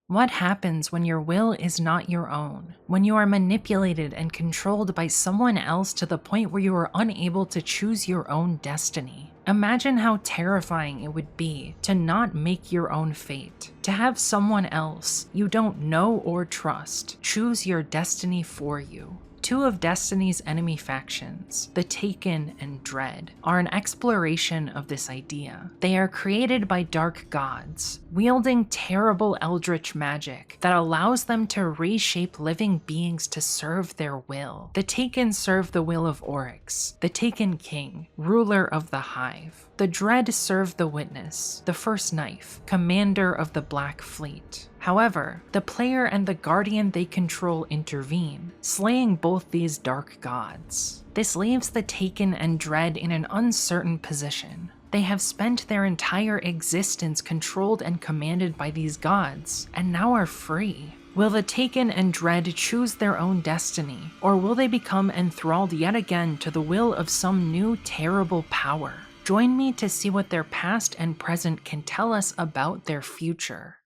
What happens when your will is not your own? When you are manipulated and controlled by someone else to the point where you are unable to choose your own destiny? Imagine how terrifying it would be to not make your own fate, to have someone else you don't know or trust choose your destiny for you. Two of Destiny's enemy factions, the Taken and Dread, are an exploration of this idea. They are created by dark gods, wielding terrible eldritch magic that allows them to reshape living beings to serve their will. The Taken serve the will of Oryx, the Taken King, ruler of the Hive. The Dread serve the Witness, the First Knife, commander of the Black Fleet. However, the player and the guardian they control intervene, slaying both these dark gods. This leaves the Taken and Dread in an uncertain position. They have spent their entire existence controlled and commanded by these gods, and now are free. Will the Taken and Dread choose their own destiny, or will they become enthralled yet again to the will of some new terrible power? Join me to see what their past and present can tell us about their future.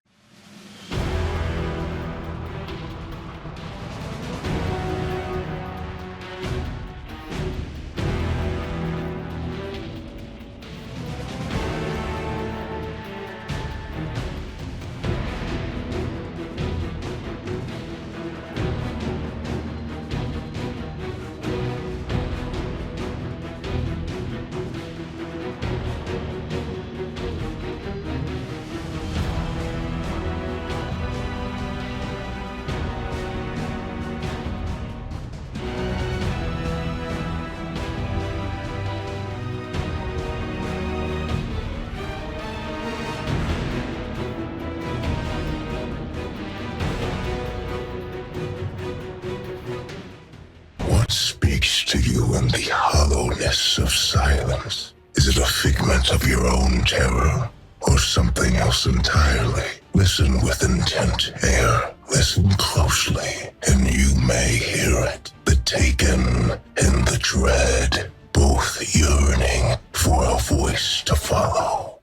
Speaks to you in the hollowness of silence. Is it a figment of your own terror, or something else entirely? Listen with intent, Air. Listen closely, and you may hear it. The Taken and the Dread, both yearning for a voice to follow.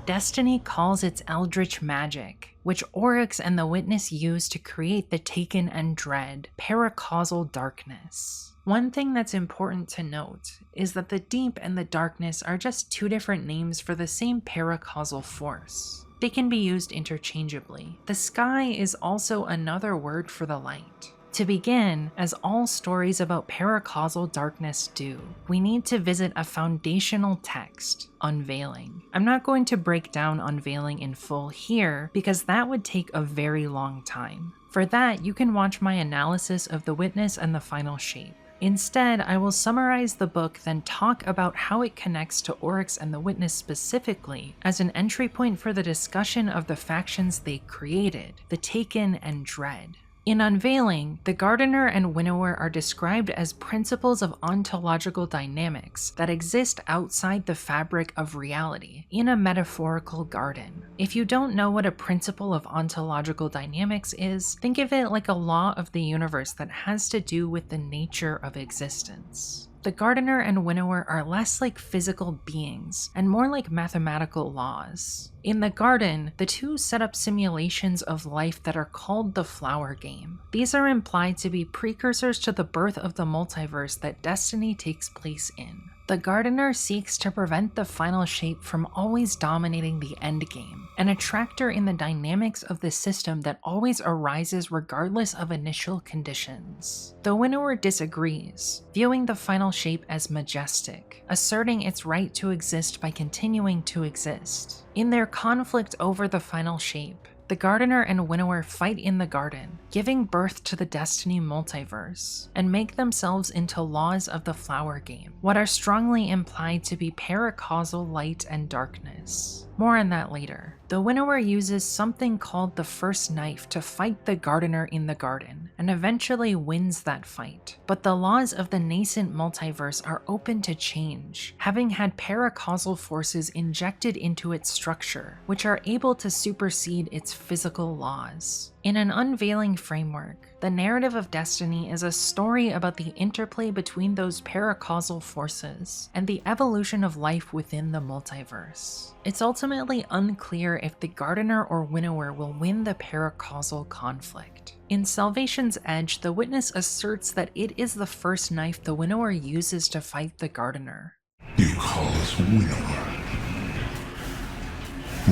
Destiny calls its eldritch magic, which Oryx and the Witness use to create the Taken and Dread, paracausal darkness. One thing that's important to note is that the deep and the darkness are just two different names for the same paracausal force. They can be used interchangeably. The sky is also another word for the light. To begin, as all stories about paracausal darkness do, we need to visit a foundational text, Unveiling. I'm not going to break down Unveiling in full here because that would take a very long time. For that, you can watch my analysis of The Witness and the Final Shape. Instead, I will summarize the book, then talk about how it connects to Oryx and the Witness specifically as an entry point for the discussion of the factions they created, the Taken and Dread. In Unveiling, the Gardener and Winnower are described as principles of ontological dynamics that exist outside the fabric of reality, in a metaphorical garden. If you don't know what a principle of ontological dynamics is, think of it like a law of the universe that has to do with the nature of existence. The Gardener and Winnower are less like physical beings and more like mathematical laws. In the garden, the two set up simulations of life that are called the Flower Game. These are implied to be precursors to the birth of the multiverse that Destiny takes place in. The Gardener seeks to prevent the Final Shape from always dominating the endgame, an attractor in the dynamics of the system that always arises regardless of initial conditions. The Winnower disagrees, viewing the Final Shape as majestic, asserting its right to exist by continuing to exist. In their conflict over the Final Shape, the Gardener and Winnower fight in the garden, giving birth to the Destiny multiverse, and make themselves into laws of the Flower Game, what are strongly implied to be paracausal light and darkness. More on that later. The Winnower uses something called the First Knife to fight the Gardener in the garden, and eventually wins that fight. But the laws of the nascent multiverse are open to change, having had paracausal forces injected into its structure, which are able to supersede its physical laws. In an unveiling framework, the narrative of Destiny is a story about the interplay between those paracausal forces and the evolution of life within the multiverse. It's ultimately unclear if the Gardener or Winnower will win the paracausal conflict. In Salvation's Edge, the Witness asserts that it is the first knife the Winnower uses to fight the Gardener. You call us Winnower.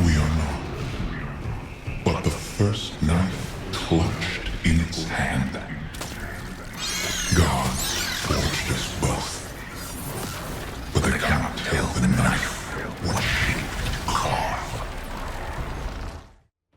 We are not. But the first knife clutched in its hand. Gods forged us both. But they cannot tell the knife what shape to carve.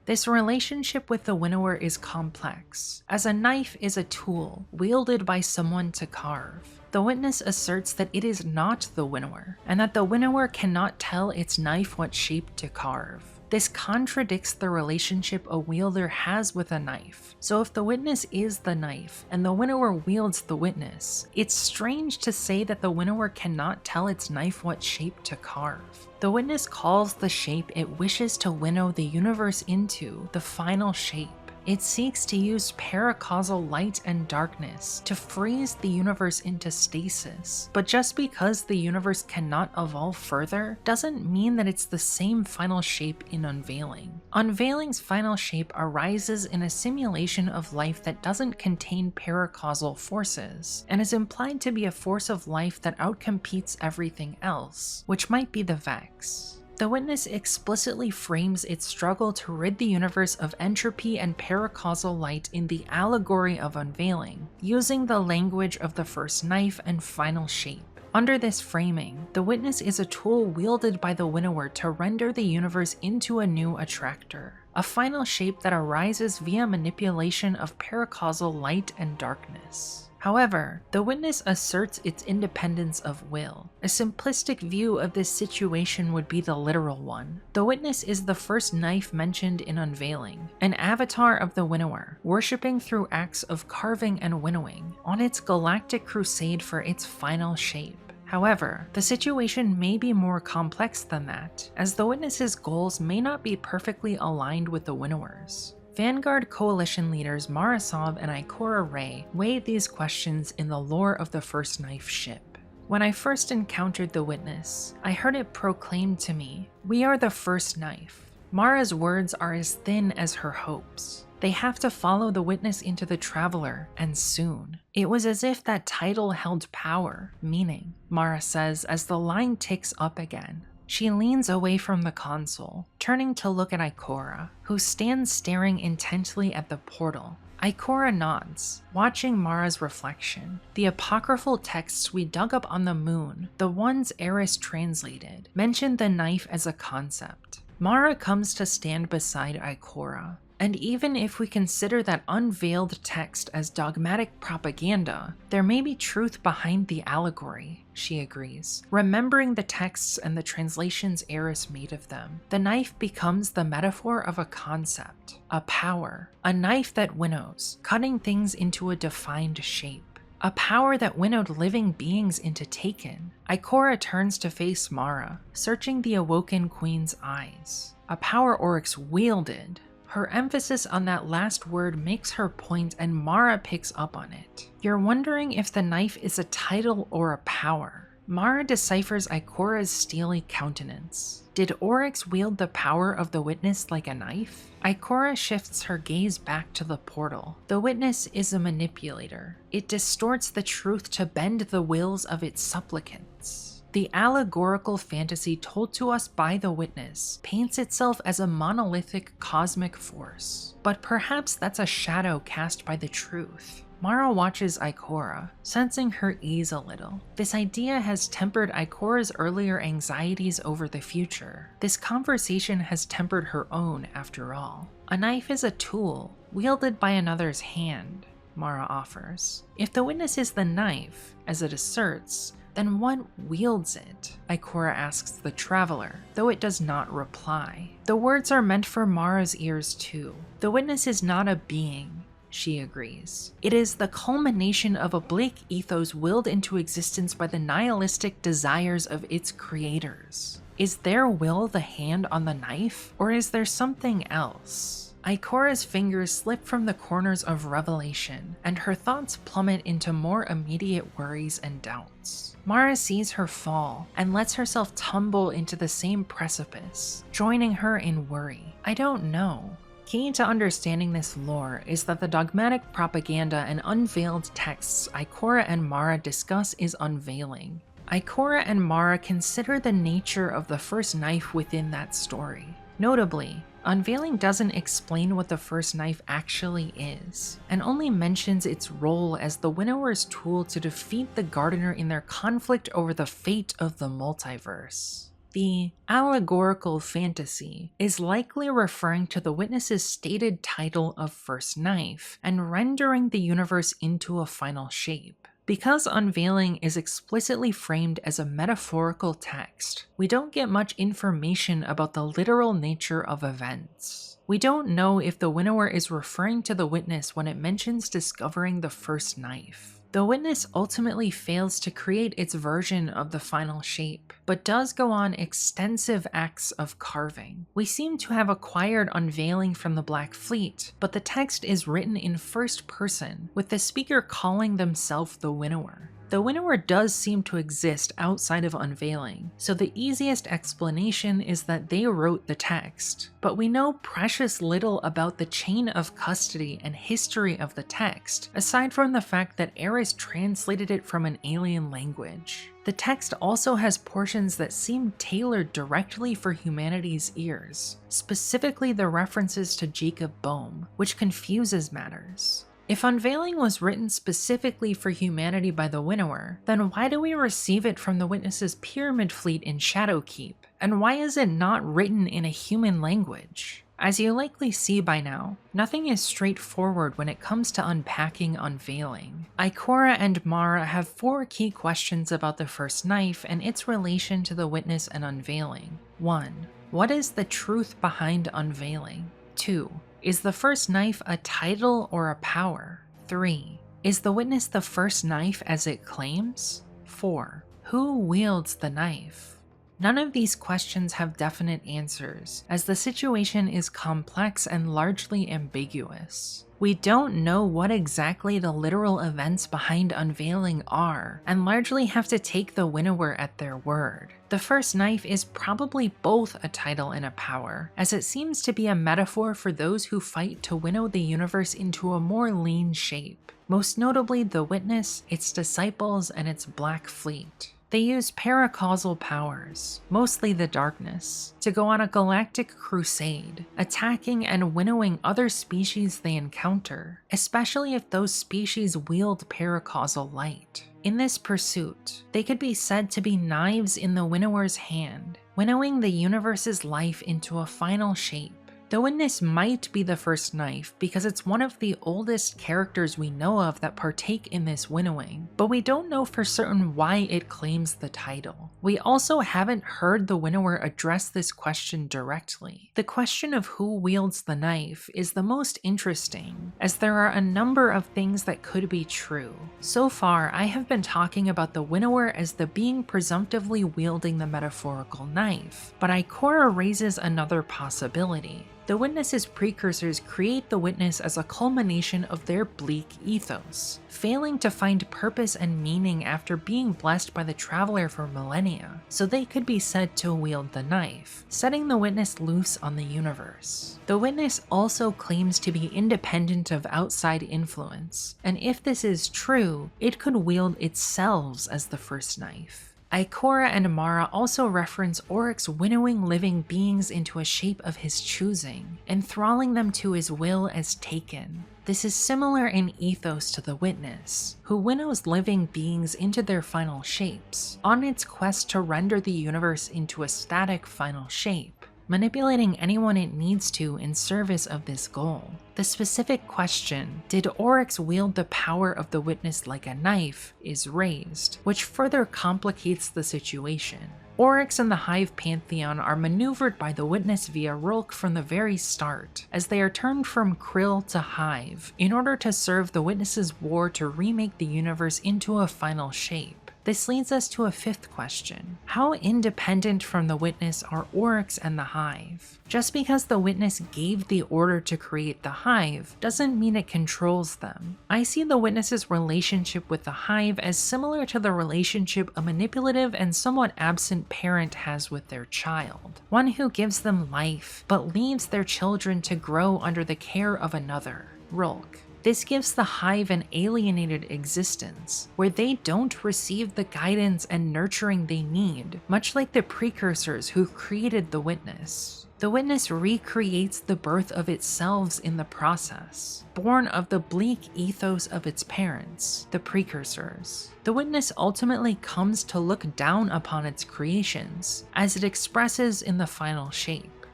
This relationship with the Winnower is complex, as a knife is a tool wielded by someone to carve. The Witness asserts that it is not the Winnower, and that the Winnower cannot tell its knife what shape to carve. This contradicts the relationship a wielder has with a knife. So if the Witness is the knife, and the Winnower wields the Witness, it's strange to say that the Winnower cannot tell its knife what shape to carve. The Witness calls the shape it wishes to winnow the universe into the final shape. It seeks to use paracausal light and darkness to freeze the universe into stasis. But just because the universe cannot evolve further doesn't mean that it's the same final shape in Unveiling. Unveiling's final shape arises in a simulation of life that doesn't contain paracausal forces, and is implied to be a force of life that outcompetes everything else, which might be the Vex. The Witness explicitly frames its struggle to rid the universe of entropy and paracausal light in the allegory of Unveiling, using the language of the first knife and final shape. Under this framing, the Witness is a tool wielded by the Winnower to render the universe into a new attractor, a final shape that arises via manipulation of paracausal light and darkness. However, the Witness asserts its independence of will. A simplistic view of this situation would be the literal one. The Witness is the first knife mentioned in Unveiling, an avatar of the Winnower, worshipping through acts of carving and winnowing, on its galactic crusade for its final shape. However, the situation may be more complex than that, as the Witness's goals may not be perfectly aligned with the Winnower's. Vanguard Coalition leaders Marasov and Ikora Rey weighed these questions in the lore of the First Knife ship. When I first encountered the Witness, I heard it proclaimed to me, "We are the First Knife." Mara's words are as thin as her hopes. They have to follow the Witness into the Traveler, and soon. It was as if that title held power, meaning, Mara says as the line ticks up again. She leans away from the console, turning to look at Ikora, who stands staring intently at the portal. Ikora nods, watching Mara's reflection. The apocryphal texts we dug up on the moon, the ones Eris translated, mention the knife as a concept. Mara comes to stand beside Ikora. And even if we consider that unveiled text as dogmatic propaganda, there may be truth behind the allegory, she agrees. Remembering the texts and the translations Eris made of them, the knife becomes the metaphor of a concept, a power, a knife that winnows, cutting things into a defined shape. A power that winnowed living beings into Taken. Ikora turns to face Mara, searching the awoken queen's eyes. A power Oryx wielded. Her emphasis on that last word makes her point, and Mara picks up on it. You're wondering if the knife is a title or a power. Mara deciphers Ikora's steely countenance. Did Oryx wield the power of the Witness like a knife? Ikora shifts her gaze back to the portal. The Witness is a manipulator. It distorts the truth to bend the wills of its supplicants. The allegorical fantasy told to us by the Witness paints itself as a monolithic cosmic force, but perhaps that's a shadow cast by the truth. Mara watches Ikora, sensing her ease a little. This idea has tempered Ikora's earlier anxieties over the future. This conversation has tempered her own, after all. A knife is a tool, wielded by another's hand, Mara offers. If the Witness is the knife, as it asserts, then what wields it? Ikora asks the Traveler, though it does not reply. The words are meant for Mara's ears too. The Witness is not a being. she agrees. It is the culmination of a bleak ethos willed into existence by the nihilistic desires of its creators. Is their will the hand on the knife, or is there something else? Ikora's fingers slip from the corners of revelation, and her thoughts plummet into more immediate worries and doubts. Mara sees her fall and lets herself tumble into the same precipice, joining her in worry. I don't know. Key to understanding this lore is that the dogmatic propaganda and unveiled texts Ikora and Mara discuss is unveiling. Ikora and Mara consider the nature of the first knife within that story. Notably, Unveiling doesn't explain what the first knife actually is, and only mentions its role as the Winnower's tool to defeat the Gardener in their conflict over the fate of the multiverse. The allegorical fantasy is likely referring to the Witness's stated title of First Knife and rendering the universe into a final shape. Because Unveiling is explicitly framed as a metaphorical text, we don't get much information about the literal nature of events. We don't know if the Winnower is referring to the Witness when it mentions discovering the first knife. The Witness ultimately fails to create its version of the final shape, but does go on extensive acts of carving. We seem to have acquired Unveiling from the Black Fleet, but the text is written in first person, with the speaker calling themselves the Winnower. The Winnower does seem to exist outside of Unveiling, so the easiest explanation is that they wrote the text. But we know precious little about the chain of custody and history of the text, aside from the fact that Eris translated it from an alien language. The text also has portions that seem tailored directly for humanity's ears, specifically the references to Jacob Boehme, which confuses matters. If Unveiling was written specifically for humanity by the Winnower, then why do we receive it from the Witness's Pyramid Fleet in Shadowkeep? And why is it not written in a human language? As you likely see by now, nothing is straightforward when it comes to unpacking Unveiling. Ikora and Mara have 4 key questions about the first knife and its relation to the Witness and Unveiling. 1. What is the truth behind Unveiling? 2. Is the first knife a title or a power? 3. Is the Witness the first knife as it claims? 4. Who wields the knife? None of these questions have definite answers, as the situation is complex and largely ambiguous. We don't know what exactly the literal events behind Unveiling are, and largely have to take the Winnower at their word. The first knife is probably both a title and a power, as it seems to be a metaphor for those who fight to winnow the universe into a more lean shape, most notably the Witness, its disciples, and its Black Fleet. They use paracausal powers, mostly the darkness, to go on a galactic crusade, attacking and winnowing other species they encounter, especially if those species wield paracausal light. In this pursuit, they could be said to be knives in the Winnower's hand, winnowing the universe's life into a final shape. The Witness might be the first knife because it's one of the oldest characters we know of that partake in this winnowing, but we don't know for certain why it claims the title. We also haven't heard the Winnower address this question directly. The question of who wields the knife is the most interesting, as there are a number of things that could be true. So far, I have been talking about the Winnower as the being presumptively wielding the metaphorical knife, but Ikora raises another possibility. The Witness's precursors create the Witness as a culmination of their bleak ethos, failing to find purpose and meaning after being blessed by the Traveler for millennia, so they could be said to wield the knife, setting the Witness loose on the universe. The Witness also claims to be independent of outside influence, and if this is true, it could wield itself as the first knife. Ikora and Mara also reference Oryx winnowing living beings into a shape of his choosing, enthralling them to his will as taken. This is similar in ethos to the Witness, who winnows living beings into their final shapes, on its quest to render the universe into a static final shape. manipulating anyone it needs to in service of this goal. The specific question, did Oryx wield the power of the witness like a knife, is raised, which further complicates the situation. Oryx and the Hive Pantheon are maneuvered by the witness via Rulk from the very start, as they are turned from Krill to Hive in order to serve the witness's war to remake the universe into a final shape. This leads us to a fifth question. How independent from the witness are Oryx and the Hive? Just because the witness gave the order to create the Hive doesn't mean it controls them. I see the witness's relationship with the Hive as similar to the relationship a manipulative and somewhat absent parent has with their child. One who gives them life, but leaves their children to grow under the care of another, Rulk. This gives the Hive an alienated existence, where they don't receive the guidance and nurturing they need, much like the precursors who created the witness. The witness recreates the birth of itself in the process, born of the bleak ethos of its parents, the precursors. The witness ultimately comes to look down upon its creations, as it expresses in the final shape.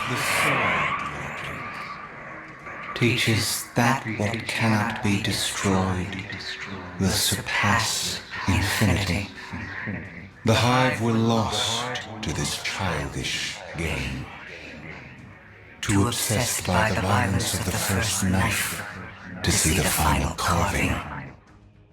The sword teaches that what cannot be destroyed will surpass infinity. The Hive were lost to this childish game, too obsessed by the violence of the first knife to see the final carving.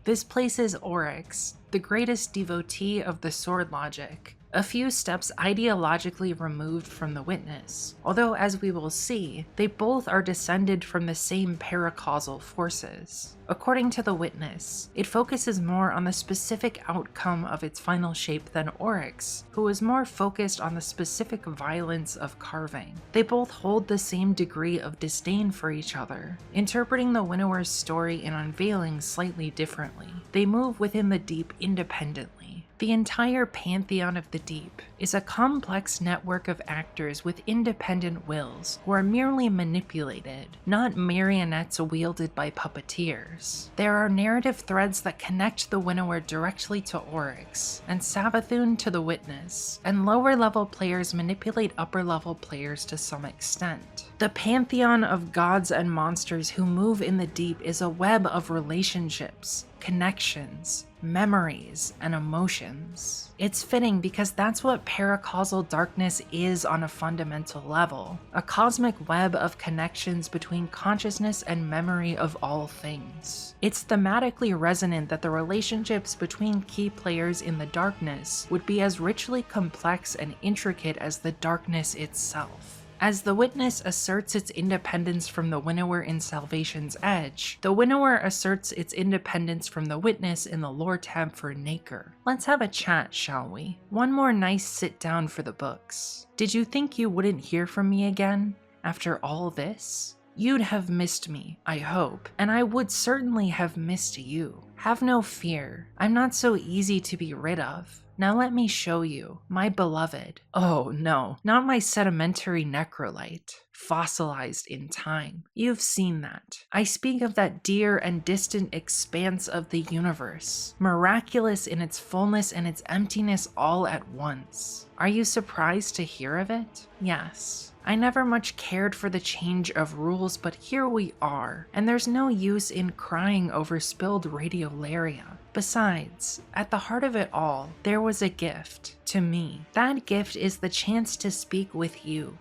This places Oryx, the greatest devotee of the sword logic, a few steps ideologically removed from the witness, although as we will see, they both are descended from the same paracausal forces. According to the witness, it focuses more on the specific outcome of its final shape than Oryx, who is more focused on the specific violence of carving. They both hold the same degree of disdain for each other, interpreting the winnower's story and unveiling slightly differently. They move within the deep independently. The entire Pantheon of the Deep is a complex network of actors with independent wills who are merely manipulated, not marionettes wielded by puppeteers. There are narrative threads that connect the winnower directly to Oryx, and Savathun to the witness, and lower-level players manipulate upper-level players to some extent. The pantheon of gods and monsters who move in the deep is a web of relationships, connections, memories, and emotions. It's fitting because that's what paracausal darkness is on a fundamental level, a cosmic web of connections between consciousness and memory of all things. It's thematically resonant that the relationships between key players in the darkness would be as richly complex and intricate as the darkness itself. As the witness asserts its independence from the winnower in Salvation's Edge, the winnower asserts its independence from the witness in the lore tab for Naker. Let's have a chat, shall we? One more nice sit down for the books. Did you think you wouldn't hear from me again after all this? You'd have missed me, I hope, and I would certainly have missed you. Have no fear, I'm not so easy to be rid of. Now let me show you, my beloved. Oh no, not my sedimentary necrolite, fossilized in time. You've seen that. I speak of that dear and distant expanse of the universe, miraculous in its fullness and its emptiness all at once. Are you surprised to hear of it? Yes. I never much cared for the change of rules, but here we are, and there's no use in crying over spilled radiolaria. Besides, at the heart of it all, there was a gift to me. That gift is the chance to speak with you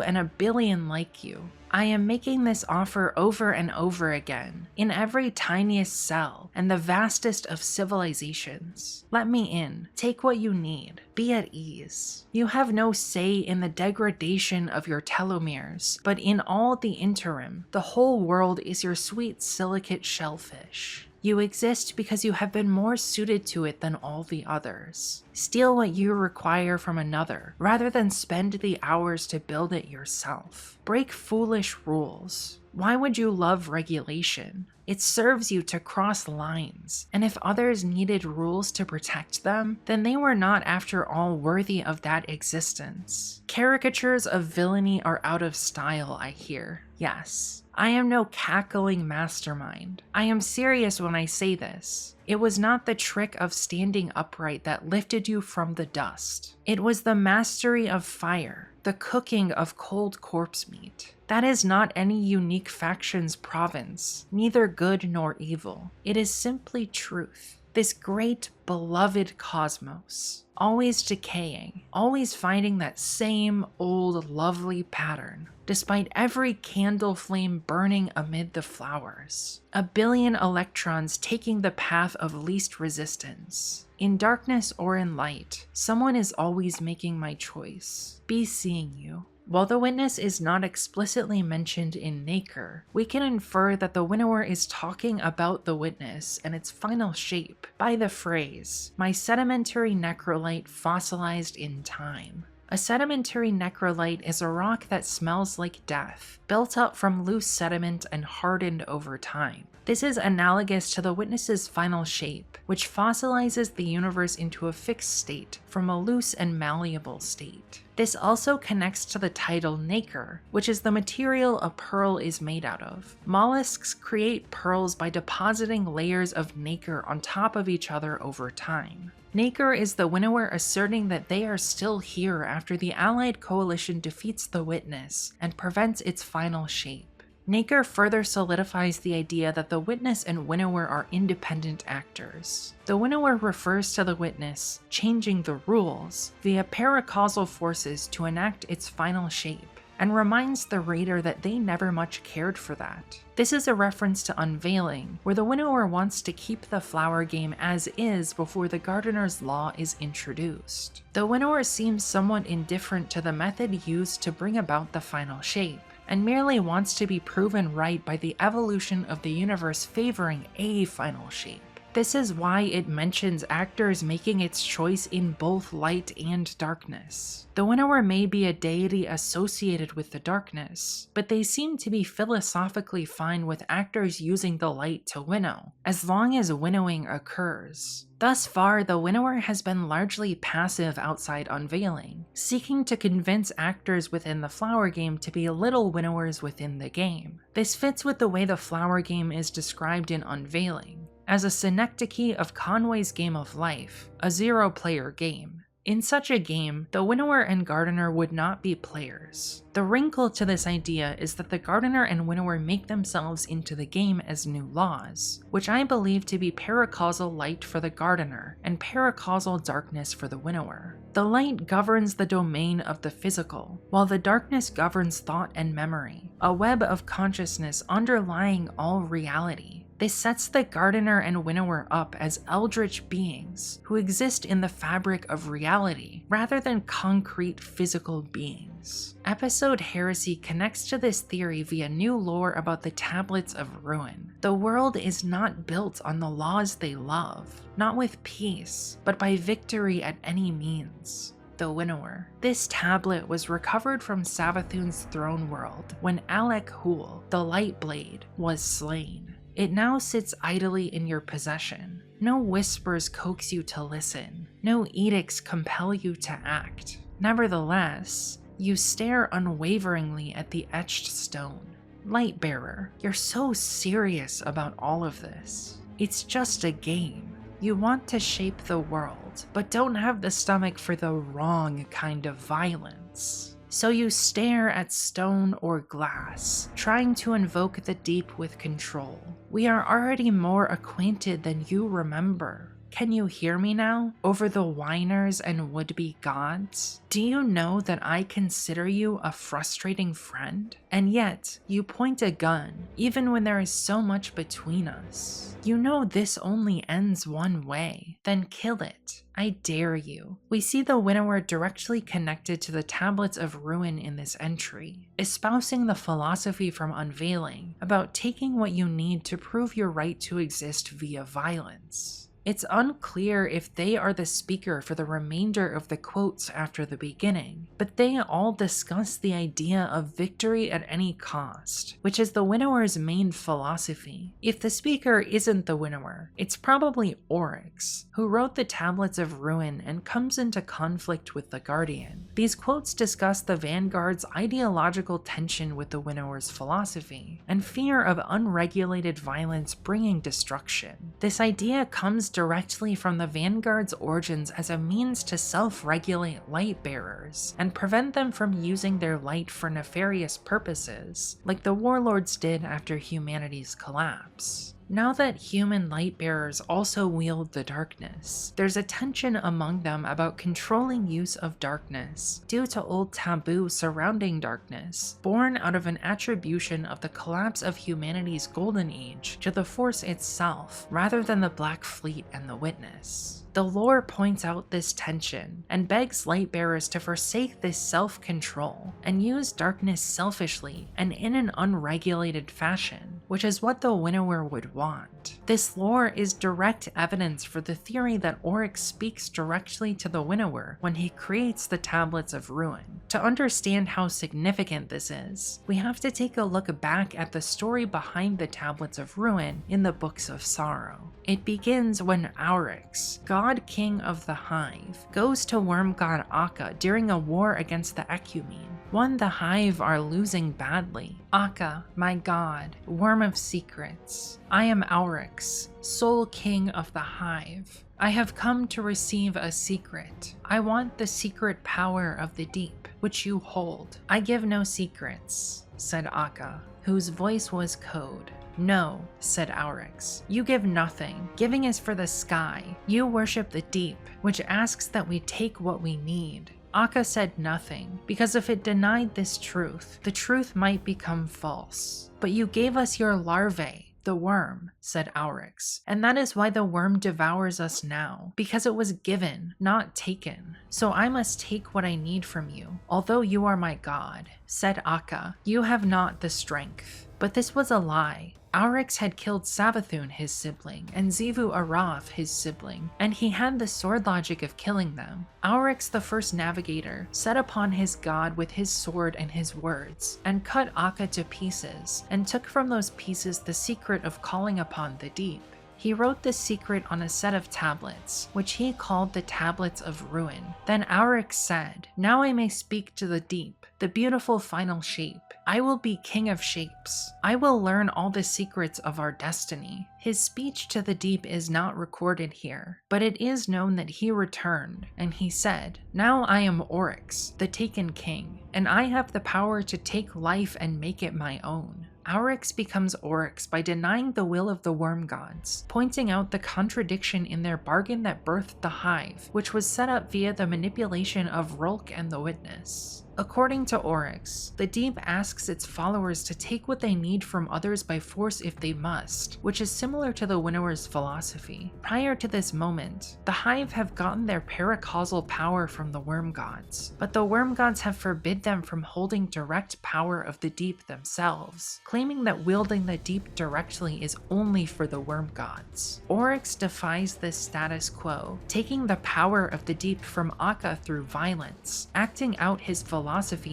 and a billion like you. I am making this offer over and over again, in every tiniest cell and the vastest of civilizations. Let me in, take what you need, be at ease. You have no say in the degradation of your telomeres, but in all the interim, the whole world is your sweet silicate shellfish. You exist because you have been more suited to it than all the others. Steal what you require from another, rather than spend the hours to build it yourself. Break foolish rules. Why would you love regulation? It serves you to cross lines, and if others needed rules to protect them, then they were not after all worthy of that existence. Caricatures of villainy are out of style, I hear. Yes, I am no cackling mastermind. I am serious when I say this. It was not the trick of standing upright that lifted you from the dust. It was the mastery of fire, the cooking of cold corpse meat. That is not any unique faction's province, neither good nor evil. It is simply truth. This great, beloved cosmos, always decaying, always finding that same old, lovely pattern, despite every candle flame burning amid the flowers. A billion electrons taking the path of least resistance. In darkness or in light, someone is always making my choice. Be seeing you. While the witness is not explicitly mentioned in Nacre, we can infer that the winnower is talking about the witness and its final shape by the phrase, "my sedimentary necrolite fossilized in time." A sedimentary necrolite is a rock that smells like death, built up from loose sediment and hardened over time. This is analogous to the witness's final shape, which fossilizes the universe into a fixed state from a loose and malleable state. This also connects to the title nacre, which is the material a pearl is made out of. Mollusks create pearls by depositing layers of nacre on top of each other over time. Nacre is the winnower asserting that they are still here after the Allied coalition defeats the witness and prevents its final shape. Nacre further solidifies the idea that the witness and winnower are independent actors. The winnower refers to the witness changing the rules via paracausal forces to enact its final shape, and reminds the reader that they never much cared for that. This is a reference to Unveiling, where the winnower wants to keep the flower game as is before the gardener's law is introduced. The winnower seems somewhat indifferent to the method used to bring about the final shape, and merely wants to be proven right by the evolution of the universe favoring a final shape. This is why it mentions actors making its choice in both light and darkness. The winnower may be a deity associated with the darkness, but they seem to be philosophically fine with actors using the light to winnow, as long as winnowing occurs. Thus far, the winnower has been largely passive outside Unveiling, seeking to convince actors within the flower game to be little winnowers within the game. This fits with the way the flower game is described in Unveiling, as a synecdoche of Conway's Game of Life, a zero-player game. In such a game, the winnower and gardener would not be players. The wrinkle to this idea is that the gardener and winnower make themselves into the game as new laws, which I believe to be paracausal light for the gardener and paracausal darkness for the winnower. The light governs the domain of the physical, while the darkness governs thought and memory, a web of consciousness underlying all reality. This sets the gardener and winnower up as eldritch beings who exist in the fabric of reality rather than concrete physical beings. Episode Heresy connects to this theory via new lore about the Tablets of Ruin. The world is not built on the laws they love, not with peace, but by victory at any means. The winnower. This tablet was recovered from Savathun's throne world when Alec Hool, the Light Blade, was slain. It now sits idly in your possession. No whispers coax you to listen. No edicts compel you to act. Nevertheless, you stare unwaveringly at the etched stone. Lightbearer, you're so serious about all of this. It's just a game. You want to shape the world, but don't have the stomach for the wrong kind of violence. So you stare at stone or glass, trying to invoke the deep with control. We are already more acquainted than you remember. Can you hear me now, over the whiners and would-be gods? Do you know that I consider you a frustrating friend? And yet, you point a gun, even when there is so much between us. You know this only ends one way. Then kill it. I dare you. We see the winnower directly connected to the Tablets of Ruin in this entry, espousing the philosophy from Unveiling about taking what you need to prove your right to exist via violence. It's unclear if they are the speaker for the remainder of the quotes after the beginning, but they all discuss the idea of victory at any cost, which is the winnower's main philosophy. If the speaker isn't the winnower, it's probably Oryx, who wrote the Tablets of Ruin and comes into conflict with the Guardian. These quotes discuss the Vanguard's ideological tension with the winnower's philosophy, and fear of unregulated violence bringing destruction. This idea comes directly from the Vanguard's origins as a means to self-regulate light bearers and prevent them from using their light for nefarious purposes, like the warlords did after humanity's collapse. Now that human light bearers also wield the darkness, there's a tension among them about controlling use of darkness due to old taboo surrounding darkness, born out of an attribution of the collapse of humanity's golden age to the Force itself rather than the Black Fleet and the Witness. The lore points out this tension and begs lightbearers to forsake this self-control and use darkness selfishly and in an unregulated fashion, which is what the winnower would want. This lore is direct evidence for the theory that Oryx speaks directly to the winnower when he creates the Tablets of Ruin. To understand how significant this is, we have to take a look back at the story behind the Tablets of Ruin in the Books of Sorrow. It begins when Oryx, God King of the Hive, goes to worm god Akka during a war against the Ecumene, one the Hive are losing badly. Akka, my god, worm of secrets, I am Oryx, sole king of the Hive. I have come to receive a secret. I want the secret power of the deep, which you hold. I give no secrets, said Akka, whose voice was code. No, said Oryx, you give nothing. Giving is for the sky. You worship the deep, which asks that we take what we need. Akka said nothing, because if it denied this truth, the truth might become false. But you gave us your larvae, the worm, said Oryx, and that is why the worm devours us now, because it was given, not taken. So I must take what I need from you, although you are my god. Said Akka, you have not the strength. But this was a lie. Oryx had killed Savathun, his sibling, and Xivu Arath, his sibling, and he had the sword logic of killing them. Oryx, the first navigator, set upon his god with his sword and his words, and cut Akka to pieces, and took from those pieces the secret of calling upon the deep. He wrote the secret on a set of tablets, which he called the Tablets of Ruin. Then Oryx said, now I may speak to the deep, the beautiful final shape. I will be king of shapes. I will learn all the secrets of our destiny. His speech to the deep is not recorded here, but it is known that he returned, and he said, now I am Oryx, the taken king, and I have the power to take life and make it my own. Oryx becomes Oryx by denying the will of the worm gods, pointing out the contradiction in their bargain that birthed the Hive, which was set up via the manipulation of Rulk and the Witness. According to Oryx, the deep asks its followers to take what they need from others by force if they must, which is similar to the winnower's philosophy. Prior to this moment, the Hive have gotten their paracausal power from the worm gods, but the worm gods have forbid them from holding direct power of the deep themselves, claiming that wielding the deep directly is only for the worm gods. Oryx defies this status quo, taking the power of the deep from Akka through violence, acting out his philosophy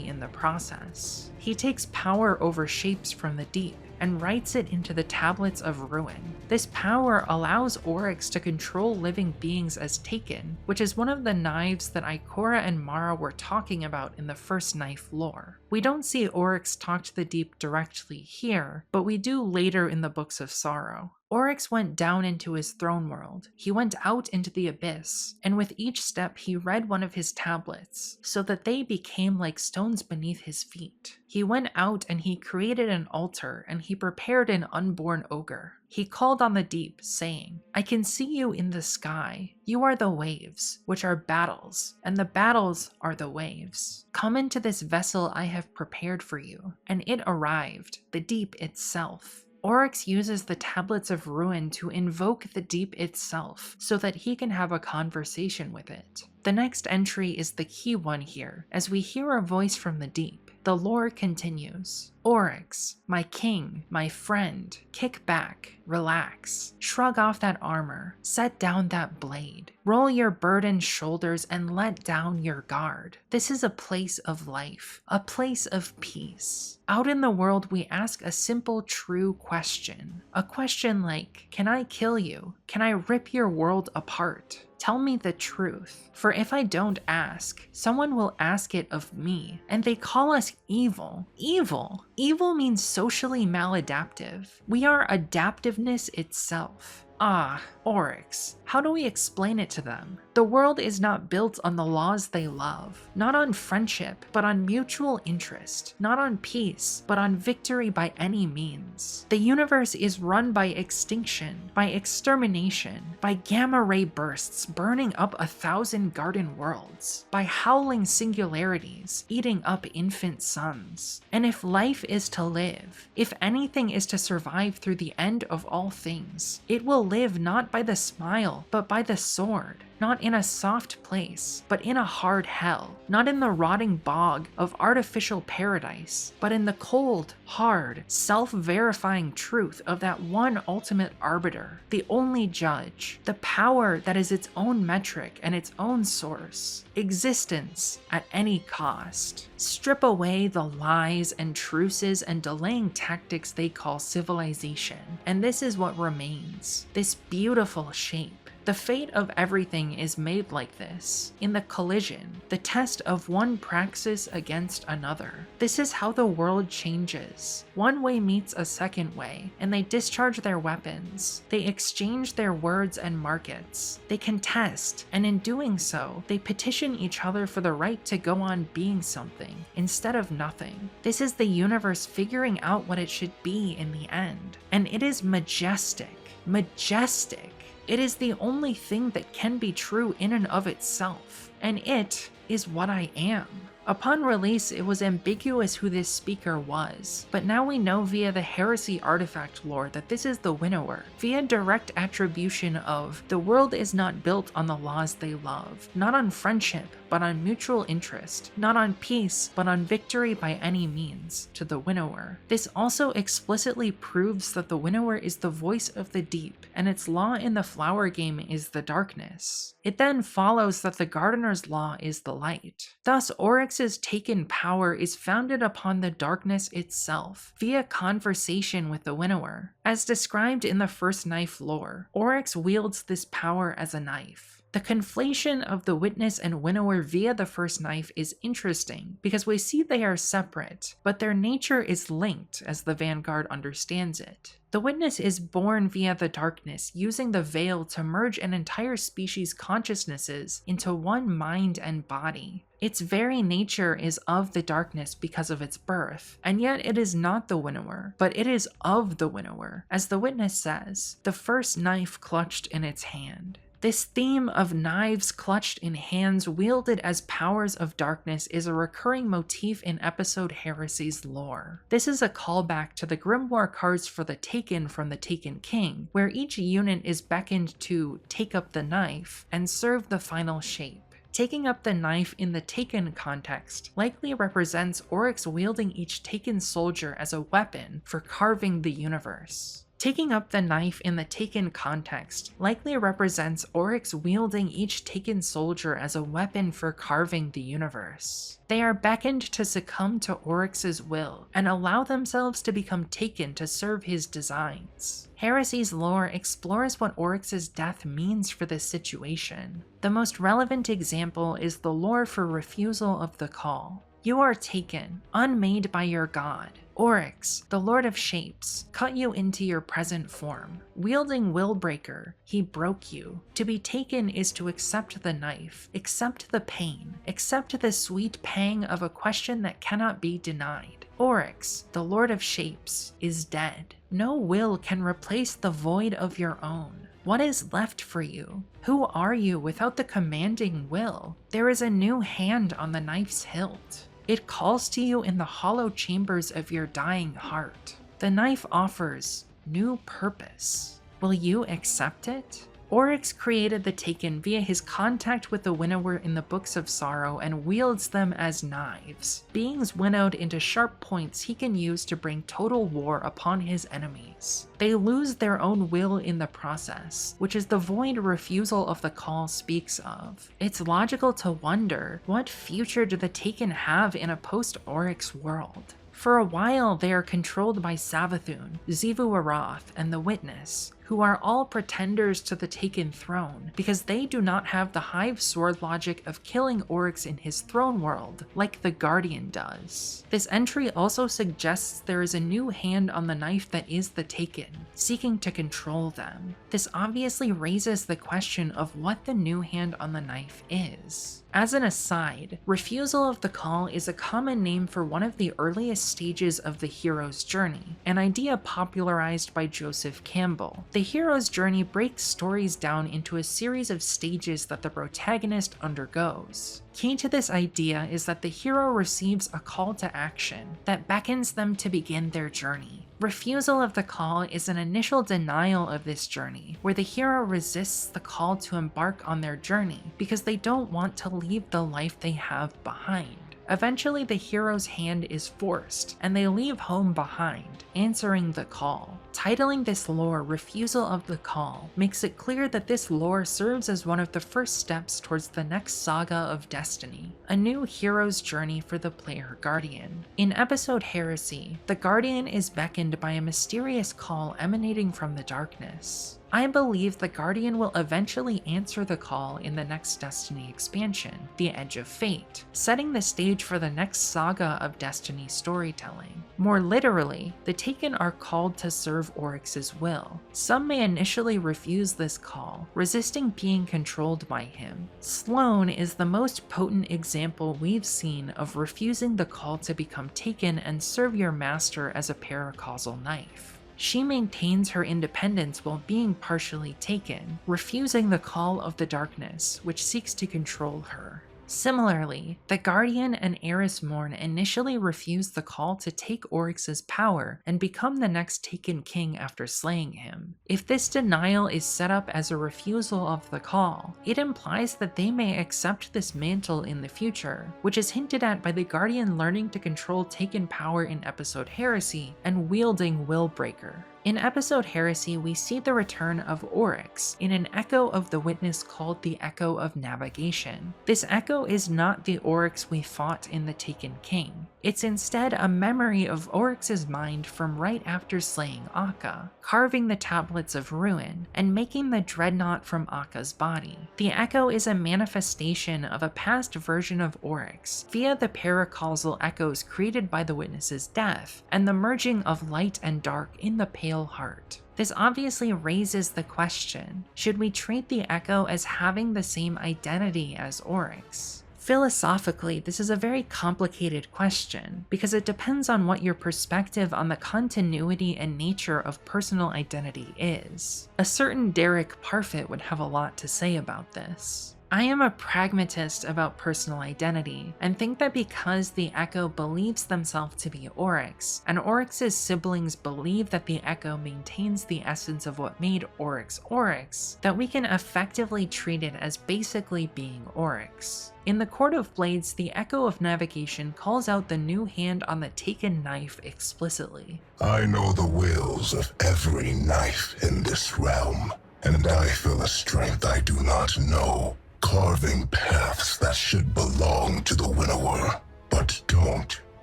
in the process. He takes power over shapes from the deep and writes it into the Tablets of Ruin. This power allows Oryx to control living beings as taken, which is one of the knives that Ikora and Mara were talking about in the first knife lore. We don't see Oryx talk to the deep directly here, but we do later in the Books of Sorrow. Oryx went down into his throne world. He went out into the abyss, and with each step he read one of his tablets, so that they became like stones beneath his feet. He went out and he created an altar, and he prepared an unborn ogre. He called on the deep, saying, I can see you in the sky. You are the waves, which are battles, and the battles are the waves. Come into this vessel I have prepared for you. And it arrived, the deep itself. Oryx uses the Tablets of Ruin to invoke the deep itself so that he can have a conversation with it. The next entry is the key one here, as we hear a voice from the deep. The lore continues. Oryx, my king, my friend, kick back, relax, shrug off that armor, set down that blade, roll your burdened shoulders and let down your guard. This is a place of life, a place of peace. Out in the world, we ask a simple, true question. A question like, can I kill you? Can I rip your world apart? Tell me the truth, for if I don't ask, someone will ask it of me, and they call us evil. Evil! Evil means socially maladaptive. We are adaptiveness itself. Ah, Oryx. How do we explain it to them? The world is not built on the laws they love, not on friendship, but on mutual interest, not on peace, but on victory by any means. The universe is run by extinction, by extermination, by gamma ray bursts burning up 1,000 garden worlds, by howling singularities eating up infant suns. And if life is to live, if anything is to survive through the end of all things, it will live not by the smile, but by the sword. Not in a soft place, but in a hard hell. Not in the rotting bog of artificial paradise, but in the cold, hard, self-verifying truth of that one ultimate arbiter, the only judge, the power that is its own metric and its own source. Existence at any cost. Strip away the lies and truces and delaying tactics they call civilization, and this is what remains. This beautiful shape. The fate of everything is made like this, in the collision, the test of one praxis against another. This is how the world changes. One way meets a second way, and they discharge their weapons. They exchange their words and markets. They contest, and in doing so, they petition each other for the right to go on being something, instead of nothing. This is the universe figuring out what it should be in the end, and it is majestic. Majestic. It is the only thing that can be true in and of itself, and it is what I am. Upon release, it was ambiguous who this speaker was, but now we know via the Heresy artifact lore that this is the Winnower, via direct attribution of the world is not built on the laws they love, not on friendship, but on mutual interest, not on peace, but on victory by any means, to the Winnower. This also explicitly proves that the Winnower is the voice of the deep, and its law in the flower game is the darkness. It then follows that the Gardener's law is the light. Thus, Oryx's taken power is founded upon the darkness itself, via conversation with the Winnower. As described in the First Knife lore, Oryx wields this power as a knife. The conflation of the Witness and Winnower via the First Knife is interesting because we see they are separate, but their nature is linked as the Vanguard understands it. The Witness is born via the darkness, using the veil to merge an entire species' consciousnesses into one mind and body. Its very nature is of the darkness because of its birth, and yet it is not the Winnower, but it is of the Winnower, as the Witness says, the first knife clutched in its hand. This theme of knives clutched in hands wielded as powers of darkness is a recurring motif in episode Heresy's lore. This is a callback to the Grimoire cards for the Taken from the Taken King, where each unit is beckoned to take up the knife and serve the final shape. Taking up the knife in the Taken context likely represents Oryx wielding each Taken soldier as a weapon for carving the universe. Taking up the knife in the Taken context likely represents Oryx wielding each Taken soldier as a weapon for carving the universe. They are beckoned to succumb to Oryx's will and allow themselves to become Taken to serve his designs. Heresy's lore explores what Oryx's death means for this situation. The most relevant example is the lore for refusal of the call. You are taken, unmade by your god. Oryx, the Lord of Shapes, cut you into your present form. Wielding Willbreaker, he broke you. To be taken is to accept the knife, accept the pain, accept the sweet pang of a question that cannot be denied. Oryx, the Lord of Shapes, is dead. No will can replace the void of your own. What is left for you? Who are you without the commanding will? There is a new hand on the knife's hilt. It calls to you in the hollow chambers of your dying heart. The knife offers new purpose. Will you accept it? Oryx created the Taken via his contact with the Winnower in the Books of Sorrow and wields them as knives, beings winnowed into sharp points he can use to bring total war upon his enemies. They lose their own will in the process, which is the void refusal of the call speaks of. It's logical to wonder, what future do the Taken have in a post-Oryx world? For a while, they are controlled by Savathun, Xivu Arath, and the Witness, who are all pretenders to the Taken throne because they do not have the Hive sword logic of killing Oryx in his throne world, like the Guardian does. This entry also suggests there is a new hand on the knife that is the Taken, seeking to control them. This obviously raises the question of what the new hand on the knife is. As an aside, refusal of the call is a common name for one of the earliest stages of the hero's journey, an idea popularized by Joseph Campbell. The hero's journey breaks stories down into a series of stages that the protagonist undergoes. Key to this idea is that the hero receives a call to action that beckons them to begin their journey. Refusal of the call is an initial denial of this journey, where the hero resists the call to embark on their journey because they don't want to leave the life they have behind. Eventually, the hero's hand is forced, and they leave home behind, answering the call. Titling this lore Refusal of the Call makes it clear that this lore serves as one of the first steps towards the next saga of Destiny, a new hero's journey for the player Guardian. In episode Heresy, the Guardian is beckoned by a mysterious call emanating from the darkness. I believe the Guardian will eventually answer the call in the next Destiny expansion, The Edge of Fate, setting the stage for the next saga of Destiny storytelling. More literally, the Taken are called to serve Oryx's will. Some may initially refuse this call, resisting being controlled by him. Sloane is the most potent example we've seen of refusing the call to become Taken and serve your master as a paracausal knife. She maintains her independence while being partially taken, refusing the call of the darkness, which seeks to control her. Similarly, the Guardian and Eris Morn initially refuse the call to take Oryx's power and become the next Taken King after slaying him. If this denial is set up as a refusal of the call, it implies that they may accept this mantle in the future, which is hinted at by the Guardian learning to control Taken power in episode Heresy and wielding Willbreaker. In episode Heresy, we see the return of Oryx in an echo of the Witness called the Echo of Navigation. This echo is not the Oryx we fought in the Taken King. It's instead a memory of Oryx's mind from right after slaying Akka, carving the tablets of ruin, and making the dreadnought from Akka's body. The echo is a manifestation of a past version of Oryx via the paracausal echoes created by the Witness's death, and the merging of light and dark in the Pale Heart. This obviously raises the question, should we treat the echo as having the same identity as Oryx? Philosophically, this is a very complicated question, because it depends on what your perspective on the continuity and nature of personal identity is. A certain Derek Parfit would have a lot to say about this. I am a pragmatist about personal identity, and think that because the Echo believes themselves to be Oryx, and Oryx's siblings believe that the Echo maintains the essence of what made Oryx Oryx, that we can effectively treat it as basically being Oryx. In the Court of Blades, the Echo of Navigation calls out the new hand on the Taken knife explicitly. I know the wills of every knife in this realm, and I feel a strength I do not know, carving paths that should belong to the Winnower, but don't.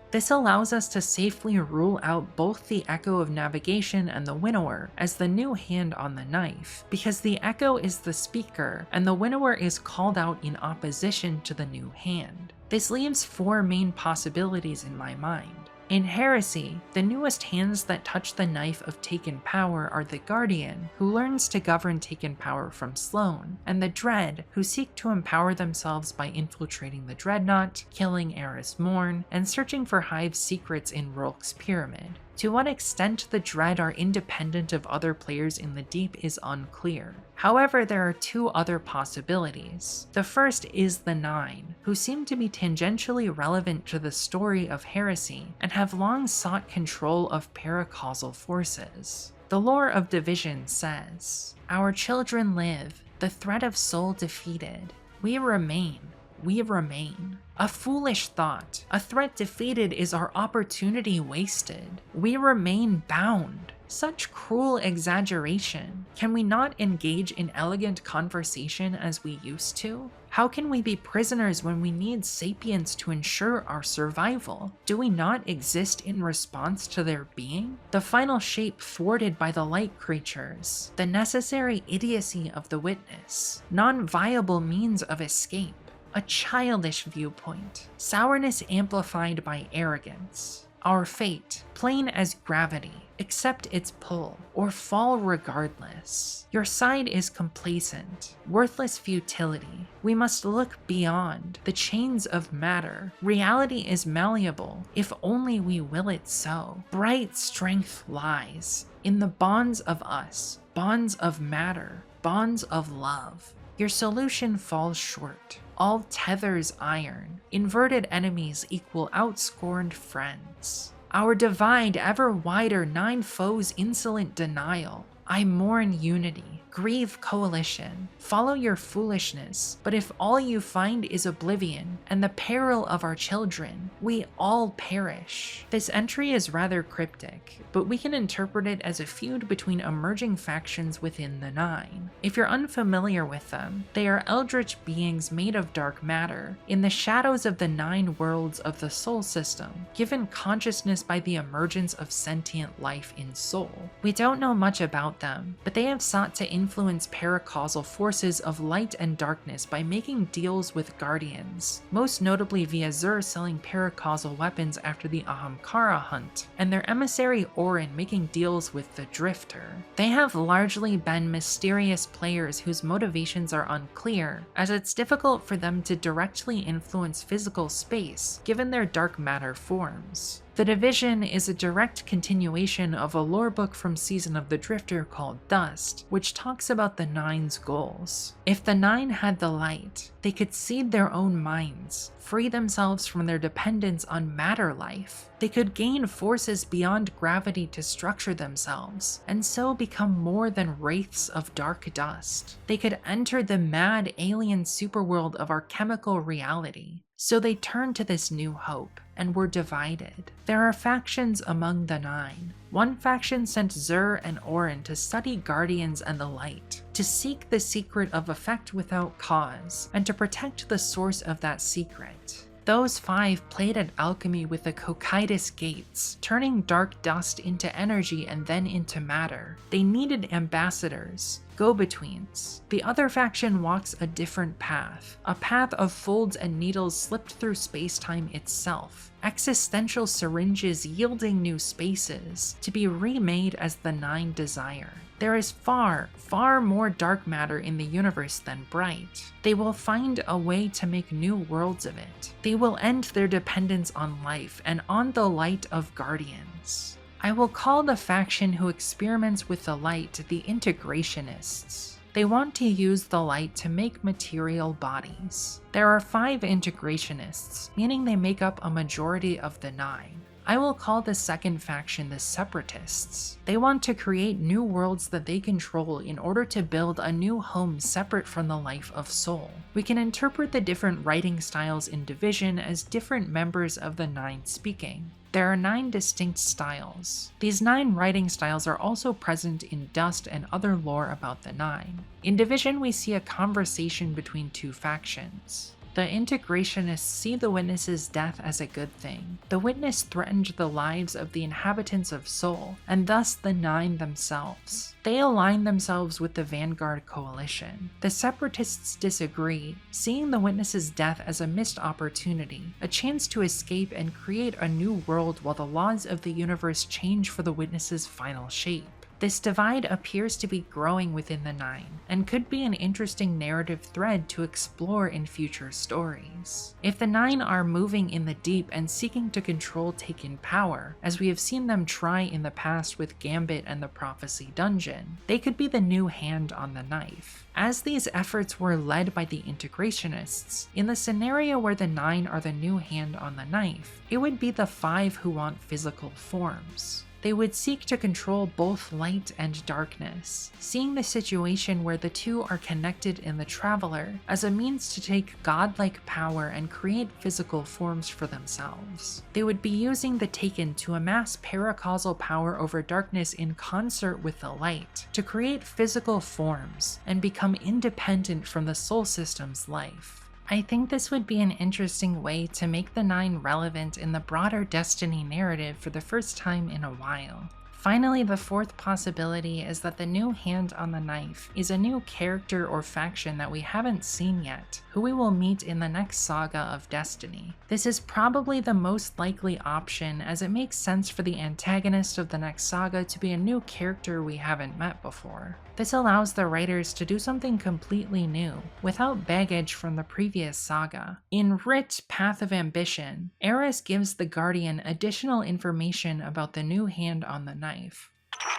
This allows us to safely rule out both the Echo of Navigation and the Winnower as the new hand on the knife, because the Echo is the speaker and the Winnower is called out in opposition to the new hand. This leaves 4 main possibilities in my mind. In Heresy, the newest hands that touch the knife of Taken power are the Guardian, who learns to govern Taken power from Sloane, and the Dread, who seek to empower themselves by infiltrating the Dreadnought, killing Eris Morn, and searching for Hive's secrets in Rolk's pyramid. To what extent the Dread are independent of other players in the Deep is unclear. However, there are 2 other possibilities. The first is the 9, who seem to be tangentially relevant to the story of Heresy and have long sought control of paracausal forces. The lore of Division says, "Our children live, the threat of soul defeated. We remain. We remain. A foolish thought. A threat defeated is our opportunity wasted. We remain bound." Such cruel exaggeration. Can we not engage in elegant conversation as we used to? How can we be prisoners when we need sapience to ensure our survival? Do we not exist in response to their being? The final shape thwarted by the light creatures, the necessary idiocy of the witness, non-viable means of escape, a childish viewpoint, sourness amplified by arrogance. Our fate, plain as gravity, accept its pull, or fall regardless. Your side is complacent, worthless futility. We must look beyond the chains of matter. Reality is malleable, if only we will it so. Bright strength lies in the bonds of us, bonds of matter, bonds of love. Your solution falls short. All tethers iron. Inverted enemies equal outscorned friends. Our divide ever wider, 9 foes insolent denial. I mourn unity, grieve coalition, follow your foolishness, but if all you find is oblivion and the peril of our children, we all perish. This entry is rather cryptic, but we can interpret it as a feud between emerging factions within the Nine. If you're unfamiliar with them, they are eldritch beings made of dark matter, in the shadows of the 9 worlds of the Sol system, given consciousness by the emergence of sentient life in Sol. We don't know much about them, but they have sought to influence paracausal forces of light and darkness by making deals with guardians, most notably via Zur selling paracausal weapons after the Ahamkara hunt, and their emissary Orin making deals with the Drifter. They have largely been mysterious players whose motivations are unclear, as it's difficult for them to directly influence physical space given their dark matter forms. The Division is a direct continuation of a lore book from Season of the Drifter called Dust, which talks about the Nine's goals. If the Nine had the light, they could seed their own minds, free themselves from their dependence on matter life. They could gain forces beyond gravity to structure themselves, and so become more than wraiths of dark dust. They could enter the mad alien superworld of our chemical reality. So they turned to this new hope, and were divided. There are factions among the Nine. One faction sent Zur and Orin to study Guardians and the Light, to seek the secret of effect without cause, and to protect the source of that secret. Those 5 played at alchemy with the Cocytus Gates, turning dark dust into energy and then into matter. They needed ambassadors, go-betweens. The other faction walks a different path, a path of folds and needles slipped through space-time itself, existential syringes yielding new spaces, to be remade as the Nine desire. There is far, far more dark matter in the universe than bright. They will find a way to make new worlds of it. They will end their dependence on life and on the light of Guardians. I will call the faction who experiments with the light the Integrationists. They want to use the light to make material bodies. There are 5 Integrationists, meaning they make up a majority of the 9. I will call the second faction the Separatists. They want to create new worlds that they control in order to build a new home separate from the life of Sol. We can interpret the different writing styles in Division as different members of the Nine speaking. There are 9 distinct styles. These 9 writing styles are also present in Dust and other lore about the Nine. In Division, we see a conversation between 2 factions. The Integrationists see the Witness's death as a good thing. The Witness threatened the lives of the inhabitants of Sol, and thus the Nine themselves. They align themselves with the Vanguard Coalition. The Separatists disagree, seeing the Witness's death as a missed opportunity, a chance to escape and create a new world while the laws of the universe change for the Witness's final shape. This divide appears to be growing within the Nine, and could be an interesting narrative thread to explore in future stories. If the Nine are moving in the deep and seeking to control Taken power, as we have seen them try in the past with Gambit and the Prophecy Dungeon, they could be the new hand on the knife. As these efforts were led by the Integrationists, in the scenario where the 9 are the new hand on the knife, it would be the 5 who want physical forms. They would seek to control both light and darkness, seeing the situation where the two are connected in the Traveler as a means to take godlike power and create physical forms for themselves. They would be using the Taken to amass paracausal power over darkness in concert with the light, to create physical forms and become independent from the Soul System's life. I think this would be an interesting way to make the Nine relevant in the broader Destiny narrative for the first time in a while. Finally, the fourth possibility is that the new Hand on the Knife is a new character or faction that we haven't seen yet, who we will meet in the next saga of Destiny. This is probably the most likely option, as it makes sense for the antagonist of the next saga to be a new character we haven't met before. This allows the writers to do something completely new, without baggage from the previous saga. In Writ Path of Ambition, Eris gives the Guardian additional information about the new Hand on the Knife.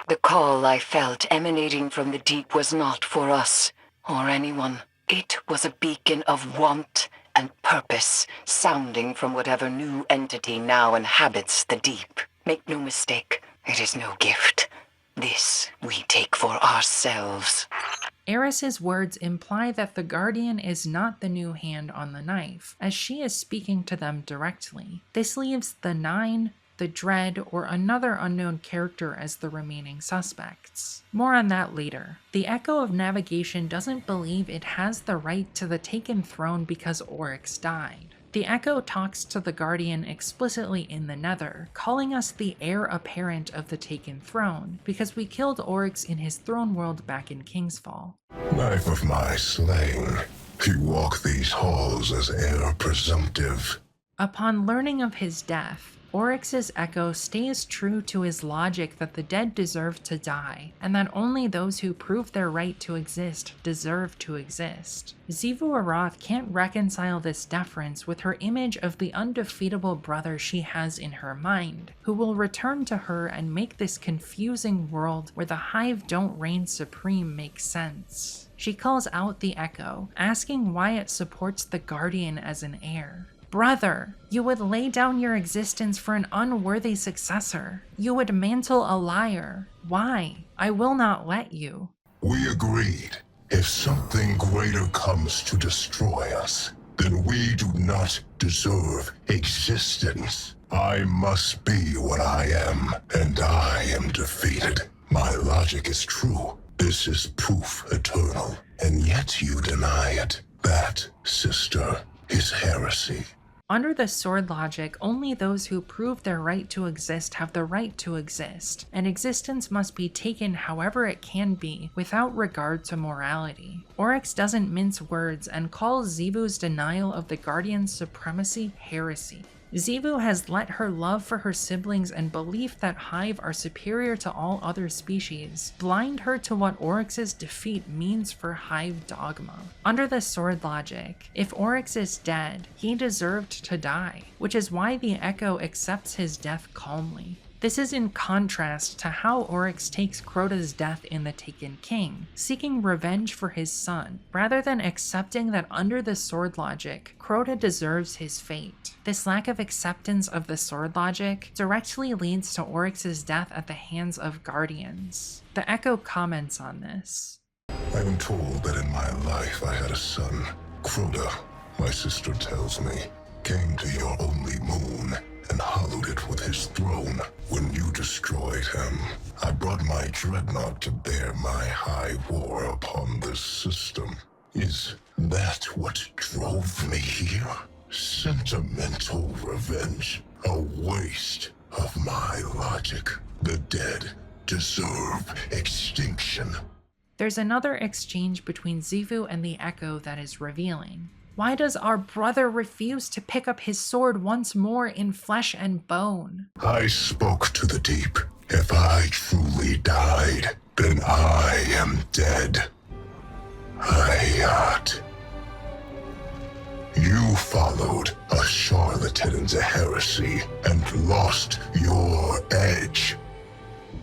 The call I felt emanating from the deep was not for us, or anyone. It was a beacon of want and purpose, sounding from whatever new entity now inhabits the deep. Make no mistake, it is no gift. This we take for ourselves. Eris's words imply that the Guardian is not the new Hand on the Knife, as she is speaking to them directly. This leaves the Nine, the Dread, or another unknown character as the remaining suspects. More on that later. The Echo of Navigation doesn't believe it has the right to the Taken throne because Oryx died. The Echo talks to the Guardian explicitly in the Nether, calling us the heir apparent of the Taken throne, because we killed Oryx in his throne world back in Kingsfall. Knife of my slaying, you walk these halls as heir presumptive. Upon learning of his death, Oryx's Echo stays true to his logic that the dead deserve to die, and that only those who prove their right to exist deserve to exist. Xivu Arath can't reconcile this deference with her image of the undefeatable brother she has in her mind, who will return to her and make this confusing world where the Hive don't reign supreme make sense. She calls out the Echo, asking why it supports the Guardian as an heir. Brother, you would lay down your existence for an unworthy successor. You would mantle a liar. Why? I will not let you. We agreed. If something greater comes to destroy us, then we do not deserve existence. I must be what I am, and I am defeated. My logic is true. This is proof eternal, and yet you deny it. That, sister, is heresy. Under the sword logic, only those who prove their right to exist have the right to exist, and existence must be taken however it can be, without regard to morality. Oryx doesn't mince words and calls Xivu's denial of the Guardian's supremacy heresy. Xivu has let her love for her siblings and belief that Hive are superior to all other species blind her to what Oryx's defeat means for Hive dogma. Under the sword logic, if Oryx is dead, he deserved to die, which is why the Echo accepts his death calmly. This is in contrast to how Oryx takes Crota's death in The Taken King, seeking revenge for his son, rather than accepting that under the sword logic, Crota deserves his fate. This lack of acceptance of the sword logic directly leads to Oryx's death at the hands of Guardians. The Echo comments on this. I am told that in my life I had a son. Crota, my sister tells me, came to your only moon and hollowed it with his throne. When you destroyed him, I brought my dreadnought to bear my high war upon this system. Is that what drove me here? Sentimental revenge, a waste of my logic. The dead deserve extinction. There's another exchange between Xivu and the Echo that is revealing. Why does our brother refuse to pick up his sword once more in flesh and bone? I spoke to the deep. If I truly died, then I am dead. Hayat. You followed a charlatan into heresy and lost your edge.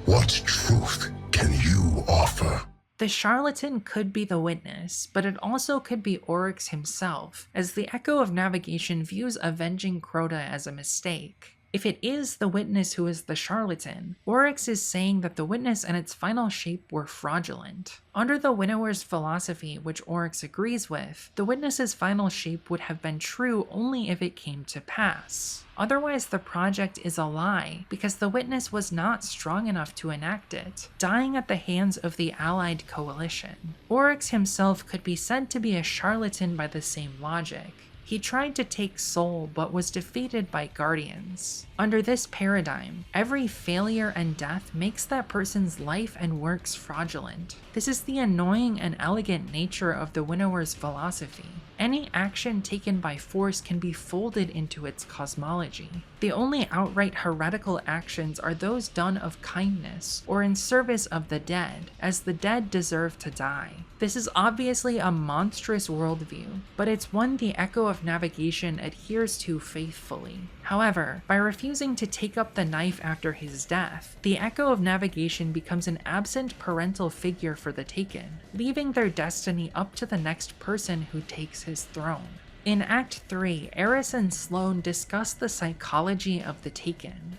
What truth can you offer? The charlatan could be the witness, but it also could be Oryx himself, as the Echo of Navigation views avenging Crota as a mistake. If it is the witness who is the charlatan, Oryx is saying that the witness and its final shape were fraudulent. Under the winnower's philosophy, which Oryx agrees with, the witness's final shape would have been true only if it came to pass. Otherwise, the project is a lie, because the witness was not strong enough to enact it, dying at the hands of the allied coalition. Oryx himself could be said to be a charlatan by the same logic. He tried to take Soul but was defeated by Guardians. Under this paradigm, every failure and death makes that person's life and works fraudulent. This is the annoying and elegant nature of the winnower's philosophy. Any action taken by force can be folded into its cosmology. The only outright heretical actions are those done of kindness or in service of the dead, as the dead deserve to die. This is obviously a monstrous worldview, but it's one the Echo of Navigation adheres to faithfully. However, by refusing to take up the knife after his death, the Echo of Navigation becomes an absent parental figure for the Taken, leaving their destiny up to the next person who takes his throne. In Act 3, Eris and Sloane discuss the psychology of the Taken.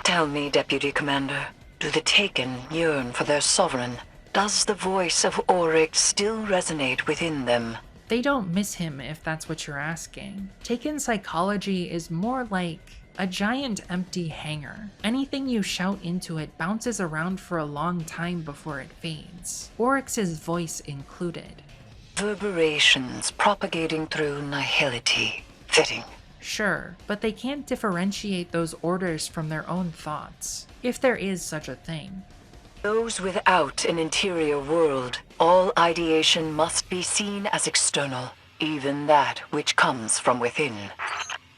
Tell me, Deputy Commander, do the Taken yearn for their sovereign? Does the voice of Oryx still resonate within them? They don't miss him, if that's what you're asking. Taken psychology is more like a giant empty hangar. Anything you shout into it bounces around for a long time before it fades, Oryx's voice included. Reverberations propagating through nihility. Fitting. Sure, but they can't differentiate those orders from their own thoughts, if there is such a thing. Those without an interior world, all ideation must be seen as external, even that which comes from within.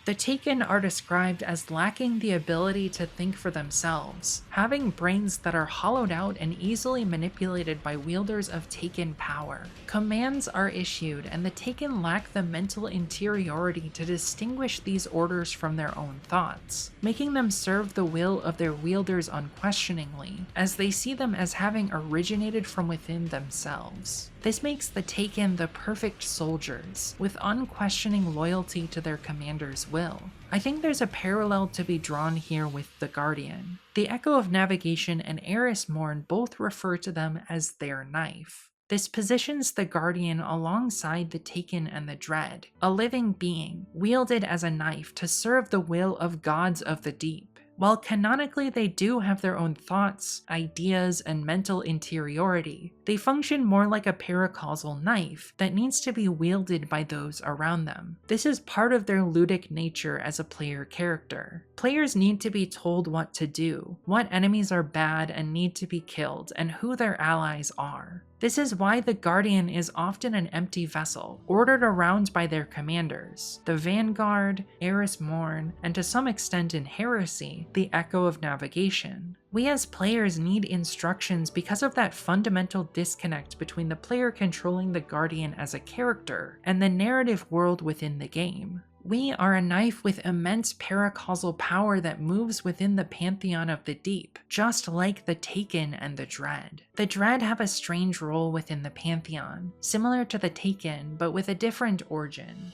The Taken are described as lacking the ability to think for themselves, having brains that are hollowed out and easily manipulated by wielders of Taken power. Commands are issued, and the Taken lack the mental interiority to distinguish these orders from their own thoughts, making them serve the will of their wielders unquestioningly, as they see them as having originated from within themselves. This makes the Taken the perfect soldiers, with unquestioning loyalty to their commander's will. I think there's a parallel to be drawn here with the Guardian. The Echo of Navigation and Eris Morn both refer to them as their knife. This positions the Guardian alongside the Taken and the Dread, a living being, wielded as a knife to serve the will of gods of the deep. While canonically they do have their own thoughts, ideas, and mental interiority, they function more like a paracausal knife that needs to be wielded by those around them. This is part of their ludic nature as a player character. Players need to be told what to do, what enemies are bad and need to be killed, and who their allies are. This is why the Guardian is often an empty vessel, ordered around by their commanders, the Vanguard, Eris Morn, and to some extent in Heresy, the Echo of Navigation. We as players need instructions because of that fundamental disconnect between the player controlling the Guardian as a character and the narrative world within the game. We are a knife with immense paracausal power that moves within the Pantheon of the deep, just like the Taken and the Dread. The Dread have a strange role within the Pantheon, similar to the Taken, but with a different origin.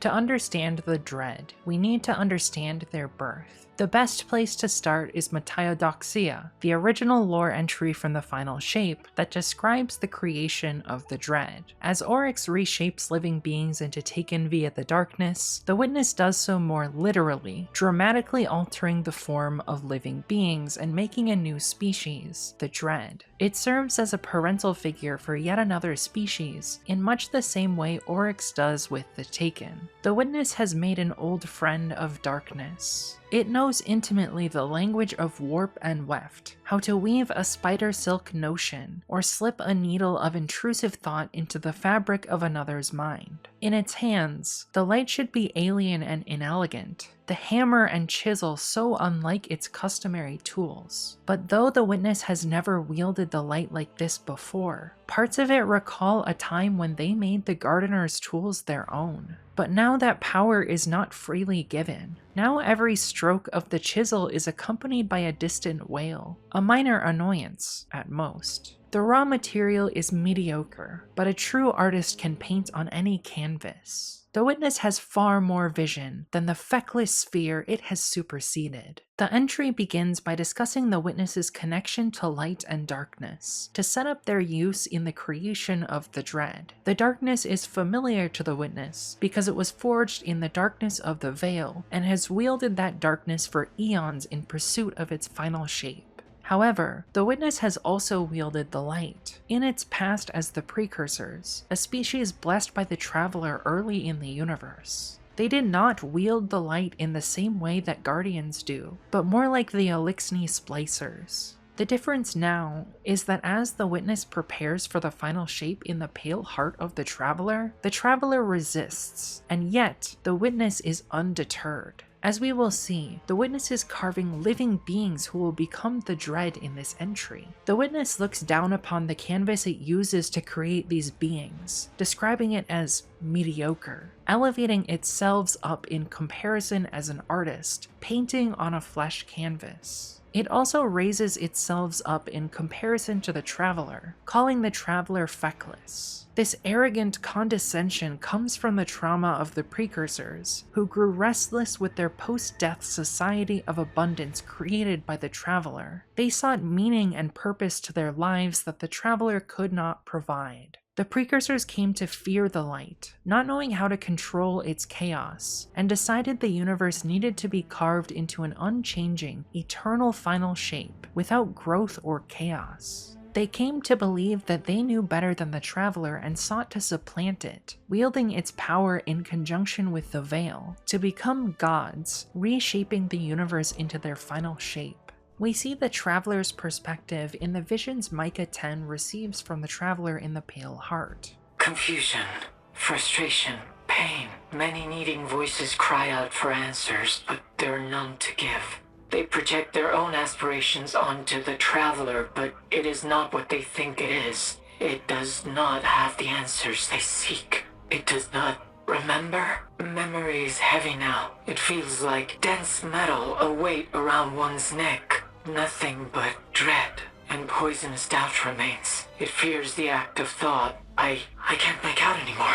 To understand the Dread, we need to understand their birth. The best place to start is Metaiodoxia, the original lore entry from the Final Shape that describes the creation of the Dread. As Oryx reshapes living beings into Taken via the darkness, the Witness does so more literally, dramatically altering the form of living beings and making a new species, the Dread. It serves as a parental figure for yet another species, in much the same way Oryx does with the Taken. The Witness has made an old friend of darkness. It knows intimately the language of warp and weft, how to weave a spider silk notion, or slip a needle of intrusive thought into the fabric of another's mind. In its hands, the light should be alien and inelegant, the hammer and chisel so unlike its customary tools. But though the Witness has never wielded the light like this before, parts of it recall a time when they made the Gardener's tools their own. But now that power is not freely given. Now every stroke of the chisel is accompanied by a distant wail, a minor annoyance, at most. The raw material is mediocre, but a true artist can paint on any canvas. The Witness has far more vision than the feckless sphere it has superseded. The entry begins by discussing the Witness's connection to light and darkness, to set up their use in the creation of the Dread. The darkness is familiar to the Witness because it was forged in the darkness of the Veil, and has wielded that darkness for eons in pursuit of its final shape. However, the Witness has also wielded the light, in its past as the Precursors, a species blessed by the Traveler early in the universe. They did not wield the light in the same way that Guardians do, but more like the Elixni Splicers. The difference now is that as the Witness prepares for the final shape in the pale heart of the Traveler resists, and yet the Witness is undeterred. As we will see, the Witness is carving living beings who will become the Dread in this entry. The Witness looks down upon the canvas it uses to create these beings, describing it as mediocre, elevating itself up in comparison as an artist, painting on a flesh canvas. It also raises itself up in comparison to the Traveler, calling the Traveler feckless. This arrogant condescension comes from the trauma of the Precursors, who grew restless with their post-death society of abundance created by the Traveler. They sought meaning and purpose to their lives that the Traveler could not provide. The Precursors came to fear the light, not knowing how to control its chaos, and decided the universe needed to be carved into an unchanging, eternal final shape, without growth or chaos. They came to believe that they knew better than the Traveler and sought to supplant it, wielding its power in conjunction with the Veil, to become gods, reshaping the universe into their final shape. We see the Traveler's perspective in the visions Micah 10 receives from the Traveler in the Pale Heart. Confusion, frustration, pain. Many needing voices cry out for answers, but there are none to give. They project their own aspirations onto the Traveler, but it is not what they think it is. It does not have the answers they seek. It does not remember. Memory is heavy now. It feels like dense metal, a weight around one's neck. Nothing but dread and poisonous doubt remains. It fears the act of thought. I can't make out anymore.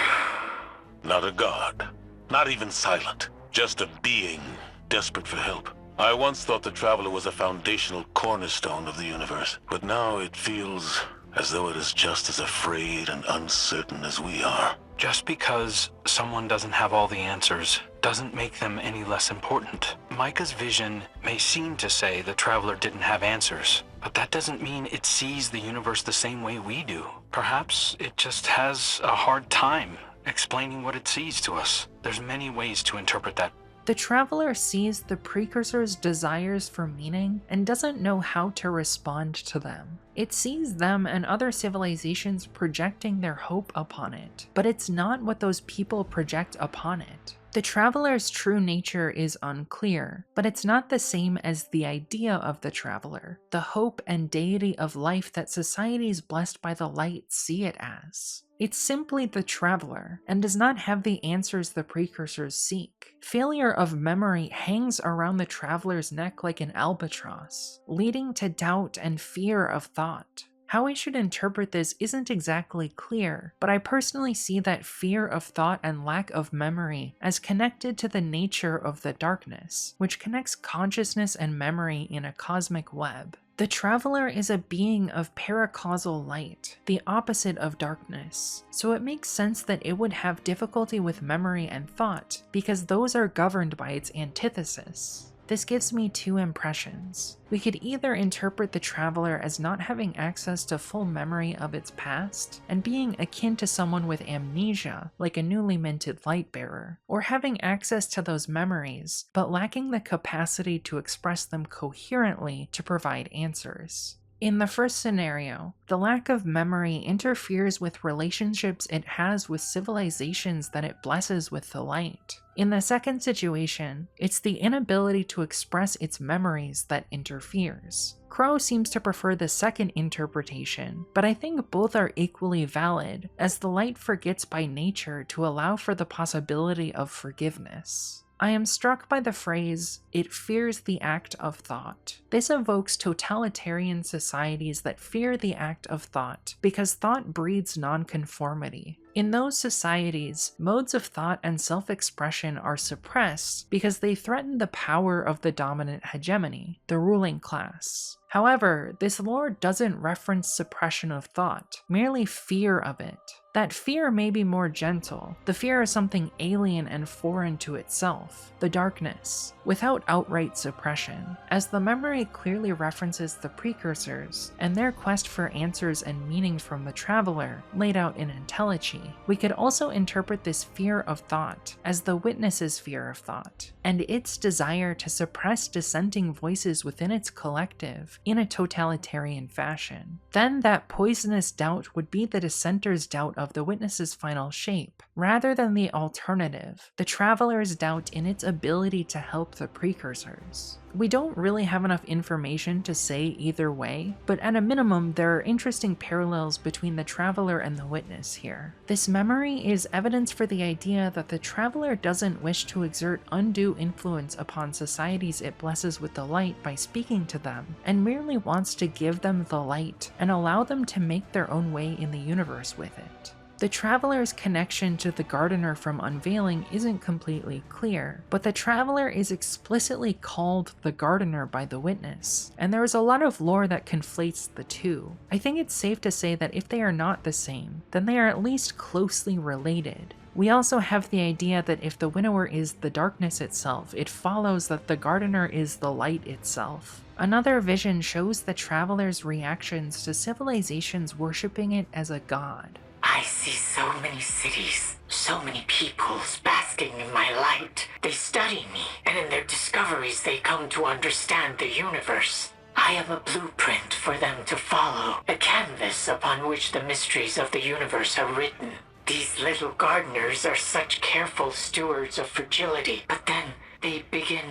Not a god. Not even silent. Just a being desperate for help. I once thought the Traveler was a foundational cornerstone of the universe, but now it feels as though it is just as afraid and uncertain as we are. Just because someone doesn't have all the answers doesn't make them any less important. Micah's vision may seem to say the Traveler didn't have answers, but that doesn't mean it sees the universe the same way we do. Perhaps it just has a hard time explaining what it sees to us. There's many ways to interpret that. The Traveler sees the Precursors' desires for meaning and doesn't know how to respond to them. It sees them and other civilizations projecting their hope upon it, but it's not what those people project upon it. The Traveler's true nature is unclear, but it's not the same as the idea of the Traveler, the hope and deity of life that societies blessed by the light see it as. It's simply the Traveler, and does not have the answers the Precursors seek. Failure of memory hangs around the Traveler's neck like an albatross, leading to doubt and fear of thought. How we should interpret this isn't exactly clear, but I personally see that fear of thought and lack of memory as connected to the nature of the darkness, which connects consciousness and memory in a cosmic web. The Traveler is a being of paracausal light, the opposite of darkness, so it makes sense that it would have difficulty with memory and thought, because those are governed by its antithesis. This gives me two impressions. We could either interpret the Traveler as not having access to full memory of its past, and being akin to someone with amnesia, like a newly minted Lightbearer, or having access to those memories, but lacking the capacity to express them coherently to provide answers. In the first scenario, the lack of memory interferes with relationships it has with civilizations that it blesses with the light. In the second situation, it's the inability to express its memories that interferes. Crow seems to prefer the second interpretation, but I think both are equally valid, as the light forgets by nature to allow for the possibility of forgiveness. I am struck by the phrase, "it fears the act of thought." This evokes totalitarian societies that fear the act of thought because thought breeds nonconformity. In those societies, modes of thought and self-expression are suppressed because they threaten the power of the dominant hegemony, the ruling class. However, this lore doesn't reference suppression of thought, merely fear of it. That fear may be more gentle, the fear of something alien and foreign to itself, the darkness, without outright suppression, as the memory clearly references the precursors and their quest for answers and meaning from the traveler, laid out in Entelechy. We could also interpret this fear of thought as the witness's fear of thought, and its desire to suppress dissenting voices within its collective in a totalitarian fashion. Then that poisonous doubt would be the dissenter's doubt of the witness's final shape, rather than the alternative, the traveler's doubt in its ability to help the precursors. We don't really have enough information to say either way, but at a minimum there are interesting parallels between the traveler and the witness here. This memory is evidence for the idea that the traveler doesn't wish to exert undue influence upon societies it blesses with the light by speaking to them, and merely wants to give them the light and allow them to make their own way in the universe with it. The traveler's connection to the gardener from Unveiling isn't completely clear, but the traveler is explicitly called the gardener by the witness, and there is a lot of lore that conflates the two. I think it's safe to say that if they are not the same, then they are at least closely related. We also have the idea that if the winnower is the darkness itself, it follows that the gardener is the light itself. Another vision shows the traveler's reactions to civilizations worshipping it as a god. I see so many cities, so many peoples basking in my light. They study me, and in their discoveries they come to understand the universe. I am a blueprint for them to follow, a canvas upon which the mysteries of the universe are written. These little gardeners are such careful stewards of fragility, but then they begin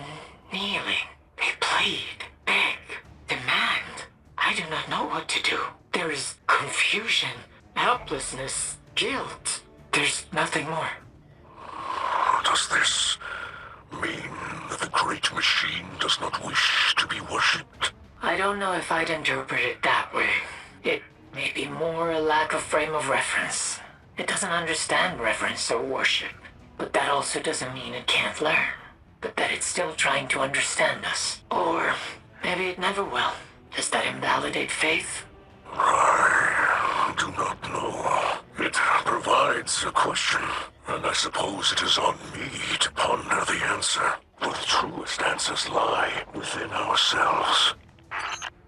kneeling. They plead, beg, demand. I do not know what to do. There is confusion, helplessness, guilt. There's nothing more. Does this mean that the great machine does not wish to be worshipped? I don't know if I'd interpret it that way. It may be more a lack of frame of reference. It doesn't understand reverence or worship, but that also doesn't mean it can't learn, but that it's still trying to understand us. Or maybe it never will. Does that invalidate faith? I do not know. It provides a question, and I suppose it is on me to ponder the answer. For the truest answers lie within ourselves.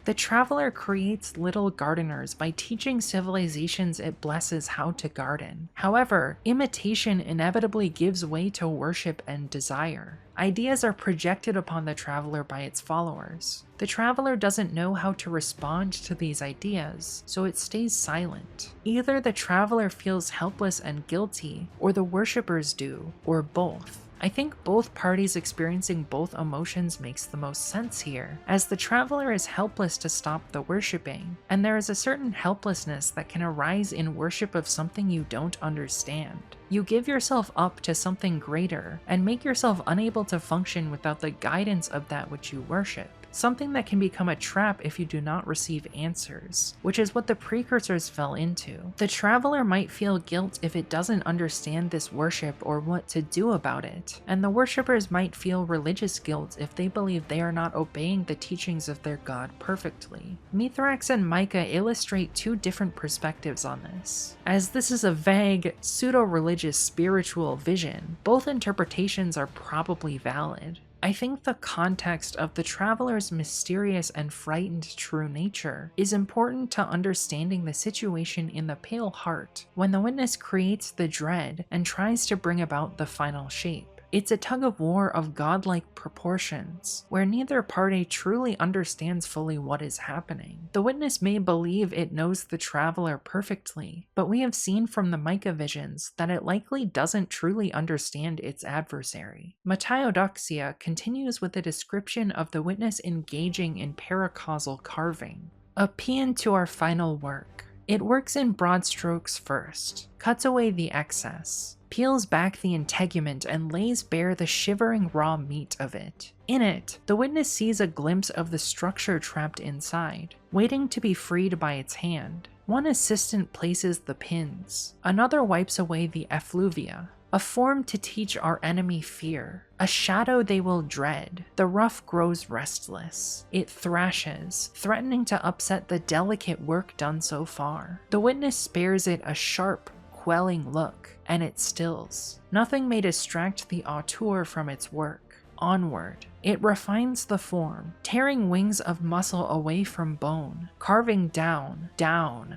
The traveler creates little gardeners by teaching civilizations it blesses how to garden. However, imitation inevitably gives way to worship and desire. Ideas are projected upon the traveler by its followers. The traveler doesn't know how to respond to these ideas, so it stays silent. Either the traveler feels helpless and guilty, or the worshippers do, or both. I think both parties experiencing both emotions makes the most sense here, as the traveler is helpless to stop the worshipping, and there is a certain helplessness that can arise in worship of something you don't understand. You give yourself up to something greater, and make yourself unable to function without the guidance of that which you worship. Something that can become a trap if you do not receive answers, which is what the precursors fell into. The traveler might feel guilt if it doesn't understand this worship or what to do about it, and the worshippers might feel religious guilt if they believe they are not obeying the teachings of their god perfectly. Mithrax and Micah illustrate two different perspectives on this. As this is a vague, pseudo-religious spiritual vision, both interpretations are probably valid. I think the context of the traveler's mysterious and frightened true nature is important to understanding the situation in the Pale Heart when the witness creates the dread and tries to bring about the final shape. It's a tug-of-war of godlike proportions, where neither party truly understands fully what is happening. The witness may believe it knows the traveler perfectly, but we have seen from the Micah visions that it likely doesn't truly understand its adversary. Matiodoxia continues with a description of the witness engaging in paracausal carving. A paean to our final work. It works in broad strokes first, cuts away the excess, peels back the integument and lays bare the shivering raw meat of it. In it, the witness sees a glimpse of the structure trapped inside, waiting to be freed by its hand. One assistant places the pins, another wipes away the effluvia, a form to teach our enemy fear, a shadow they will dread. The rough grows restless. It thrashes, threatening to upset the delicate work done so far. The witness spares it a sharp, quelling look, and it stills. Nothing may distract the auteur from its work. Onward, it refines the form, tearing wings of muscle away from bone, carving down,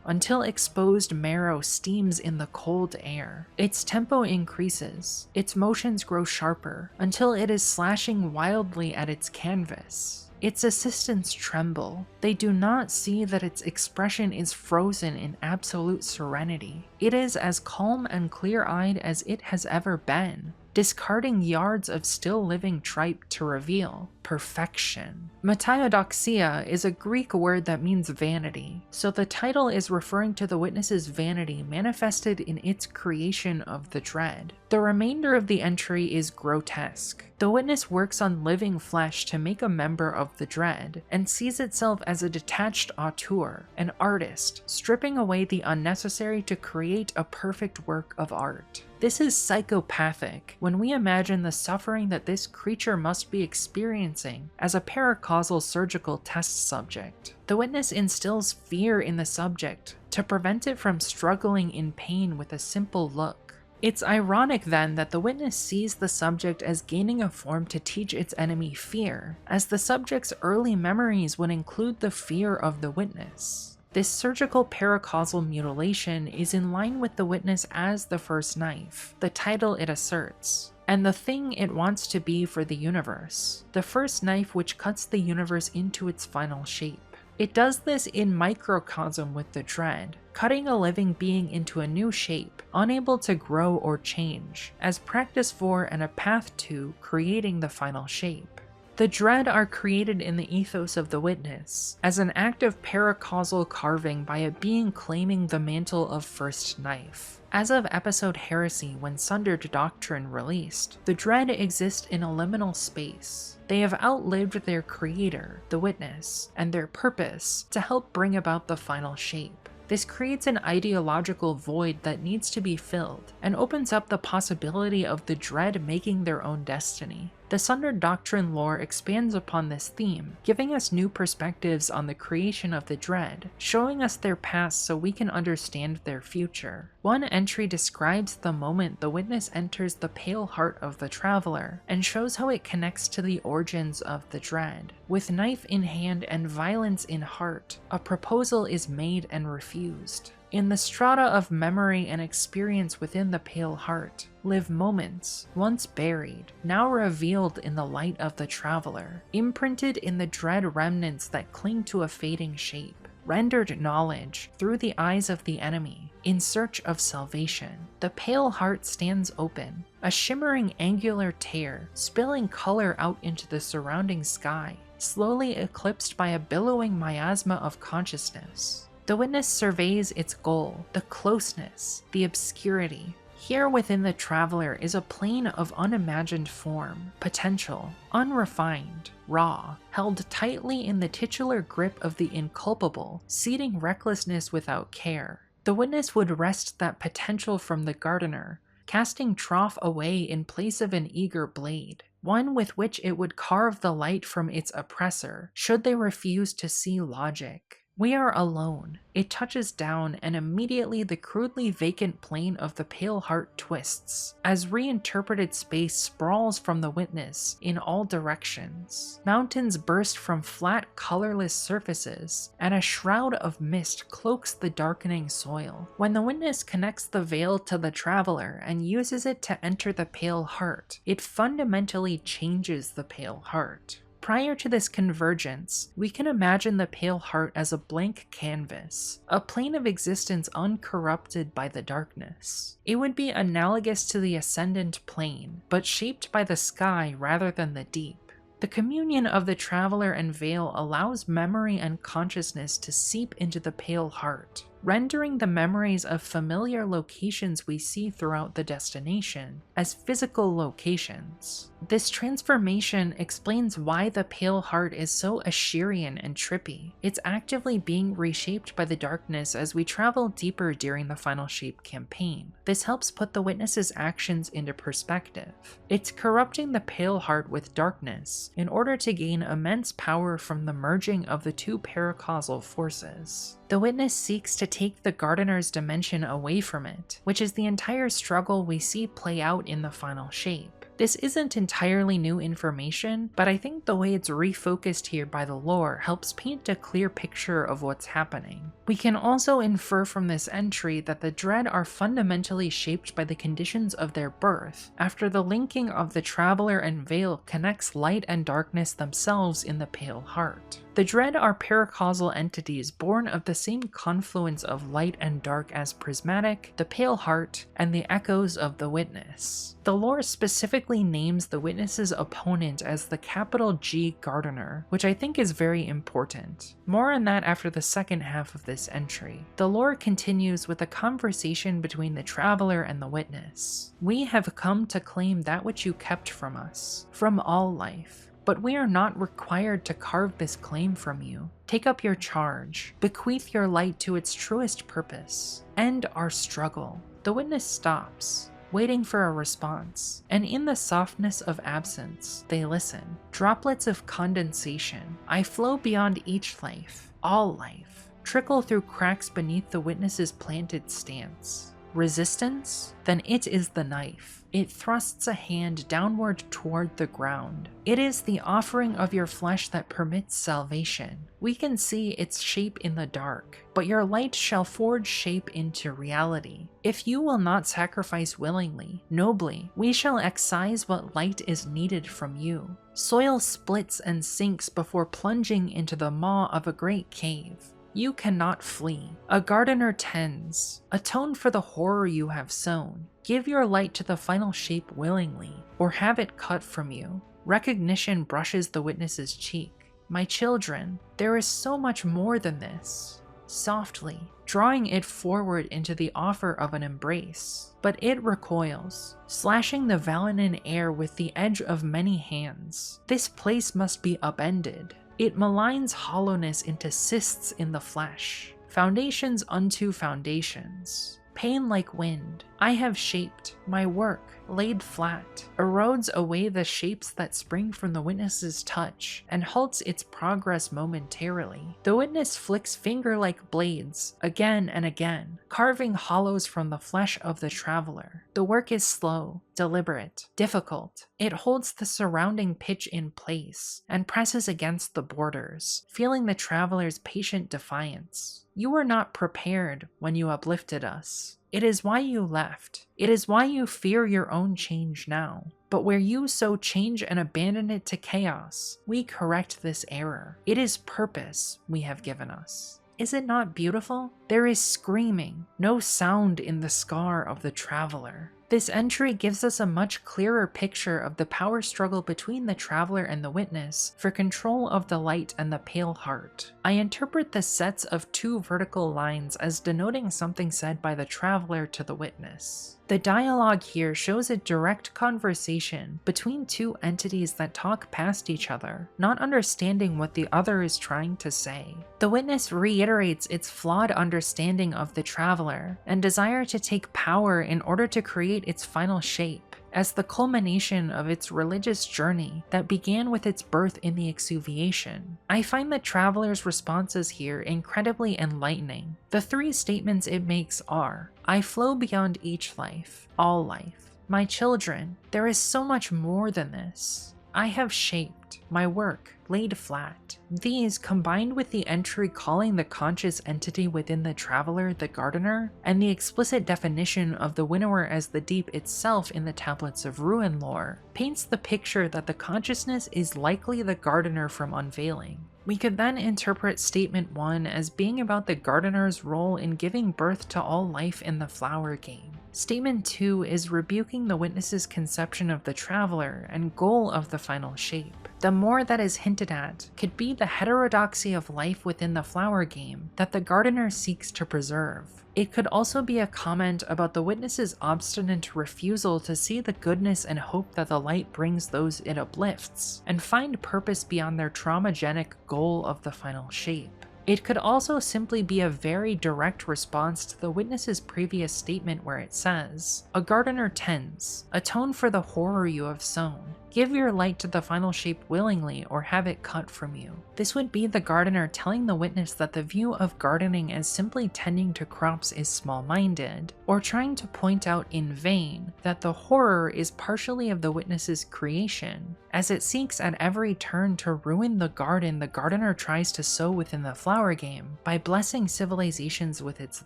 until exposed marrow steams in the cold air. Its tempo increases, its motions grow sharper, until it is slashing wildly at its canvas. Its assistants tremble. They do not see that its expression is frozen in absolute serenity. It is as calm and clear-eyed as it has ever been, discarding yards of still-living tripe to reveal perfection. Mataidoxia is a Greek word that means vanity, so the title is referring to the witness's vanity manifested in its creation of the dread. The remainder of the entry is grotesque. The witness works on living flesh to make a member of the dread, and sees itself as a detached auteur, an artist, stripping away the unnecessary to create a perfect work of art. This is psychopathic when we imagine the suffering that this creature must be experiencing as a paracausal surgical test subject. The witness instills fear in the subject to prevent it from struggling in pain with a simple look. It's ironic then that the witness sees the subject as gaining a form to teach its enemy fear, as the subject's early memories would include the fear of the witness. This surgical paracausal mutilation is in line with the witness as the first knife, the title it asserts, and the thing it wants to be for the universe, the first knife which cuts the universe into its final shape. It does this in microcosm with the dread, cutting a living being into a new shape, unable to grow or change, as practice for and a path to creating the final shape. The dread are created in the ethos of the witness, as an act of paracausal carving by a being claiming the mantle of first knife. As of episode Heresy when Sundered Doctrine released, the dread exist in a liminal space. They have outlived their creator, the witness, and their purpose to help bring about the final shape. This creates an ideological void that needs to be filled, and opens up the possibility of the dread making their own destiny. The Sundered Doctrine lore expands upon this theme, giving us new perspectives on the creation of the dread, showing us their past so we can understand their future. One entry describes the moment the witness enters the pale heart of the traveler, and shows how it connects to the origins of the dread. With knife in hand and violence in heart, a proposal is made and refused. In the strata of memory and experience within the pale heart, live moments, once buried, now revealed in the light of the traveler, imprinted in the dread remnants that cling to a fading shape, rendered knowledge through the eyes of the enemy, in search of salvation. The pale heart stands open, a shimmering angular tear, spilling color out into the surrounding sky, slowly eclipsed by a billowing miasma of consciousness. The witness surveys its goal, the closeness, the obscurity. Here within the traveler is a plane of unimagined form, potential, unrefined, raw, held tightly in the titular grip of the inculpable, seeding recklessness without care. The witness would wrest that potential from the gardener, casting trough away in place of an eager blade, one with which it would carve the light from its oppressor, should they refuse to see logic. We are alone. It touches down, and immediately the crudely vacant plane of the pale heart twists, as reinterpreted space sprawls from the witness in all directions. Mountains burst from flat, colorless surfaces, and a shroud of mist cloaks the darkening soil. When the witness connects the veil to the traveler and uses it to enter the pale heart, it fundamentally changes the pale heart. Prior to this convergence, we can imagine the pale heart as a blank canvas, a plane of existence uncorrupted by the darkness. It would be analogous to the ascendant plane, but shaped by the sky rather than the deep. The communion of the traveler and veil allows memory and consciousness to seep into the pale heart. rendering the memories of familiar locations we see throughout the destination as physical locations. This transformation explains why the Pale Heart is so Asherian and trippy. It's actively being reshaped by the darkness as we travel deeper during the Final Shape campaign. This helps put the witness's actions into perspective. It's corrupting the Pale Heart with darkness in order to gain immense power from the merging of the two paracausal forces. The witness seeks to take the Gardener's dimension away from it, which is the entire struggle we see play out in the Final Shape. This isn't entirely new information, but I think the way it's refocused here by the lore helps paint a clear picture of what's happening. We can also infer from this entry that the Dread are fundamentally shaped by the conditions of their birth, after the linking of the Traveler and Veil connects light and darkness themselves in the Pale Heart. The Dread are paracausal entities born of the same confluence of light and dark as Prismatic, the Pale Heart, and the Echoes of the Witness. The lore specifically names the Witness's opponent as the capital G Gardener, which I think is very important. More on that after the second half of this entry. The lore continues with a conversation between the Traveler and the Witness. We have come to claim that which you kept from us, from all life. But we are not required to carve this claim from you. Take up your charge, bequeath your light to its truest purpose, end our struggle. The Witness stops, waiting for a response, and in the softness of absence, they listen. Droplets of condensation, I flow beyond each life, all life, trickle through cracks beneath the Witness's planted stance. Resistance? Then it is the knife. It thrusts a hand downward toward the ground. It is the offering of your flesh that permits salvation. We can see its shape in the dark, but your light shall forge shape into reality. If you will not sacrifice willingly, nobly, we shall excise what light is needed from you. Soil splits and sinks before plunging into the maw of a great cave. You cannot flee. A Gardener tends. Atone for the horror you have sown. Give your light to the Final Shape willingly, or have it cut from you. Recognition brushes the Witness's cheek. My children, there is so much more than this. Softly, drawing it forward into the offer of an embrace. But it recoils, slashing the Valenin air with the edge of many hands. This place must be upended. It maligns hollowness into cysts in the flesh, foundations unto foundations. Pain like wind, I have shaped, my work, laid flat, erodes away the shapes that spring from the Witness's touch, and halts its progress momentarily. The Witness flicks finger-like blades, again and again, carving hollows from the flesh of the Traveler. The work is slow, deliberate, difficult. It holds the surrounding pitch in place, and presses against the borders, feeling the Traveler's patient defiance. You were not prepared when you uplifted us. It is why you left. It is why you fear your own change now. But where you so change and abandon it to chaos, we correct this error. It is purpose we have given us. Is it not beautiful? There is screaming, no sound in the scar of the Traveler. This entry gives us a much clearer picture of the power struggle between the Traveler and the Witness for control of the light and the Pale Heart. I interpret the sets of two vertical lines as denoting something said by the Traveler to the Witness. The dialogue here shows a direct conversation between two entities that talk past each other, not understanding what the other is trying to say. The Witness reiterates its flawed understanding of the Traveler and desire to take power in order to create its final shape, as the culmination of its religious journey that began with its birth in the exuviation. I find the Traveler's responses here incredibly enlightening. The three statements it makes are, I flow beyond each life, all life. My children, there is so much more than this. I have shaped, my work, laid flat. These, combined with the entry calling the conscious entity within the Traveler the Gardener, and the explicit definition of the Winnower as the Deep itself in the Tablets of Ruin lore, paints the picture that the consciousness is likely the Gardener from Unveiling. We could then interpret Statement 1 as being about the Gardener's role in giving birth to all life in the Flower game. Statement 2 is rebuking the witness's conception of the Traveler and goal of the final shape. The more that is hinted at could be the heterodoxy of life within the flower game that the gardener seeks to preserve. It could also be a comment about the witness's obstinate refusal to see the goodness and hope that the light brings those it uplifts, and find purpose beyond their traumagenic goal of the final shape. It could also simply be a very direct response to the witness's previous statement where it says, "A gardener tends, atone for the horror you have sown. Give your light to the final shape willingly or have it cut from you." This would be the gardener telling the witness that the view of gardening as simply tending to crops is small-minded, or trying to point out in vain that the horror is partially of the witness's creation, as it seeks at every turn to ruin the garden the gardener tries to sow within the flower game by blessing civilizations with its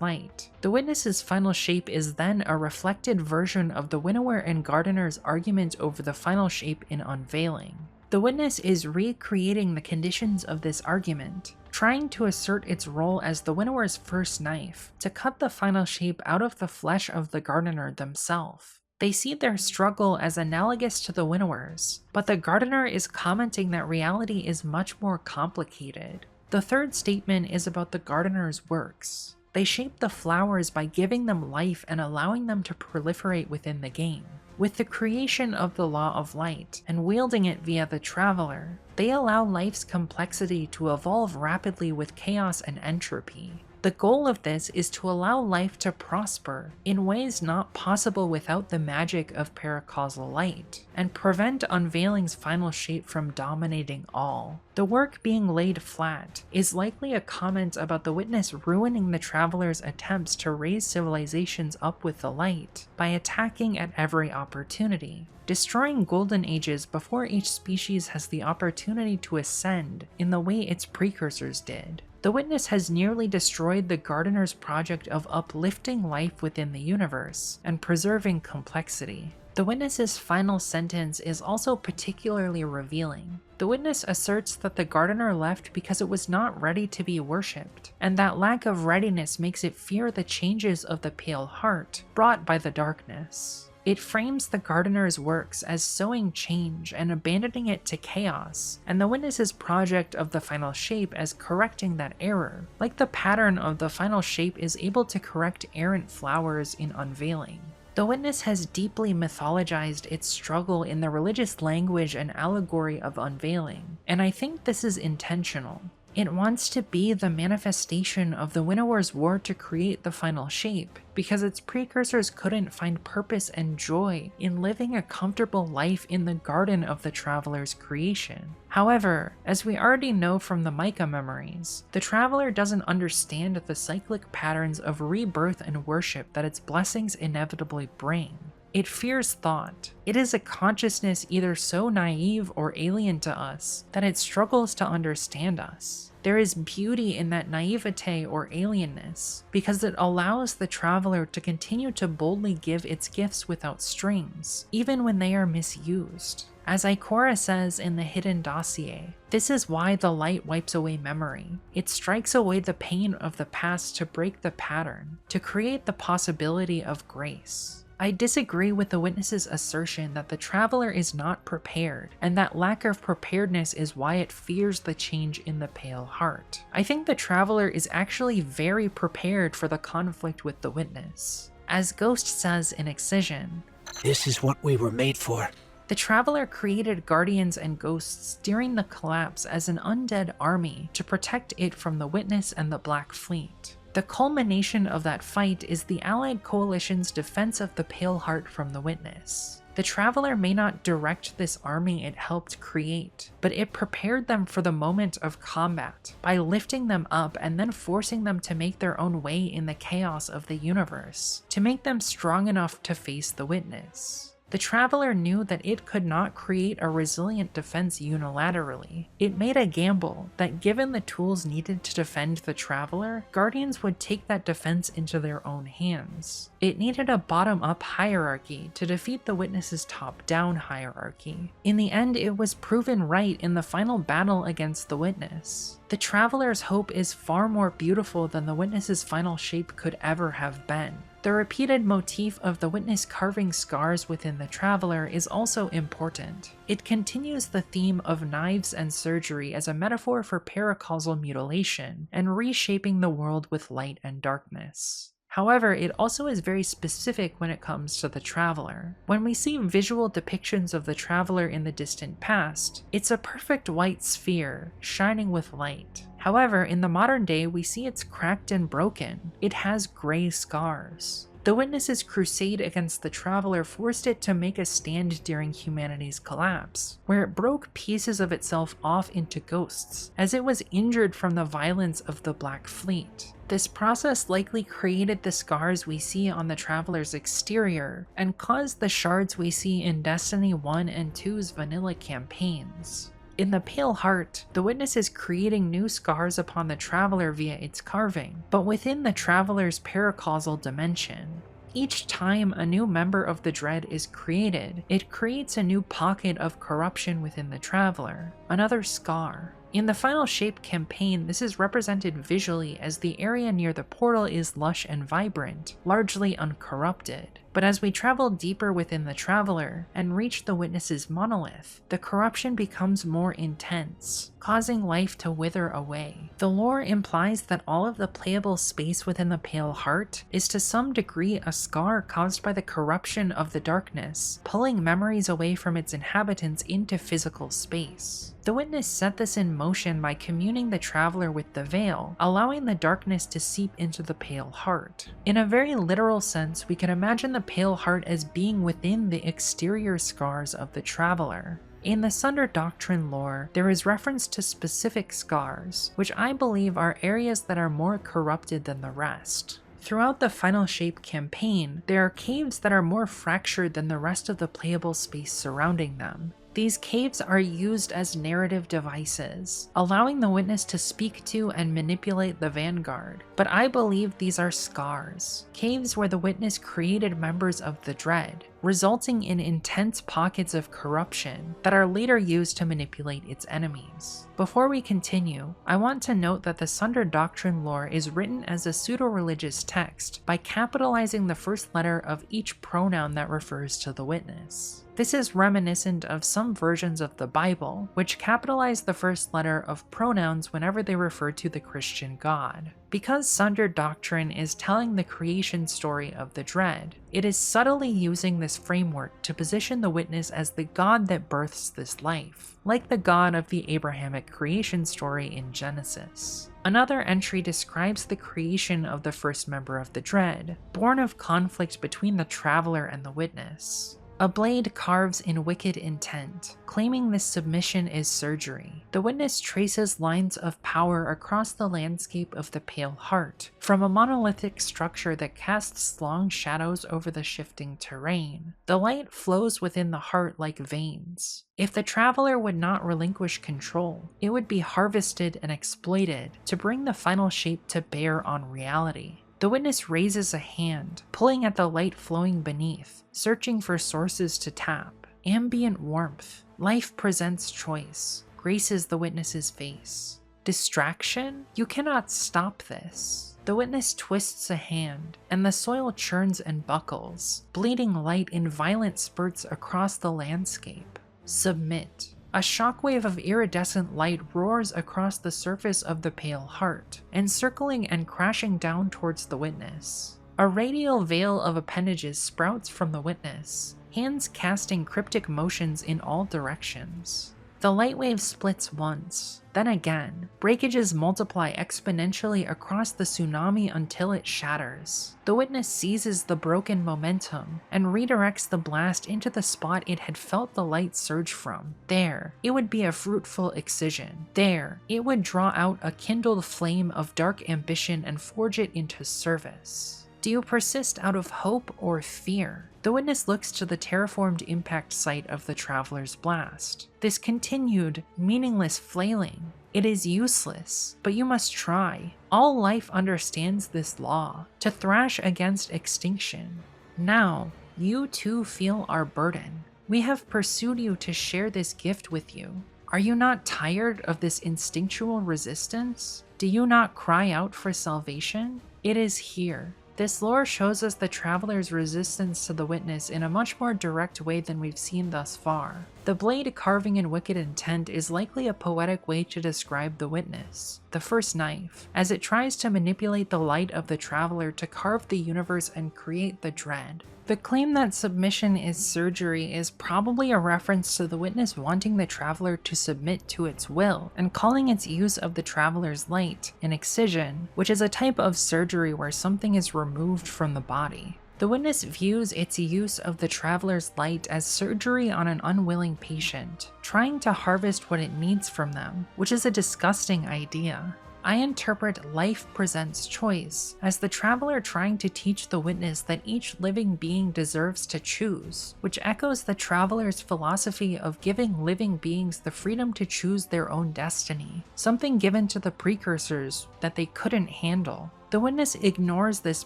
light. The witness's final shape is then a reflected version of the winnower and gardener's argument over the final shape in Unveiling. The witness is recreating the conditions of this argument, trying to assert its role as the winnower's first knife to cut the final shape out of the flesh of the gardener themselves. They see their struggle as analogous to the winnower's, but the gardener is commenting that reality is much more complicated. The third statement is about the gardener's works. They shape the flowers by giving them life and allowing them to proliferate within the game. With the creation of the law of light and wielding it via the Traveler, they allow life's complexity to evolve rapidly with chaos and entropy. The goal of this is to allow life to prosper in ways not possible without the magic of paracausal light, and prevent Unveiling's final shape from dominating all. The work being laid flat is likely a comment about the witness ruining the Traveler's attempts to raise civilizations up with the light by attacking at every opportunity, destroying golden ages before each species has the opportunity to ascend in the way its precursors did. The witness has nearly destroyed the gardener's project of uplifting life within the universe and preserving complexity. The witness's final sentence is also particularly revealing. The witness asserts that the gardener left because it was not ready to be worshipped, and that lack of readiness makes it fear the changes of the pale heart brought by the darkness. It frames the gardener's works as sowing change and abandoning it to chaos, and the witness's project of the final shape as correcting that error, like the pattern of the final shape is able to correct errant flowers in Unveiling. The witness has deeply mythologized its struggle in the religious language and allegory of Unveiling, and I think this is intentional. It wants to be the manifestation of the winnower's war to create the final shape, because its precursors couldn't find purpose and joy in living a comfortable life in the garden of the Traveler's creation. However, as we already know from the Micah memories, the Traveler doesn't understand the cyclic patterns of rebirth and worship that its blessings inevitably bring. It fears thought. It is a consciousness either so naive or alien to us that it struggles to understand us. There is beauty in that naivete or alienness, because it allows the Traveler to continue to boldly give its gifts without strings, even when they are misused. As Ikora says in the Hidden Dossier, this is why the light wipes away memory. It strikes away the pain of the past to break the pattern, to create the possibility of grace. I disagree with the witness's assertion that the Traveler is not prepared, and that lack of preparedness is why it fears the change in the pale heart. I think the Traveler is actually very prepared for the conflict with the witness. As Ghost says in Excision, "This is what we were made for." The Traveler created guardians and ghosts during the collapse as an undead army to protect it from the witness and the Black Fleet. The culmination of that fight is the Allied Coalition's defense of the Pale Heart from the witness. The Traveler may not direct this army it helped create, but it prepared them for the moment of combat by lifting them up and then forcing them to make their own way in the chaos of the universe, to make them strong enough to face the witness. The Traveler knew that it could not create a resilient defense unilaterally. It made a gamble that given the tools needed to defend the Traveler, Guardians would take that defense into their own hands. It needed a bottom-up hierarchy to defeat the witness's top-down hierarchy. In the end, it was proven right in the final battle against the witness. The Traveler's hope is far more beautiful than the witness's final shape could ever have been. The repeated motif of the witness carving scars within the traveler is also important. It continues the theme of knives and surgery as a metaphor for paracausal mutilation and reshaping the world with light and darkness. However, it also is very specific when it comes to the traveler. When we see visual depictions of the traveler in the distant past, it's a perfect white sphere, shining with light. However, in the modern day, we see it's cracked and broken. It has gray scars. The Witness's crusade against the Traveler forced it to make a stand during humanity's collapse, where it broke pieces of itself off into ghosts, as it was injured from the violence of the Black Fleet. This process likely created the scars we see on the Traveler's exterior, and caused the shards we see in Destiny 1 and 2's vanilla campaigns. In the Pale Heart, the Witness is creating new scars upon the Traveler via its carving, but within the Traveler's paracausal dimension. Each time a new member of the Dread is created, it creates a new pocket of corruption within the Traveler, another scar. In the Final Shape campaign, this is represented visually as the area near the portal is lush and vibrant, largely uncorrupted. But as we travel deeper within the Traveler and reach the Witness's monolith, the corruption becomes more intense, causing life to wither away. The lore implies that all of the playable space within the Pale Heart is to some degree a scar caused by the corruption of the darkness, pulling memories away from its inhabitants into physical space. The Witness set this in motion by communing the Traveler with the Veil, allowing the darkness to seep into the Pale Heart. In a very literal sense, we can imagine the Pale Heart as being within the exterior scars of the Traveler. In the Sundered Doctrine lore, there is reference to specific scars, which I believe are areas that are more corrupted than the rest. Throughout the Final Shape campaign, there are caves that are more fractured than the rest of the playable space surrounding them. These caves are used as narrative devices, allowing the Witness to speak to and manipulate the Vanguard, but I believe these are scars, caves where the Witness created members of the Dread, resulting in intense pockets of corruption that are later used to manipulate its enemies. Before we continue, I want to note that the Sundered Doctrine lore is written as a pseudo-religious text by capitalizing the first letter of each pronoun that refers to the Witness. This is reminiscent of some versions of the Bible, which capitalize the first letter of pronouns whenever they refer to the Christian God. Because Sundered Doctrine is telling the creation story of the Dread, it is subtly using this framework to position the Witness as the God that births this life, like the God of the Abrahamic creation story in Genesis. Another entry describes the creation of the first member of the Dread, born of conflict between the Traveler and the Witness. A blade carves in wicked intent, claiming this submission is surgery. The Witness traces lines of power across the landscape of the Pale Heart, from a monolithic structure that casts long shadows over the shifting terrain. The light flows within the heart like veins. If the Traveler would not relinquish control, it would be harvested and exploited to bring the Final Shape to bear on reality. The Witness raises a hand, pulling at the light flowing beneath, searching for sources to tap. Ambient warmth, life presents choice, graces the Witness's face. Distraction? You cannot stop this. The Witness twists a hand, and the soil churns and buckles, bleeding light in violent spurts across the landscape. Submit. A shockwave of iridescent light roars across the surface of the Pale Heart, encircling and crashing down towards the Witness. A radial veil of appendages sprouts from the Witness, hands casting cryptic motions in all directions. The light wave splits once, then again. Breakages multiply exponentially across the tsunami until it shatters. The Witness seizes the broken momentum and redirects the blast into the spot it had felt the light surge from. There, it would be a fruitful excision. There, it would draw out a kindled flame of dark ambition and forge it into service. Do you persist out of hope or fear? The Witness looks to the terraformed impact site of the Traveler's blast. This continued, meaningless flailing. It is useless, but you must try. All life understands this law, to thrash against extinction. Now, you too feel our burden. We have pursued you to share this gift with you. Are you not tired of this instinctual resistance? Do you not cry out for salvation? It is here. This lore shows us the Traveler's resistance to the Witness in a much more direct way than we've seen thus far. The blade carving in wicked intent is likely a poetic way to describe the Witness, the first knife, as it tries to manipulate the light of the Traveler to carve the universe and create the dread. The claim that submission is surgery is probably a reference to the Witness wanting the Traveler to submit to its will, and calling its use of the Traveler's light an excision, which is a type of surgery where something is removed from the body. The Witness views its use of the Traveler's light as surgery on an unwilling patient, trying to harvest what it needs from them, which is a disgusting idea. I interpret life presents choice as the Traveler trying to teach the Witness that each living being deserves to choose, which echoes the Traveler's philosophy of giving living beings the freedom to choose their own destiny, something given to the precursors that they couldn't handle. The Witness ignores this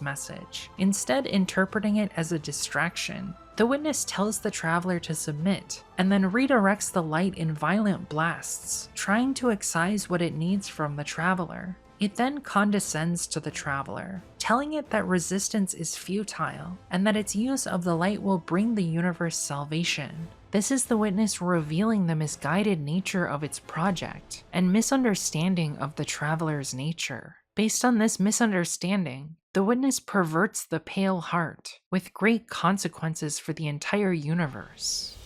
message, instead interpreting it as a distraction. The Witness tells the Traveler to submit, and then redirects the light in violent blasts, trying to excise what it needs from the Traveler. It then condescends to the Traveler, telling it that resistance is futile, and that its use of the light will bring the universe salvation. This is the Witness revealing the misguided nature of its project, and misunderstanding of the Traveler's nature. Based on this misunderstanding, the Witness perverts the pale heart, with great consequences for the entire universe.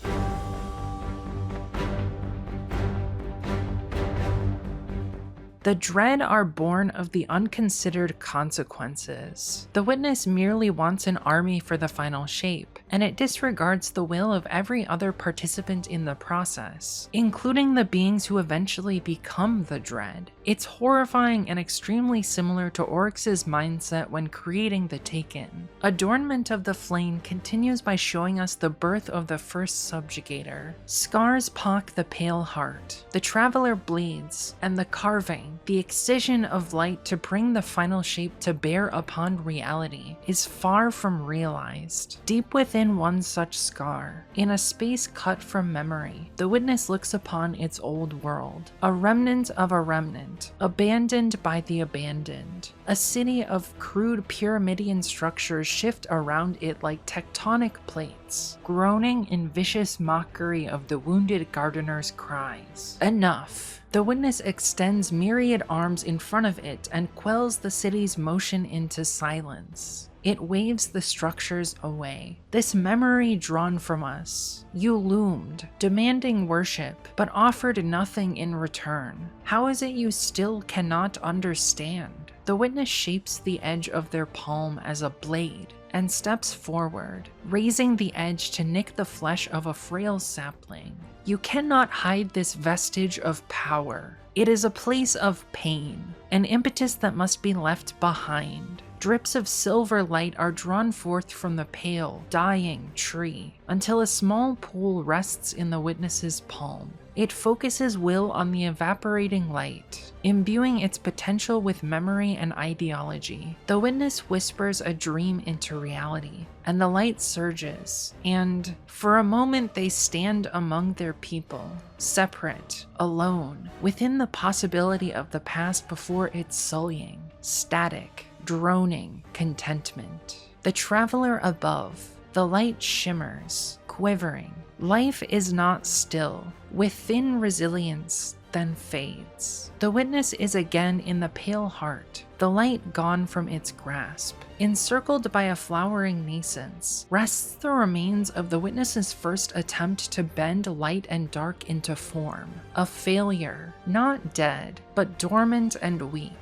The dread are born of the unconsidered consequences. The Witness merely wants an army for the final shape, and it disregards the will of every other participant in the process, including the beings who eventually become the dread. It's horrifying and extremely similar to Oryx's mindset when creating the Taken. Adornment of the Flame continues by showing us the birth of the first subjugator. Scars pock the pale heart, the Traveler bleeds, and the carving, the excision of light to bring the final shape to bear upon reality, is far from realized. Deep within one such scar, in a space cut from memory, the Witness looks upon its old world, a remnant of a remnant, abandoned by the abandoned. A city of crude pyramidian structures shift around it like tectonic plates, groaning in vicious mockery of the wounded gardener's cries. Enough. The Witness extends myriad arms in front of it and quells the city's motion into silence. It waves the structures away. This memory drawn from us. You loomed, demanding worship, but offered nothing in return. How is it you still cannot understand? The Witness shapes the edge of their palm as a blade, and steps forward, raising the edge to nick the flesh of a frail sapling. You cannot hide this vestige of power. It is a place of pain, an impetus that must be left behind. Drips of silver light are drawn forth from the pale, dying tree, until a small pool rests in the Witness's palm. It focuses will on the evaporating light, imbuing its potential with memory and ideology. The Witness whispers a dream into reality, and the light surges, and for a moment they stand among their people, separate, alone, within the possibility of the past before its sullying, static, droning contentment. The Traveler above, the light shimmers, quivering. Life is not still. With thin resilience, then fades. The Witness is again in the pale heart, the light gone from its grasp. Encircled by a flowering nascence, rests the remains of the Witness's first attempt to bend light and dark into form. A failure, not dead, but dormant and weak.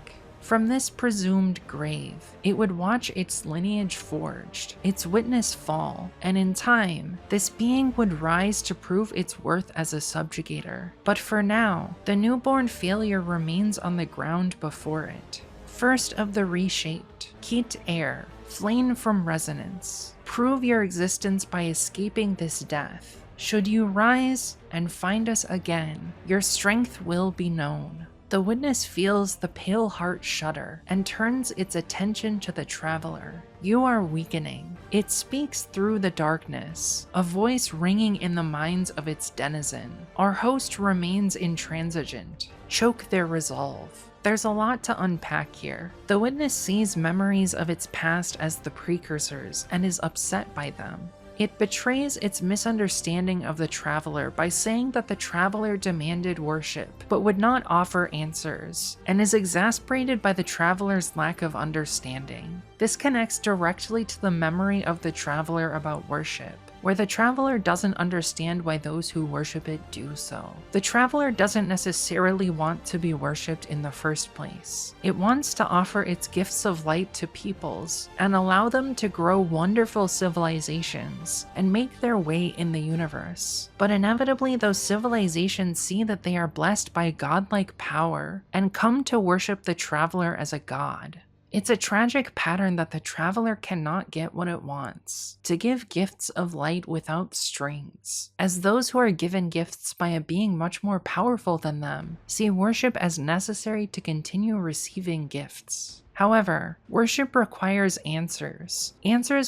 From this presumed grave, it would watch its lineage forged, its Witness fall, and in time, this being would rise to prove its worth as a subjugator. But for now, the newborn failure remains on the ground before it. First of the reshaped, Keat air, flame from resonance. Prove your existence by escaping this death. Should you rise and find us again, your strength will be known. The Witness feels the pale heart shudder and turns its attention to the Traveler. You are weakening. It speaks through the darkness, a voice ringing in the minds of its denizen. Our host remains intransigent. Choke their resolve. There's a lot to unpack here. The witness sees memories of its past as the precursors and is upset by them. It betrays its misunderstanding of the Traveler by saying that the Traveler demanded worship, but would not offer answers, and is exasperated by the Traveler's lack of understanding. This connects directly to the memory of the Traveler about worship, where the Traveler doesn't understand why those who worship it do so. The Traveler doesn't necessarily want to be worshipped in the first place. It wants to offer its gifts of light to peoples and allow them to grow wonderful civilizations and make their way in the universe. But inevitably, those civilizations see that they are blessed by godlike power and come to worship the Traveler as a god. It's a tragic pattern that the Traveler cannot get what it wants, to give gifts of light without strings, as those who are given gifts by a being much more powerful than them see worship as necessary to continue receiving gifts. However, worship requires answers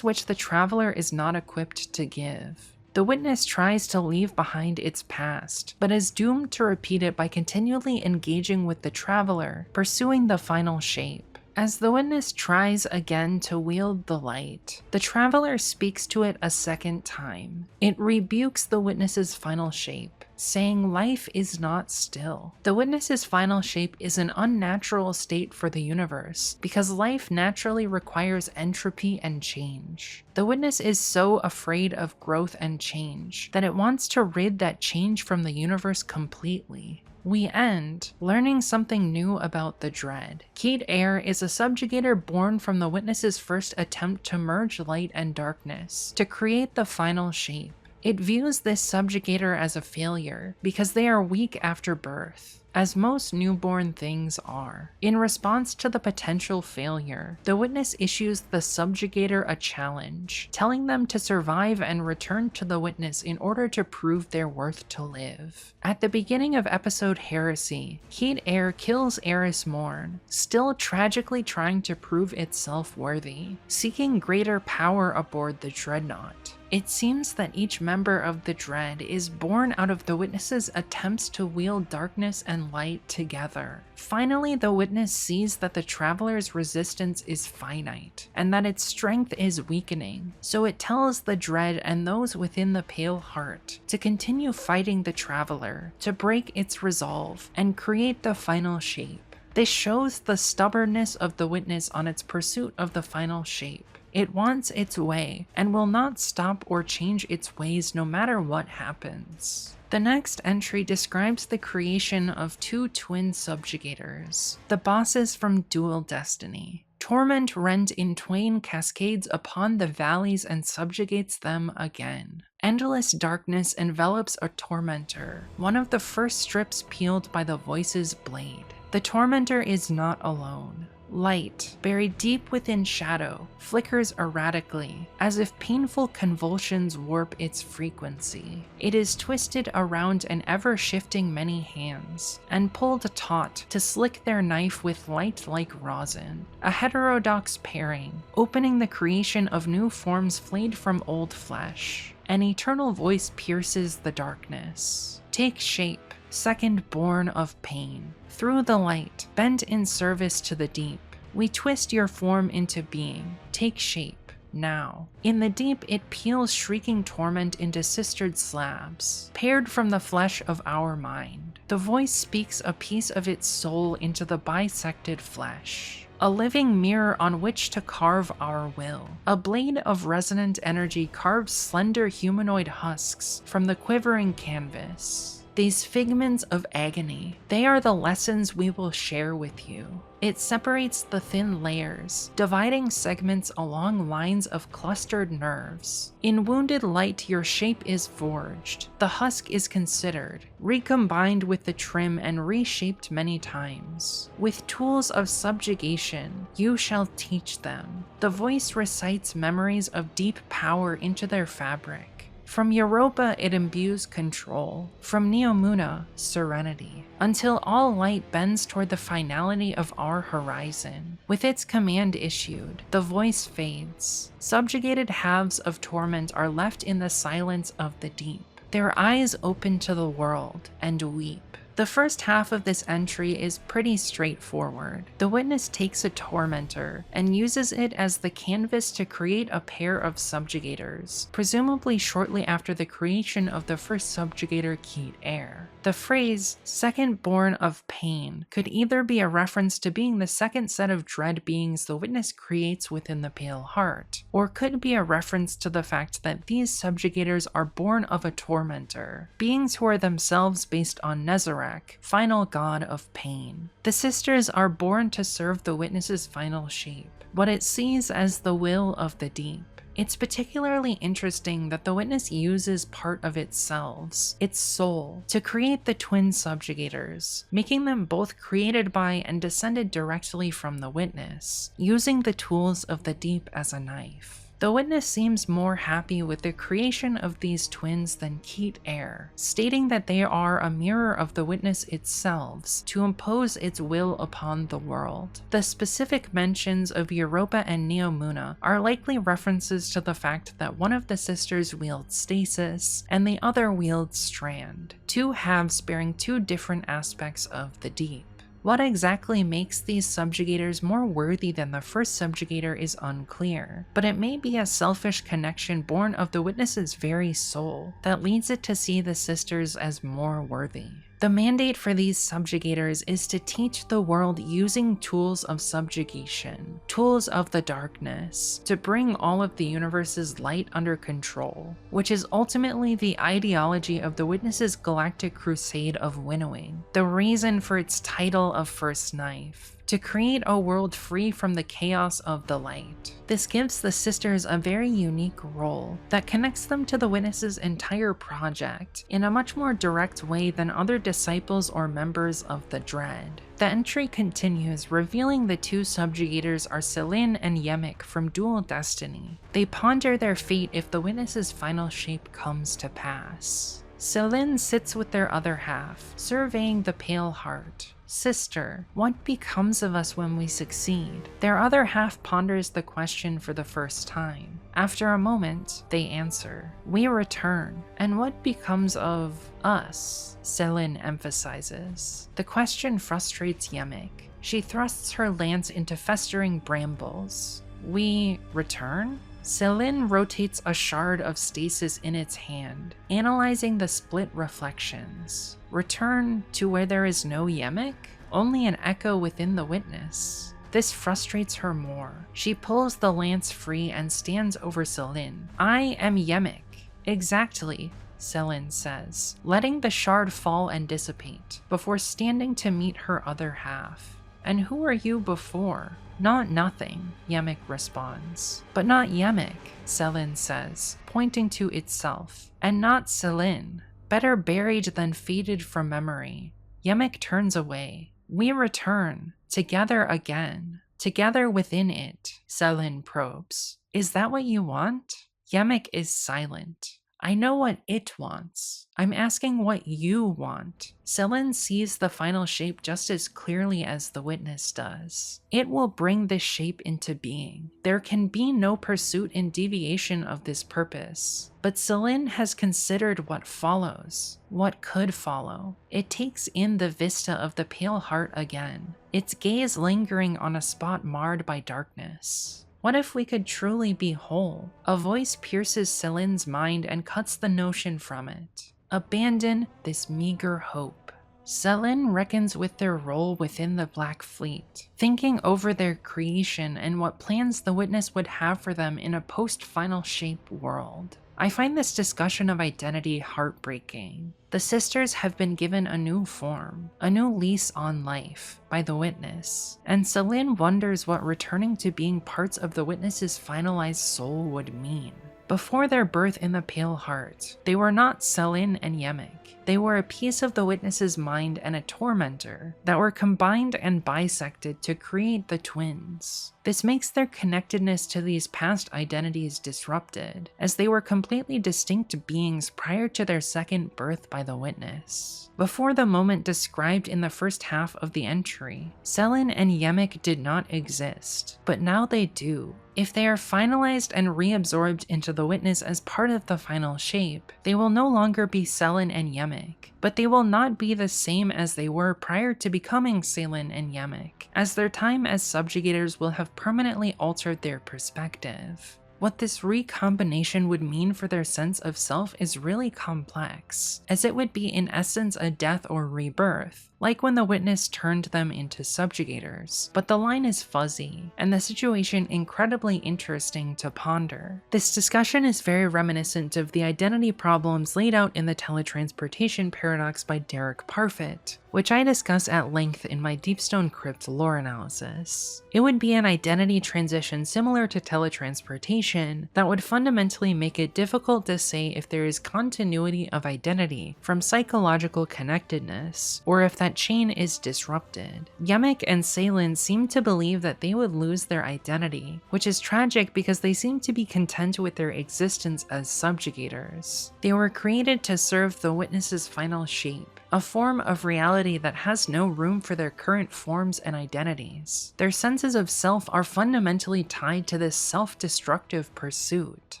which the Traveler is not equipped to give. The witness tries to leave behind its past, but is doomed to repeat it by continually engaging with the Traveler, pursuing the final shape. As the witness tries again to wield the light, the Traveler speaks to it a second time. It rebukes the witness's final shape, saying life is not still. The witness's final shape is an unnatural state for the universe, because life naturally requires entropy and change. The witness is so afraid of growth and change that it wants to rid that change from the universe completely. We end learning something new about the Dread. Kate Air is a subjugator born from the witness's first attempt to merge light and darkness to create the final shape. It views this subjugator as a failure because they are weak after birth, as most newborn things are. In response to the potential failure, the witness issues the subjugator a challenge, telling them to survive and return to the witness in order to prove their worth to live. At the beginning of episode Heresy, Kate Air kills Eris Morn, still tragically trying to prove itself worthy, seeking greater power aboard the Dreadnought. It seems that each member of the Dread is born out of the witness's attempts to wield darkness and light together. Finally, the witness sees that the Traveler's resistance is finite, and that its strength is weakening, so it tells the Dread and those within the Pale Heart to continue fighting the Traveler, to break its resolve, and create the final shape. This shows the stubbornness of the witness on its pursuit of the final shape. It wants its way, and will not stop or change its ways no matter what happens. The next entry describes the creation of two twin subjugators, the bosses from Dual Destiny. Torment rent in twain cascades upon the valleys and subjugates them again. Endless darkness envelops a tormentor, one of the first strips peeled by the Voice's blade. The tormentor is not alone. Light, buried deep within shadow, flickers erratically, as if painful convulsions warp its frequency. It is twisted around an ever-shifting many hands, and pulled taut to slick their knife with light like rosin. A heterodox pairing, opening the creation of new forms flayed from old flesh. An eternal voice pierces the darkness. Take shape, second born of pain. Through the light, bent in service to the deep, we twist your form into being. Take shape, now. In the deep, it peels shrieking torment into sistered slabs, paired from the flesh of our mind. The voice speaks a piece of its soul into the bisected flesh. A living mirror on which to carve our will. A blade of resonant energy carves slender humanoid husks from the quivering canvas. These figments of agony, they are the lessons we will share with you. It separates the thin layers, dividing segments along lines of clustered nerves. In wounded light, your shape is forged. The husk is considered, recombined with the trim and reshaped many times. With tools of subjugation, you shall teach them. The voice recites memories of deep power into their fabric. From Europa, it imbues control. From Neomuna, serenity. Until all light bends toward the finality of our horizon. With its command issued, the voice fades. Subjugated halves of torment are left in the silence of the deep. Their eyes open to the world and weep. The first half of this entry is pretty straightforward. The witness takes a tormentor and uses it as the canvas to create a pair of subjugators, presumably shortly after the creation of the first subjugator Keat Air. The phrase, second born of pain, could either be a reference to being the second set of dread beings the witness creates within the Pale Heart, or could be a reference to the fact that these subjugators are born of a tormentor, beings who are themselves based on Nezarec, final god of pain. The sisters are born to serve the witness's final shape, what it sees as the will of the deep. It's particularly interesting that the witness uses part of its selves, its soul, to create the twin subjugators, making them both created by and descended directly from the witness, using the tools of the deep as a knife. The witness seems more happy with the creation of these twins than Keat Air, stating that they are a mirror of the witness itself to impose its will upon the world. The specific mentions of Europa and Neomuna are likely references to the fact that one of the sisters wields stasis and the other wields strand, two halves bearing two different aspects of the deep. What exactly makes these subjugators more worthy than the first subjugator is unclear, but it may be a selfish connection born of the witness's very soul that leads it to see the sisters as more worthy. The mandate for these subjugators is to teach the world using tools of subjugation, tools of the darkness, to bring all of the universe's light under control, which is ultimately the ideology of the Witness's galactic crusade of winnowing, the reason for its title of First Knife. To create a world free from the chaos of the light. This gives the sisters a very unique role that connects them to the Witness's entire project in a much more direct way than other disciples or members of the Dread. The entry continues, revealing the two subjugators are Selin and Yemek from Dual Destiny. They ponder their fate if the Witness's final shape comes to pass. Selin sits with their other half, surveying the Pale Heart. Sister, what becomes of us when we succeed? Their other half ponders the question for the first time. After a moment, they answer, we return. And what becomes of us? Selin emphasizes. The question frustrates Yemek. She thrusts her lance into festering brambles. We return? Selin rotates a shard of stasis in its hand, analyzing the split reflections. Return to where there is no Yemek? Only an echo within the Witness. This frustrates her more. She pulls the lance free and stands over Selin. I am Yemek. Exactly, Selin says, letting the shard fall and dissipate, before standing to meet her other half. And who were you before? Not nothing, Yemek responds. But not Yemek, Selin says, pointing to itself. And not Selin. Better buried than faded from memory. Yemek turns away. We return. Together again. Together within it, Selin probes. Is that what you want? Yemek is silent. I know what it wants. I'm asking what you want. Selin sees the final shape just as clearly as the Witness does. It will bring this shape into being. There can be no pursuit in deviation of this purpose. But Selin has considered what follows, what could follow. It takes in the vista of the Pale Heart again, its gaze lingering on a spot marred by darkness. What if we could truly be whole? A voice pierces Selin's mind and cuts the notion from it. Abandon this meager hope. Selin reckons with their role within the Black Fleet, thinking over their creation and what plans the Witness would have for them in a post-Final Shape world. I find this discussion of identity heartbreaking. The sisters have been given a new form, a new lease on life, by the Witness, and Selin wonders what returning to being parts of the Witness's finalized soul would mean. Before their birth in the Pale Heart, they were not Selin and Yemek. They were a piece of the Witness's mind and a tormentor that were combined and bisected to create the twins. This makes their connectedness to these past identities disrupted, as they were completely distinct beings prior to their second birth by the Witness. Before the moment described in the first half of the entry, Selin and Yemek did not exist, but now they do. If they are finalized and reabsorbed into the witness as part of the final shape, they will no longer be Selin and Yemek, but they will not be the same as they were prior to becoming Selin and Yemek, as their time as subjugators will have permanently altered their perspective. What this recombination would mean for their sense of self is really complex, as it would be in essence a death or rebirth, like when the witness turned them into subjugators, but the line is fuzzy, and the situation incredibly interesting to ponder. This discussion is very reminiscent of the identity problems laid out in the teletransportation paradox by Derek Parfit, which I discuss at length in my Deepstone Crypt lore analysis. It would be an identity transition similar to teletransportation that would fundamentally make it difficult to say if there is continuity of identity from psychological connectedness, or if that chain is disrupted. Yemek and Selin seem to believe that they would lose their identity, which is tragic because they seem to be content with their existence as subjugators. They were created to serve the witness's final shape, a form of reality that has no room for their current forms and identities. Their senses of self are fundamentally tied to this self-destructive pursuit.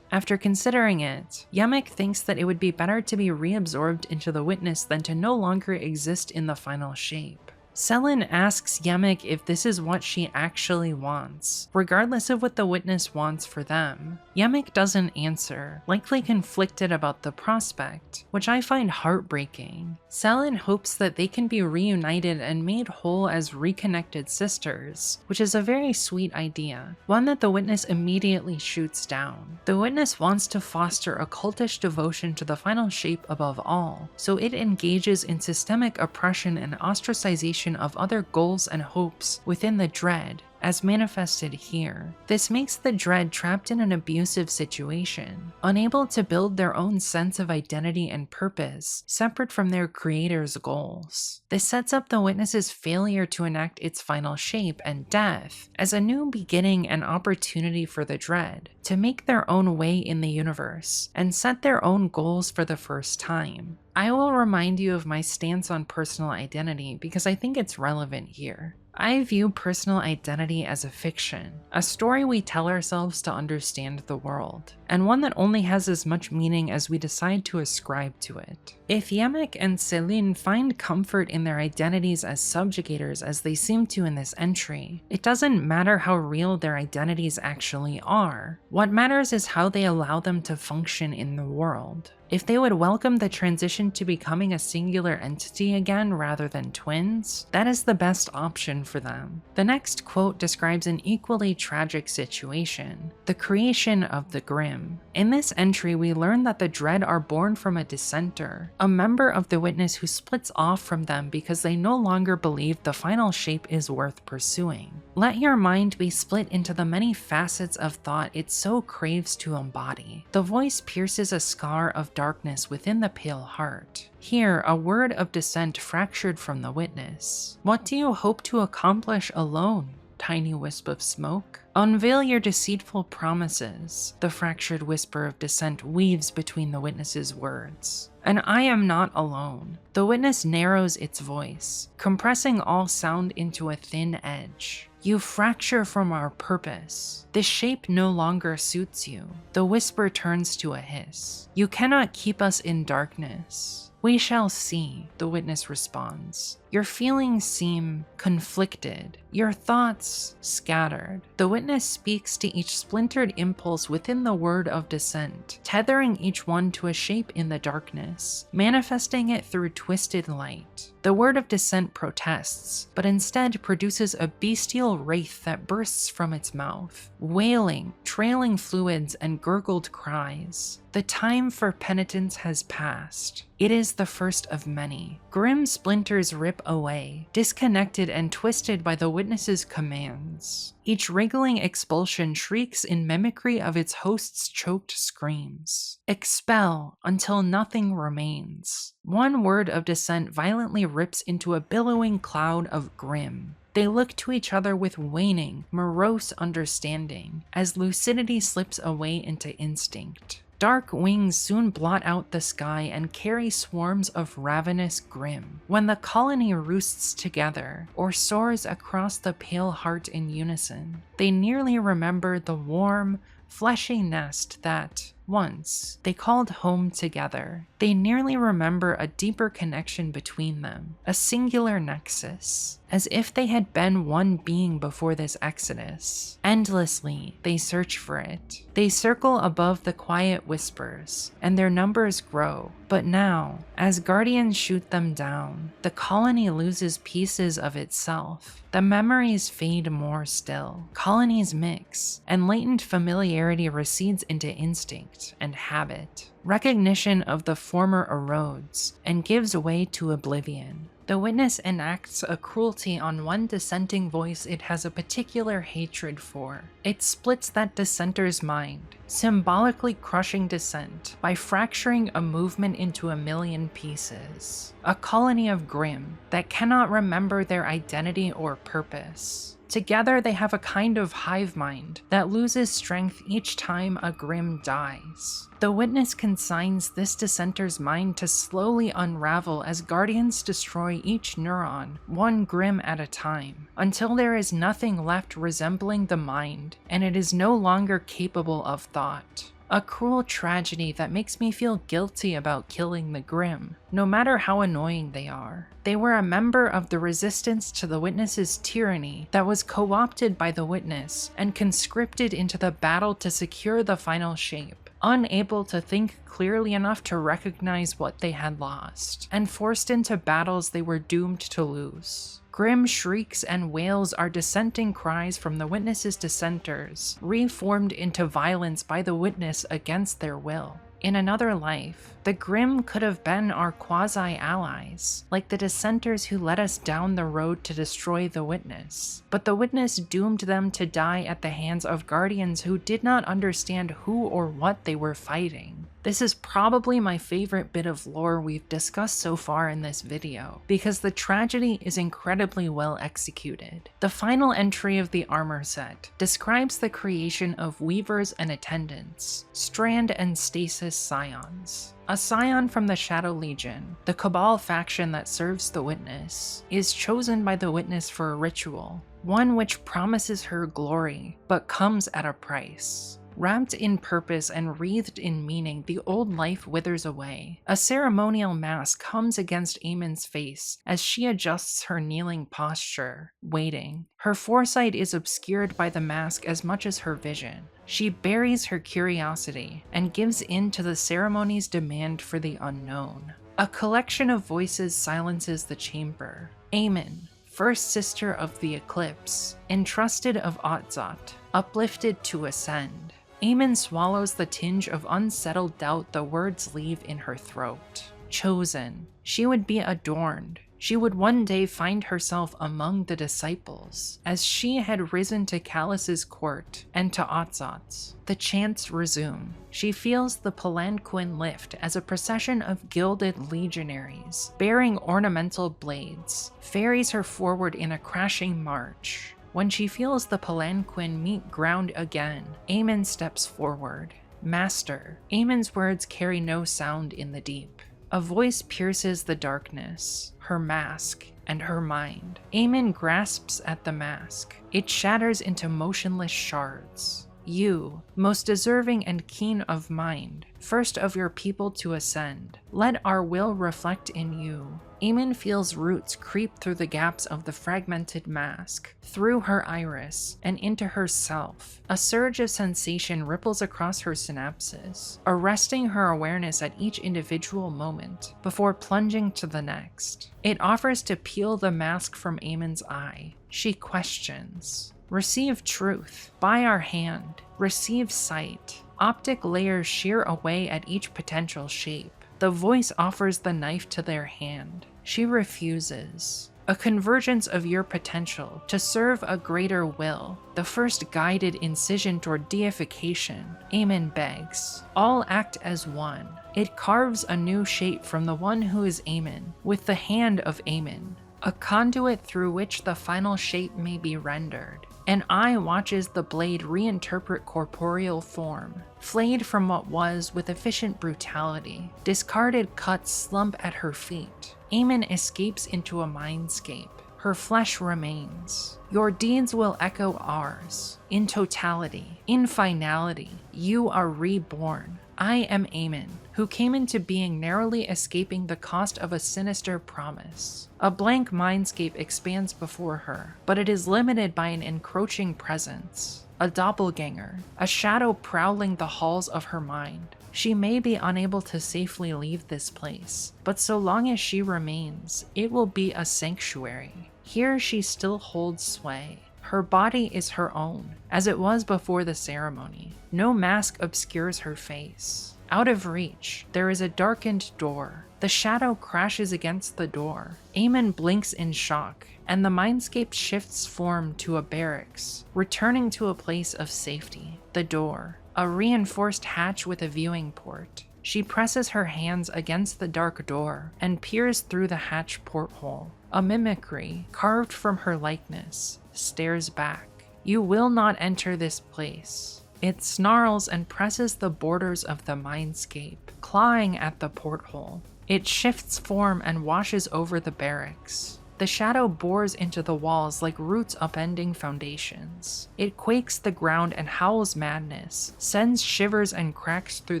After considering it, Yemek thinks that it would be better to be reabsorbed into the witness than to no longer exist in the final shape. Selin asks Yemek if this is what she actually wants, regardless of what the witness wants for them. Yemek doesn't answer, likely conflicted about the prospect, which I find heartbreaking. Selin hopes that they can be reunited and made whole as reconnected sisters, which is a very sweet idea, one that the witness immediately shoots down. The witness wants to foster a cultish devotion to the final shape above all, so it engages in systemic oppression and ostracization of other goals and hopes within the Dread, as manifested here. This makes the Dread trapped in an abusive situation, unable to build their own sense of identity and purpose, separate from their creator's goals. This sets up the witness's failure to enact its final shape and death as a new beginning and opportunity for the Dread to make their own way in the universe and set their own goals for the first time. I will remind you of my stance on personal identity because I think it's relevant here. I view personal identity as a fiction, a story we tell ourselves to understand the world, and one that only has as much meaning as we decide to ascribe to it. If Yemek and Selin find comfort in their identities as subjugators as they seem to in this entry, it doesn't matter how real their identities actually are. What matters is how they allow them to function in the world. If they would welcome the transition to becoming a singular entity again rather than twins, that is the best option for them. The next quote describes an equally tragic situation, the creation of the Grimm. In this entry, we learn that the Dread are born from a dissenter, a member of the witness who splits off from them because they no longer believe the final shape is worth pursuing. Let your mind be split into the many facets of thought it so craves to embody. The voice pierces a scar of darkness within the pale heart. Here, a word of dissent fractured from the witness. What do you hope to accomplish alone? Tiny wisp of smoke? Unveil your deceitful promises, the fractured whisper of dissent weaves between the witness's words. And I am not alone. The witness narrows its voice, compressing all sound into a thin edge. You fracture from our purpose. This shape no longer suits you. The whisper turns to a hiss. You cannot keep us in darkness. We shall see, the witness responds. Your feelings seem conflicted, your thoughts scattered. The witness speaks to each splintered impulse within the word of dissent, tethering each one to a shape in the darkness, manifesting it through twisted light. The word of dissent protests, but instead produces a bestial wraith that bursts from its mouth, wailing, trailing fluids, and gurgled cries. The time for penitence has passed. It is the first of many. Grim splinters rip away, disconnected and twisted by the witness's commands. Each wriggling expulsion shrieks in mimicry of its host's choked screams. Expel until nothing remains. One word of dissent violently rips into a billowing cloud of grim. They look to each other with waning, morose understanding, as lucidity slips away into instinct. Dark wings soon blot out the sky and carry swarms of ravenous Grimm. When the colony roosts together, or soars across the pale heart in unison, they nearly remember the warm, fleshy nest that, once, they called home together. They nearly remember a deeper connection between them, a singular nexus, as if they had been one being before this exodus. Endlessly, they search for it. They circle above the quiet whispers, and their numbers grow. But now, as guardians shoot them down, the colony loses pieces of itself. The memories fade more still. Colonies mix, and latent familiarity recedes into instinct and habit. Recognition of the former erodes and gives way to oblivion. The witness enacts a cruelty on one dissenting voice it has a particular hatred for. It splits that dissenter's mind, symbolically crushing dissent by fracturing a movement into a million pieces. A colony of Grimm that cannot remember their identity or purpose. Together they have a kind of hive mind that loses strength each time a Grimm dies. The witness consigns this dissenter's mind to slowly unravel as guardians destroy each neuron, one Grimm at a time, until there is nothing left resembling the mind, and it is no longer capable of thought. A cruel tragedy that makes me feel guilty about killing the Grimm, no matter how annoying they are. They were a member of the resistance to the witness's tyranny that was co-opted by the witness and conscripted into the battle to secure the final shape, unable to think clearly enough to recognize what they had lost, and forced into battles they were doomed to lose. Grim shrieks and wails are dissenting cries from the witness's dissenters, reformed into violence by the witness against their will. In another life, the Grimm could have been our quasi-allies, like the dissenters who led us down the road to destroy the witness. But the witness doomed them to die at the hands of guardians who did not understand who or what they were fighting. This is probably my favorite bit of lore we've discussed so far in this video, because the tragedy is incredibly well executed. The final entry of the armor set describes the creation of weavers and attendants, Strand and Stasis scions. A scion from the Shadow Legion, the Cabal faction that serves the witness, is chosen by the witness for a ritual, one which promises her glory, but comes at a price. Wrapped in purpose and wreathed in meaning, the old life withers away. A ceremonial mask comes against Amon's face as she adjusts her kneeling posture, waiting. Her foresight is obscured by the mask as much as her vision. She buries her curiosity and gives in to the ceremony's demand for the unknown. A collection of voices silences the chamber. Amon, first sister of the Eclipse, entrusted of Otzot, uplifted to ascend. Amon swallows the tinge of unsettled doubt the words leave in her throat. Chosen. She would be adorned. She would one day find herself among the disciples, as she had risen to Calus's court and to Otzot's. The chants resume. She feels the palanquin lift as a procession of gilded legionaries, bearing ornamental blades, ferries her forward in a crashing march. When she feels the palanquin meet ground again, Amon steps forward. Master. Amon's words carry no sound in the deep. A voice pierces the darkness, her mask, and her mind. Amon grasps at the mask. It shatters into motionless shards. You, most deserving and keen of mind, first of your people to ascend, let our will reflect in you. Amon feels roots creep through the gaps of the fragmented mask, through her iris, and into herself. A surge of sensation ripples across her synapses, arresting her awareness at each individual moment, before plunging to the next. It offers to peel the mask from Amon's eye. She questions. Receive truth. By our hand. Receive sight. Optic layers shear away at each potential shape. The voice offers the knife to their hand. She refuses. A convergence of your potential to serve a greater will. The first guided incision toward deification. Amon begs. All act as one. It carves a new shape from the one who is Amon, with the hand of Amon. A conduit through which the final shape may be rendered. An eye watches the blade reinterpret corporeal form. Flayed from what was with efficient brutality, discarded cuts slump at her feet. Eamon escapes into a mindscape. Her flesh remains. Your deeds will echo ours. In totality, in finality, you are reborn. I am Eamon, who came into being narrowly escaping the cost of a sinister promise. A blank mindscape expands before her, but it is limited by an encroaching presence. A doppelganger, a shadow prowling the halls of her mind. She may be unable to safely leave this place, but so long as she remains, it will be a sanctuary. Here she still holds sway. Her body is her own, as it was before the ceremony. No mask obscures her face. Out of reach, there is a darkened door. The shadow crashes against the door. Eamon blinks in shock, and the mindscape shifts form to a barracks, returning to a place of safety. The door, a reinforced hatch with a viewing port. She presses her hands against the dark door and peers through the hatch porthole. A mimicry, carved from her likeness, stares back. You will not enter this place. It snarls and presses the borders of the mindscape, clawing at the porthole. It shifts form and washes over the barracks. The shadow bores into the walls like roots upending foundations. It quakes the ground and howls madness, sends shivers and cracks through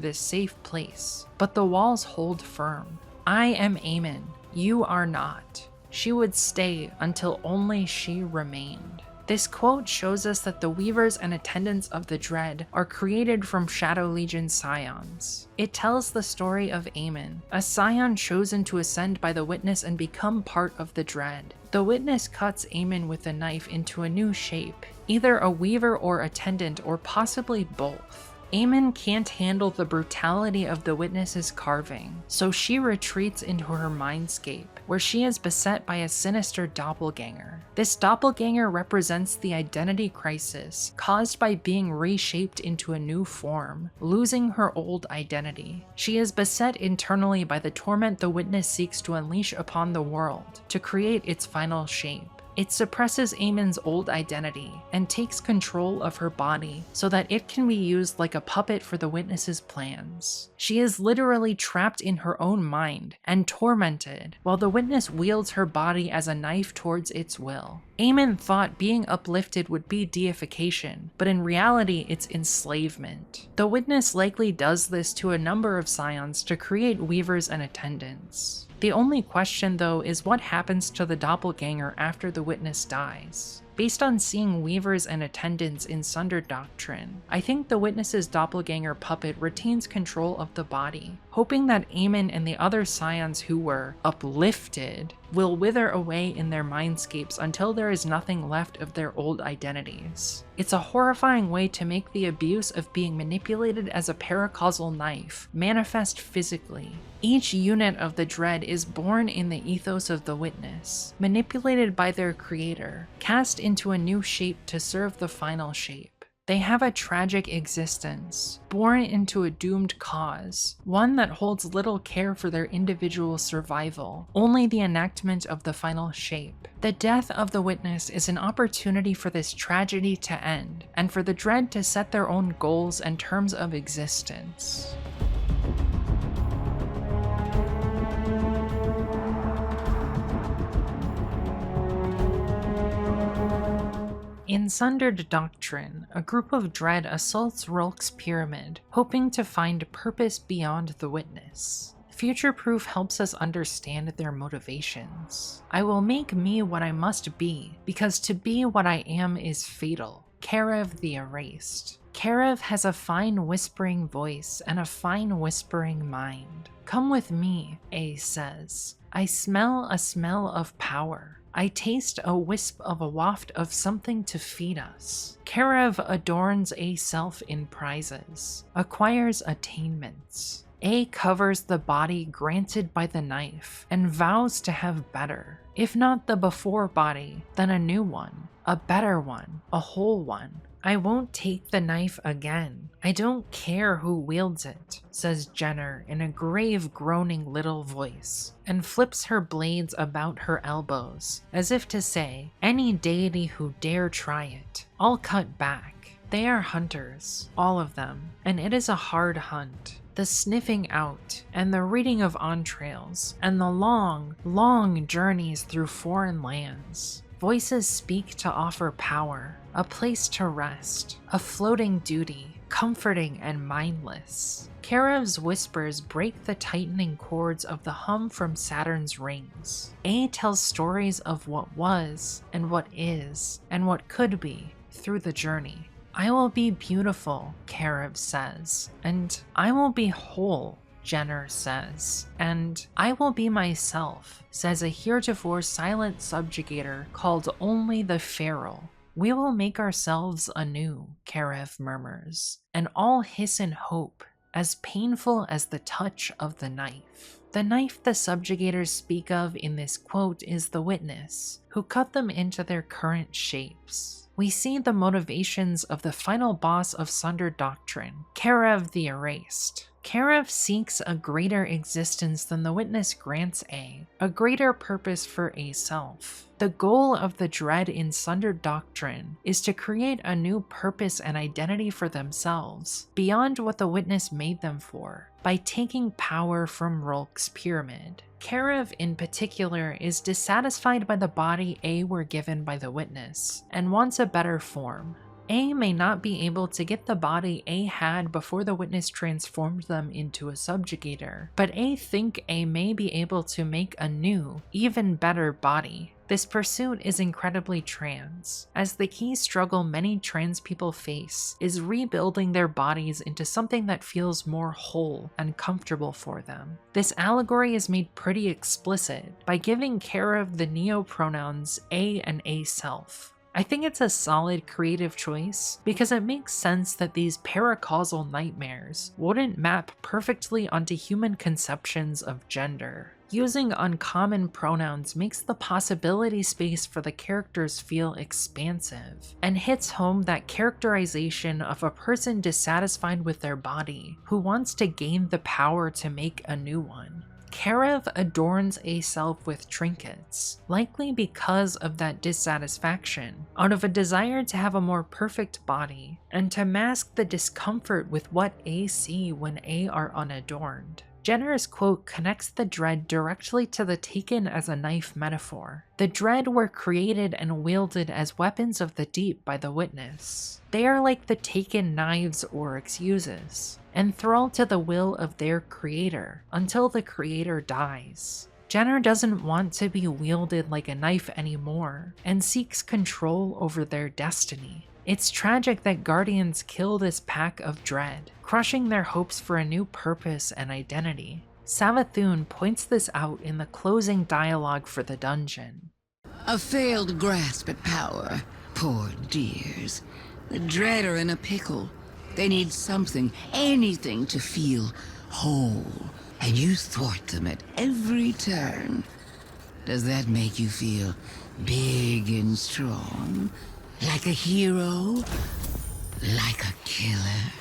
this safe place. But the walls hold firm. I am Eamon. You are not. She would stay until only she remained. This quote shows us that the weavers and attendants of the Dread are created from Shadow Legion scions. It tells the story of Eamon, a scion chosen to ascend by the Witness and become part of the Dread. The Witness cuts Eamon with a knife into a new shape, either a weaver or attendant or possibly both. Eamon can't handle the brutality of the Witness's carving, so she retreats into her mindscape, where she is beset by a sinister doppelganger. This doppelganger represents the identity crisis caused by being reshaped into a new form, losing her old identity. She is beset internally by the torment the Witness seeks to unleash upon the world to create its final shape. It suppresses Eamon's old identity and takes control of her body so that it can be used like a puppet for the Witness's plans. She is literally trapped in her own mind and tormented, while the Witness wields her body as a knife towards its will. Eamon thought being uplifted would be deification, but in reality it's enslavement. The Witness likely does this to a number of scions to create weavers and attendants. The only question, though, is what happens to the doppelganger after the Witness dies. Based on seeing weavers and attendants in Sundered Doctrine, I think the Witness's doppelganger puppet retains control of the body, hoping that Eamon and the other scions who were uplifted will wither away in their mindscapes until there is nothing left of their old identities. It's a horrifying way to make the abuse of being manipulated as a paracausal knife manifest physically. Each unit of the Dread is born in the ethos of the Witness, manipulated by their creator, cast into a new shape to serve the final shape. They have a tragic existence, born into a doomed cause, one that holds little care for their individual survival, only the enactment of the final shape. The death of the Witness is an opportunity for this tragedy to end, and for the Dread to set their own goals and terms of existence. In Sundered Doctrine, a group of Dread assaults Rolk's pyramid, hoping to find purpose beyond the Witness. Future Proof helps us understand their motivations. I will make me what I must be, because to be what I am is fatal. Karev the Erased. Karev has a fine whispering voice and a fine whispering mind. Come with me, A says. I smell a smell of power. I taste a wisp of a waft of something to feed us. Karev adorns A self in prizes, acquires attainments. A covers the body granted by the knife, and vows to have better. If not the before body, then a new one, a better one, a whole one. I won't take the knife again. I don't care who wields it, says Jenner in a grave, groaning little voice, and flips her blades about her elbows, as if to say, any deity who dare try it, I'll cut back. They are hunters, all of them, and it is a hard hunt. The sniffing out, and the reading of entrails, and the long, long journeys through foreign lands. Voices speak to offer power, a place to rest, a floating duty, comforting and mindless. Karev's whispers break the tightening chords of the hum from Saturn's rings. A tells stories of what was, and what is, and what could be, through the journey. I will be beautiful, Karev says, and I will be whole, Jenner says, and I will be myself, says a heretofore silent subjugator called only the Feral. We will make ourselves anew, Karev murmurs, and all hiss in hope, as painful as the touch of the knife. The knife the subjugators speak of in this quote is the witness, who cut them into their current shapes. We see the motivations of the final boss of Sundered Doctrine, Karev the Erased. Karev seeks a greater existence than the witness grants a greater purpose for a self. The goal of the dread in Sundered Doctrine is to create a new purpose and identity for themselves, beyond what the witness made them for, by taking power from Rolk's pyramid. Karev in particular is dissatisfied by the body A were given by the witness, and wants a better form. A may not be able to get the body A had before the witness transformed them into a subjugator, but A think A may be able to make a new, even better body. This pursuit is incredibly trans, as the key struggle many trans people face is rebuilding their bodies into something that feels more whole and comfortable for them. This allegory is made pretty explicit by giving Karev the neo-pronouns A and A self. I think it's a solid creative choice because it makes sense that these paracausal nightmares wouldn't map perfectly onto human conceptions of gender. Using uncommon pronouns makes the possibility space for the characters feel expansive, and hits home that characterization of a person dissatisfied with their body who wants to gain the power to make a new one. Karev adorns a self with trinkets, likely because of that dissatisfaction, out of a desire to have a more perfect body, and to mask the discomfort with what A see when A are unadorned. Jenner's quote connects the dread directly to the taken as a knife metaphor. The dread were created and wielded as weapons of the deep by the witness. They are like the taken knives Oryx uses, enthralled to the will of their creator until the creator dies. Jenner doesn't want to be wielded like a knife anymore, and seeks control over their destiny. It's tragic that Guardians kill this pack of dread, crushing their hopes for a new purpose and identity. Savathun points this out in the closing dialogue for the dungeon. A failed grasp at power. Poor dears. The dread are in a pickle. They need something, anything to feel whole. And you thwart them at every turn. Does that make you feel big and strong? Like a hero? Like a killer?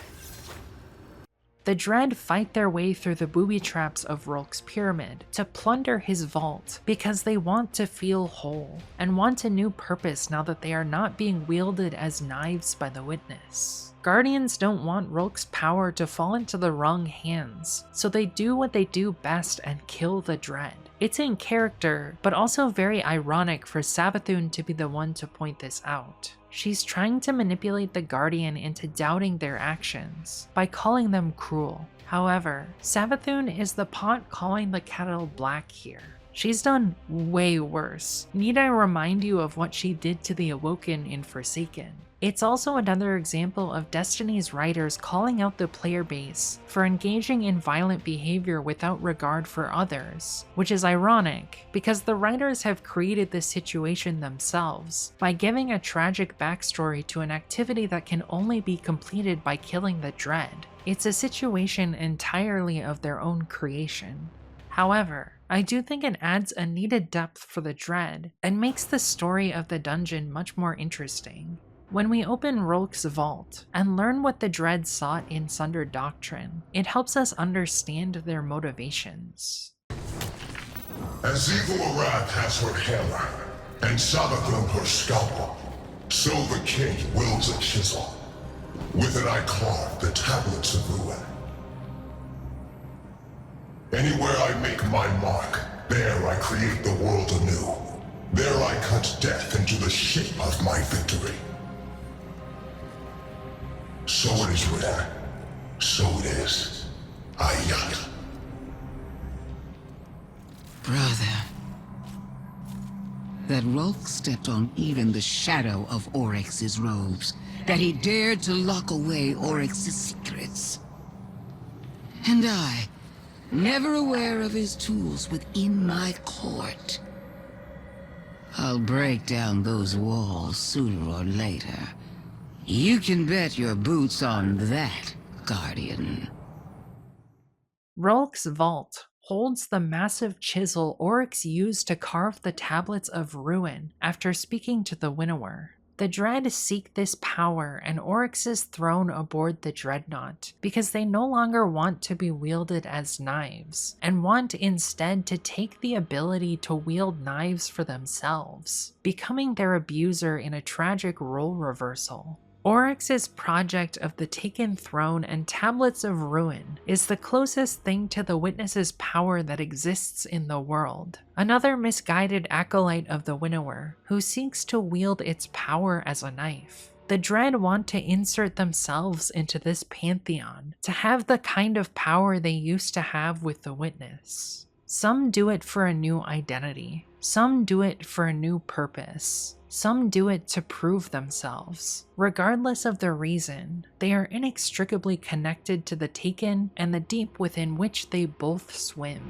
The Dread fight their way through the booby traps of Rolk's pyramid to plunder his vault because they want to feel whole and want a new purpose now that they are not being wielded as knives by the witness. Guardians don't want Rolk's power to fall into the wrong hands, so they do what they do best and kill the Dread. It's in character, but also very ironic for Savathun to be the one to point this out. She's trying to manipulate the Guardian into doubting their actions by calling them cruel. However, Savathun is the pot calling the kettle black here. She's done way worse. Need I remind you of what she did to the Awoken in Forsaken? It's also another example of Destiny's writers calling out the player base for engaging in violent behavior without regard for others, which is ironic because the writers have created this situation themselves by giving a tragic backstory to an activity that can only be completed by killing the Dread. It's a situation entirely of their own creation. However, I do think it adds a needed depth for the Dread and makes the story of the dungeon much more interesting. When we open Rolk's vault and learn what the Dread sought in Sundered Doctrine, it helps us understand their motivations. As evil Arad has her hammer, and Savathun her scalpel, so the king wields a chisel. With it I carve the tablets of ruin. Anywhere I make my mark, there I create the world anew. There I cut death into the shape of my victory. So it is written. So it is. Ayat. Brother, that Rolk stepped on even the shadow of Oryx's robes, that he dared to lock away Oryx's secrets. And I, never aware of his tools within my court. I'll break down those walls sooner or later. You can bet your boots on that, Guardian. Rolk's vault holds the massive chisel Oryx used to carve the tablets of ruin after speaking to the Winnower. The Dread seek this power and Oryx's throne aboard the Dreadnought because they no longer want to be wielded as knives, and want instead to take the ability to wield knives for themselves, becoming their abuser in a tragic role reversal. Oryx's project of the Taken Throne and Tablets of Ruin is the closest thing to the Witness's power that exists in the world. Another misguided acolyte of the Winnower, who seeks to wield its power as a knife. The Dread want to insert themselves into this pantheon, to have the kind of power they used to have with the Witness. Some do it for a new identity. Some do it for a new purpose. Some do it to prove themselves. Regardless of the reason, they are inextricably connected to the Taken and the deep within which they both swim.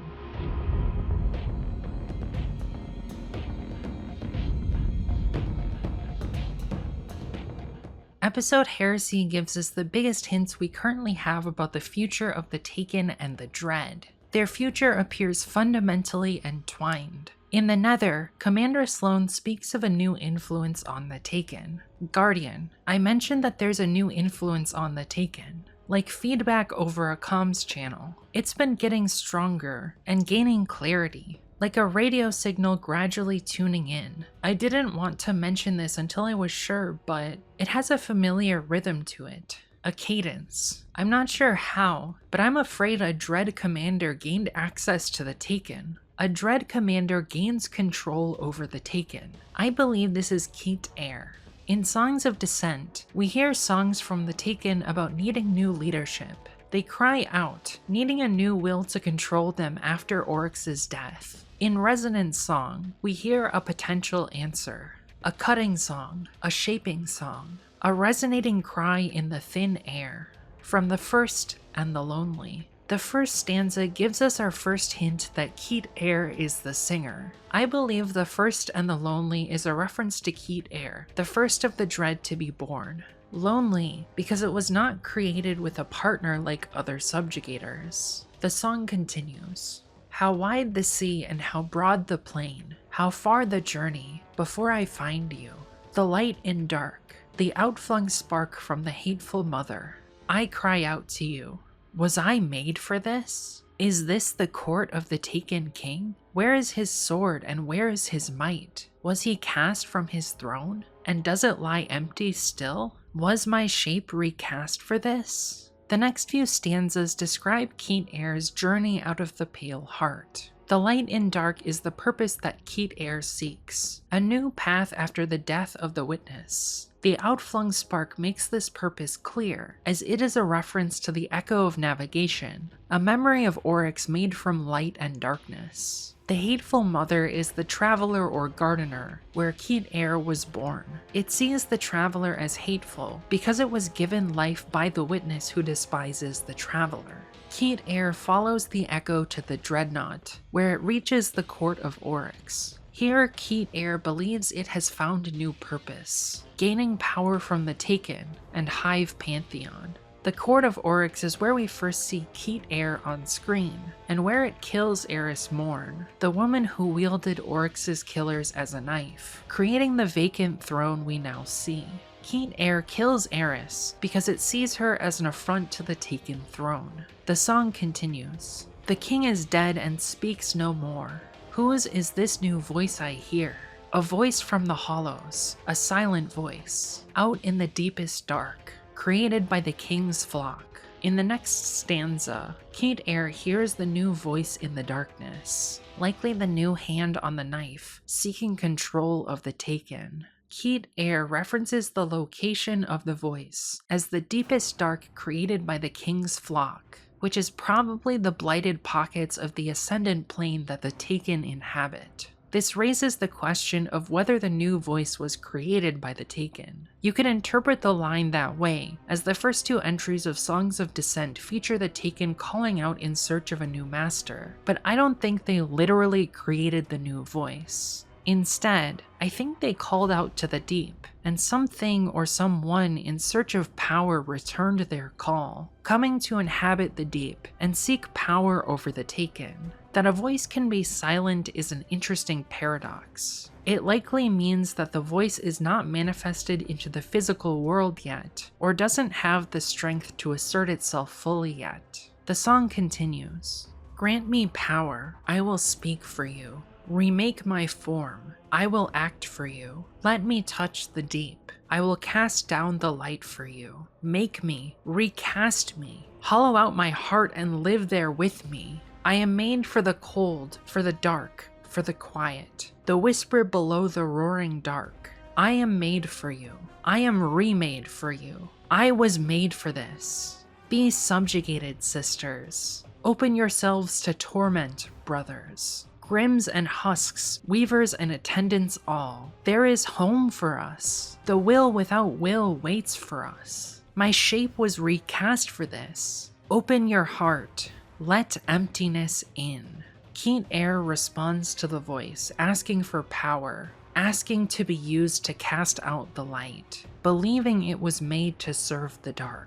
Episode Heresy gives us the biggest hints we currently have about the future of the Taken and the Dread. Their future appears fundamentally entwined. In the Nether, Commander Sloane speaks of a new influence on the Taken. Guardian, I mentioned that there's a new influence on the Taken, like feedback over a comms channel. It's been getting stronger and gaining clarity, like a radio signal gradually tuning in. I didn't want to mention this until I was sure, but it has a familiar rhythm to it. A cadence. I'm not sure how, but I'm afraid a Dread commander gained access to the Taken. A Dread commander gains control over the Taken. I believe this is Keet Air. In Songs of Descent, we hear songs from the Taken about needing new leadership. They cry out, needing a new will to control them after Oryx's death. In Resonance Song, we hear a potential answer. A cutting song, a shaping song, a resonating cry in the thin air, from the First and the Lonely. The first stanza gives us our first hint that Keet Air is the singer. I believe the First and the Lonely is a reference to Keet Air, the first of the Dread to be born. Lonely because it was not created with a partner like other subjugators. The song continues. How wide the sea and how broad the plain, how far the journey before I find you. The light in dark, the outflung spark from the hateful mother. I cry out to you. Was I made for this? Is this the court of the Taken King? Where is his sword and where is his might? Was he cast from his throne? And does it lie empty still? Was my shape recast for this? The next few stanzas describe Keet Air's journey out of the Pale Heart. The light in dark is the purpose that Keet Air seeks, a new path after the death of the Witness. The outflung spark makes this purpose clear, as it is a reference to the Echo of Navigation, a memory of Oryx made from light and darkness. The Hateful Mother is the Traveler or Gardener, where Keet Air was born. It sees the Traveler as hateful because it was given life by the Witness who despises the Traveler. Keet Air follows the Echo to the Dreadnought, where it reaches the court of Oryx. Here, Keet Air believes it has found a new purpose, gaining power from the Taken and Hive Pantheon. The court of Oryx is where we first see Keet Air on screen, and where it kills Eris Morn, the woman who wielded Oryx's killers as a knife, creating the vacant throne we now see. Keat Air kills Eris because it sees her as an affront to the Taken throne. The song continues. The king is dead and speaks no more. Whose is this new voice I hear? A voice from the hollows, a silent voice, out in the deepest dark, created by the king's flock. In the next stanza, Keat Air hears the new voice in the darkness, likely the new hand on the knife, seeking control of the Taken. Keat Air references the location of the voice as the deepest dark created by the king's flock, which is probably the blighted pockets of the ascendant plane that the Taken inhabit. This raises the question of whether the new voice was created by the Taken. You can interpret the line that way, as the first two entries of Songs of Descent feature the Taken calling out in search of a new master, but I don't think they literally created the new voice. Instead, I think they called out to the deep, and something or someone in search of power returned their call, coming to inhabit the deep and seek power over the Taken. That a voice can be silent is an interesting paradox. It likely means that the voice is not manifested into the physical world yet, or doesn't have the strength to assert itself fully yet. The song continues. Grant me power, I will speak for you. Remake my form, I will act for you. Let me touch the deep, I will cast down the light for you. Make me, recast me, hollow out my heart and live there with me. I am made for the cold, for the dark, for the quiet, the whisper below the roaring dark. I am made for you. I am remade for you. I was made for this. Be subjugated, sisters. Open yourselves to torment, brothers. Grims and husks, weavers and attendants all. There is home for us. The will without will waits for us. My shape was recast for this. Open your heart. Let emptiness in. Keat Air responds to the voice, asking for power, asking to be used to cast out the light, believing it was made to serve the dark.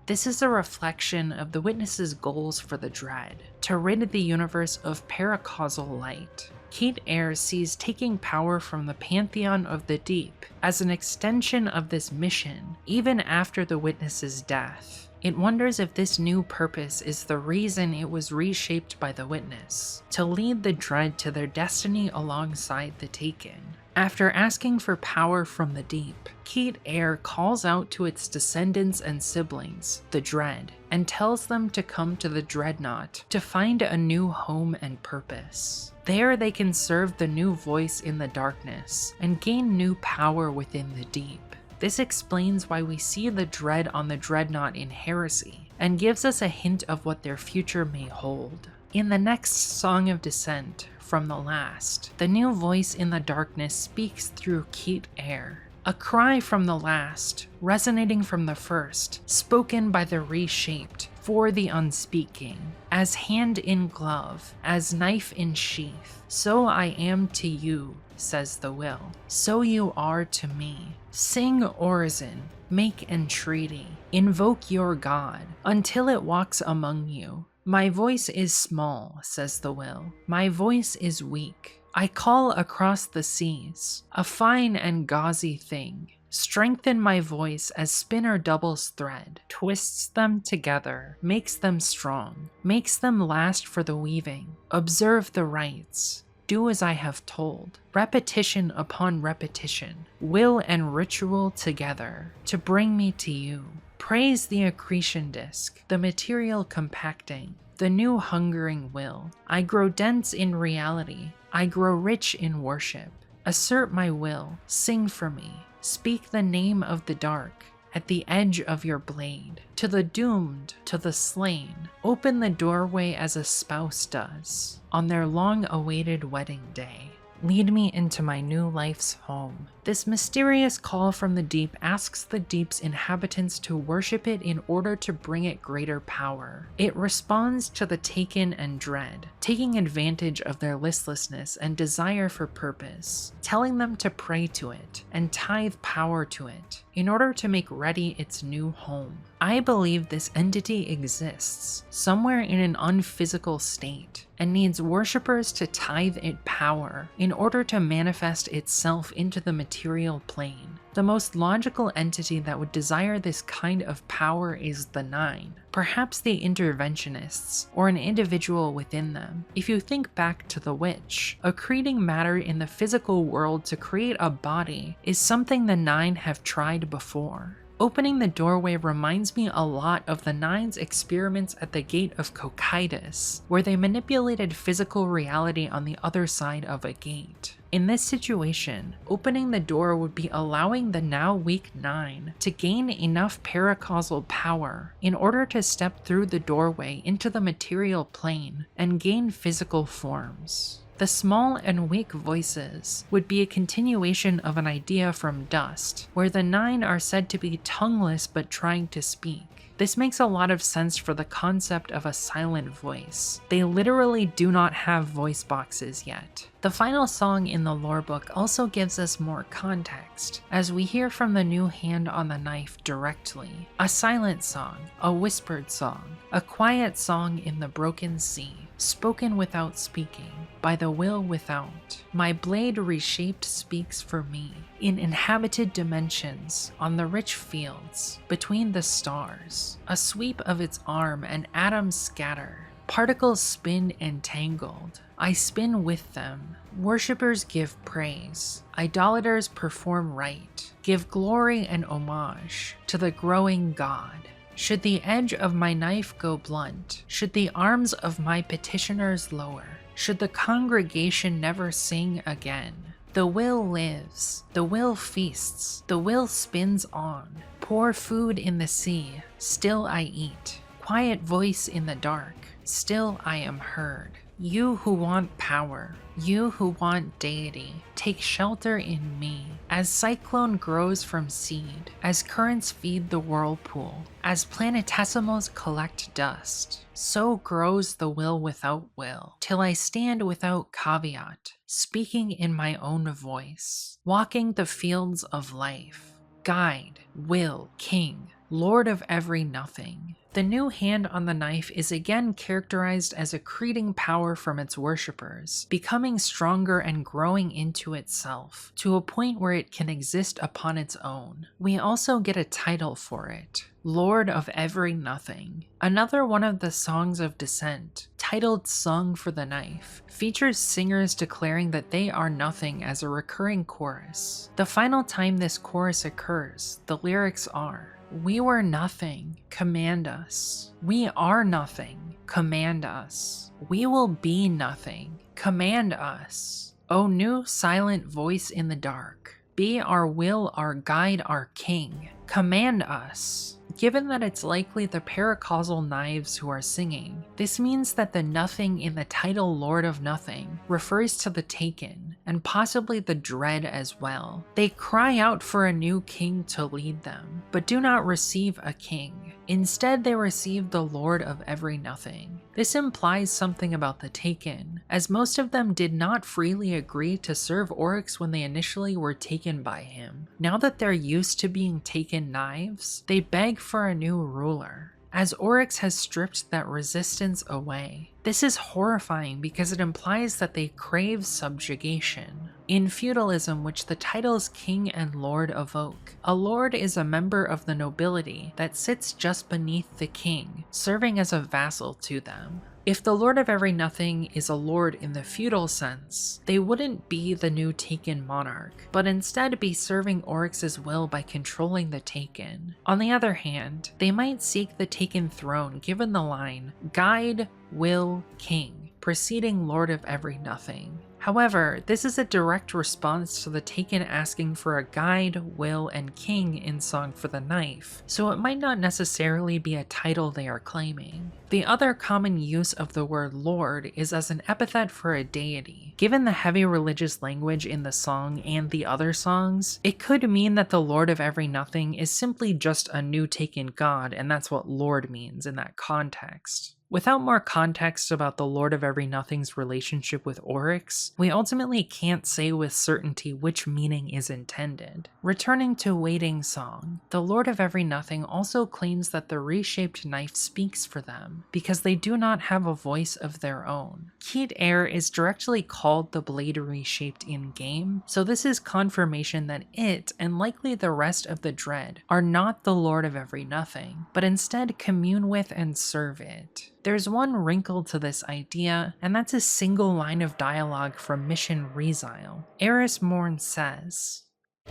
This is a reflection of the witness's goals for the Dread, to rid the universe of paracausal light. Keat Air sees taking power from the Pantheon of the Deep as an extension of this mission, even after the witness's death. It wonders if this new purpose is the reason it was reshaped by the witness, to lead the Dread to their destiny alongside the Taken. After asking for power from the deep, Keat Air calls out to its descendants and siblings, the Dread, and tells them to come to the Dreadnought to find a new home and purpose. There they can serve the new voice in the darkness and gain new power within the deep. This explains why we see the Dread on the Dreadnought in Heresy, and gives us a hint of what their future may hold. In the next Song of Descent, from the last, the new voice in the darkness speaks through Keat Air. A cry from the last, resonating from the first, spoken by the reshaped, for the unspeaking. As hand in glove, as knife in sheath, so I am to you, says the will. So you are to me. Sing orison, make entreaty, invoke your God, until it walks among you. My voice is small, says the will. My voice is weak. I call across the seas, a fine and gauzy thing. Strengthen my voice as spinner doubles thread, twists them together, makes them strong, makes them last for the weaving. Observe the rites. Do as I have told, repetition upon repetition, will and ritual together, to bring me to you. Praise the accretion disk, the material compacting, the new hungering will. I grow dense in reality, I grow rich in worship. Assert my will, sing for me, speak the name of the dark, at the edge of your blade. To the doomed, to the slain, open the doorway as a spouse does, on their long-awaited wedding day. Lead me into my new life's home. This mysterious call from the deep asks the deep's inhabitants to worship it in order to bring it greater power. It responds to the Taken and Dread, taking advantage of their listlessness and desire for purpose, telling them to pray to it and tithe power to it in order to make ready its new home. I believe this entity exists somewhere in an unphysical state and needs worshippers to tithe it power in order to manifest itself into the material plane, The most logical entity that would desire this kind of power is the Nine, perhaps the interventionists, or an individual within them. If you think back to the witch, accreting matter in the physical world to create a body is something the Nine have tried before. Opening the doorway reminds me a lot of the Nine's experiments at the Gate of Cocytus, where they manipulated physical reality on the other side of a gate. In this situation, opening the door would be allowing the now weak Nine to gain enough paracausal power in order to step through the doorway into the material plane and gain physical forms. The small and weak voices would be a continuation of an idea from Dust, where the Nine are said to be tongueless but trying to speak. This makes a lot of sense for the concept of a silent voice. They literally do not have voice boxes yet. The final song in the lore book also gives us more context, as we hear from the new hand on the knife directly. A silent song, a whispered song, a quiet song in the broken sea, spoken without speaking, by the will without. My blade reshaped speaks for me, in inhabited dimensions, on the rich fields, between the stars. A sweep of its arm and atoms scatter, particles spin entangled. I spin with them. Worshippers give praise. Idolaters perform rite, give glory and homage to the growing God. Should the edge of my knife go blunt, should the arms of my petitioners lower, should the congregation never sing again, the will lives, the will feasts, the will spins on. Pour food in the sea, still I eat. Quiet voice in the dark, still I am heard. You who want power, you who want deity, take shelter in me. As cyclone grows from seed, as currents feed the whirlpool, as planetesimals collect dust, so grows the will without will, till I stand without caveat, speaking in my own voice, walking the fields of life. Guide, will, king, lord of every nothing. The new hand on the knife is again characterized as accreting power from its worshippers, becoming stronger and growing into itself, to a point where it can exist upon its own. We also get a title for it, Lord of Every Nothing. Another one of the songs of descent, titled Song for the Knife, features singers declaring that they are nothing as a recurring chorus. The final time this chorus occurs, the lyrics are, we were nothing, command us. We are nothing, command us. We will be nothing, command us. O new silent voice in the dark, be our will, our guide, our king, command us. Given that it's likely the paracausal knives who are singing, this means that the nothing in the title Lord of Nothing refers to the Taken, and possibly the Dread as well. They cry out for a new king to lead them, but do not receive a king. Instead, they receive the Lord of Every Nothing. This implies something about the Taken, as most of them did not freely agree to serve Oryx when they initially were taken by him. Now that they're used to being taken knives, they beg for a new ruler, as Oryx has stripped that resistance away. This is horrifying because it implies that they crave subjugation. In feudalism, which the titles King and Lord evoke, a lord is a member of the nobility that sits just beneath the king, serving as a vassal to them. If the Lord of Every Nothing is a lord in the feudal sense, they wouldn't be the new Taken monarch, but instead be serving Oryx's will by controlling the Taken. On the other hand, they might seek the Taken throne given the line, Guide, Will, King, preceding Lord of Every Nothing. However, this is a direct response to the Taken asking for a guide, will, and king in Song for the Knife, so it might not necessarily be a title they are claiming. The other common use of the word Lord is as an epithet for a deity. Given the heavy religious language in the song and the other songs, it could mean that the Lord of Every Nothing is simply just a new Taken god, and that's what Lord means in that context. Without more context about the Lord of Every-Nothing's relationship with Oryx, we ultimately can't say with certainty which meaning is intended. Returning to Wielding's song, the Lord of Every-Nothing also claims that the reshaped knife speaks for them, because they do not have a voice of their own. Keat Air is directly called the blade reshaped in-game, so this is confirmation that it, and likely the rest of the Dread, are not the Lord of Every-Nothing, but instead commune with and serve it. There's one wrinkle to this idea, and that's a single line of dialogue from Mission Resile. Eris Morn says,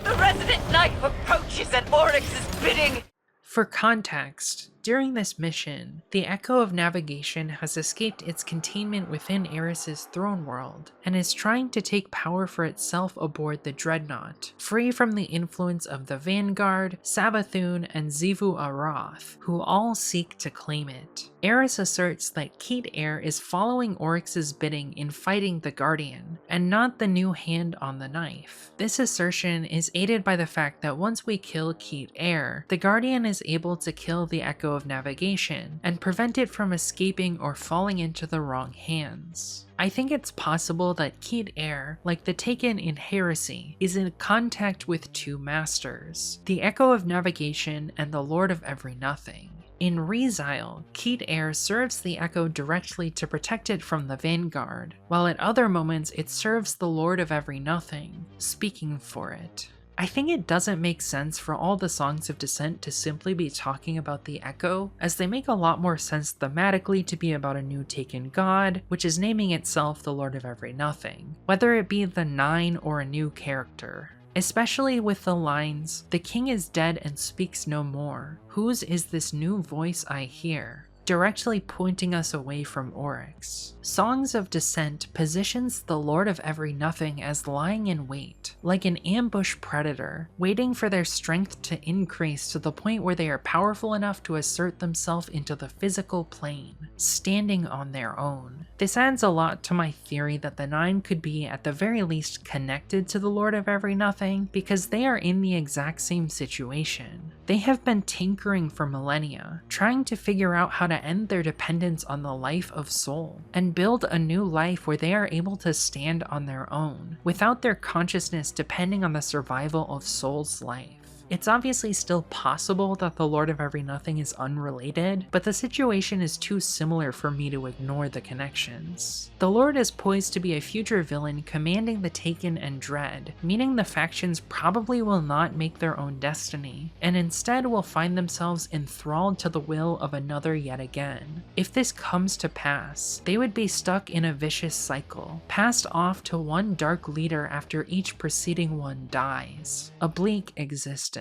"The resident knife approaches at Oryx's bidding." For context, during this mission, the Echo of Navigation has escaped its containment within Eris's throne world, and is trying to take power for itself aboard the Dreadnought, free from the influence of the Vanguard, Savathun, and Xivu Arath, who all seek to claim it. Eris asserts that Keat Air is following Oryx's bidding in fighting the Guardian, and not the new hand on the knife. This assertion is aided by the fact that once we kill Keat Air, the Guardian is able to kill the Echo of Navigation, and prevent it from escaping or falling into the wrong hands. I think it's possible that Keat Air, like the Taken in Heresy, is in contact with two masters, the Echo of Navigation and the Lord of Every-Nothing. In Resile, Keat Air serves the Echo directly to protect it from the Vanguard, while at other moments it serves the Lord of Every-Nothing, speaking for it. I think it doesn't make sense for all the Songs of Descent to simply be talking about the Echo, as they make a lot more sense thematically to be about a new taken god, which is naming itself the Lord of Every-Nothing, whether it be the Nine or a new character. Especially with the lines, "The king is dead and speaks no more. Whose is this new voice I hear?" directly pointing us away from Oryx. Songs of Descent positions the Lord of Every-Nothing as lying in wait, like an ambush predator, waiting for their strength to increase to the point where they are powerful enough to assert themselves into the physical plane, standing on their own. This adds a lot to my theory that the Nine could be at the very least connected to the Lord of Every-Nothing, because they are in the exact same situation. They have been tinkering for millennia, trying to figure out how to end their dependence on the life of Soul, and build a new life where they are able to stand on their own, without their consciousness depending on the survival of Soul's life. It's obviously still possible that the Lord of Every-Nothing is unrelated, but the situation is too similar for me to ignore the connections. The Lord is poised to be a future villain commanding the Taken and Dread, meaning the factions probably will not make their own destiny, and instead will find themselves enthralled to the will of another yet again. If this comes to pass, they would be stuck in a vicious cycle, passed off to one dark leader after each preceding one dies. A bleak existence.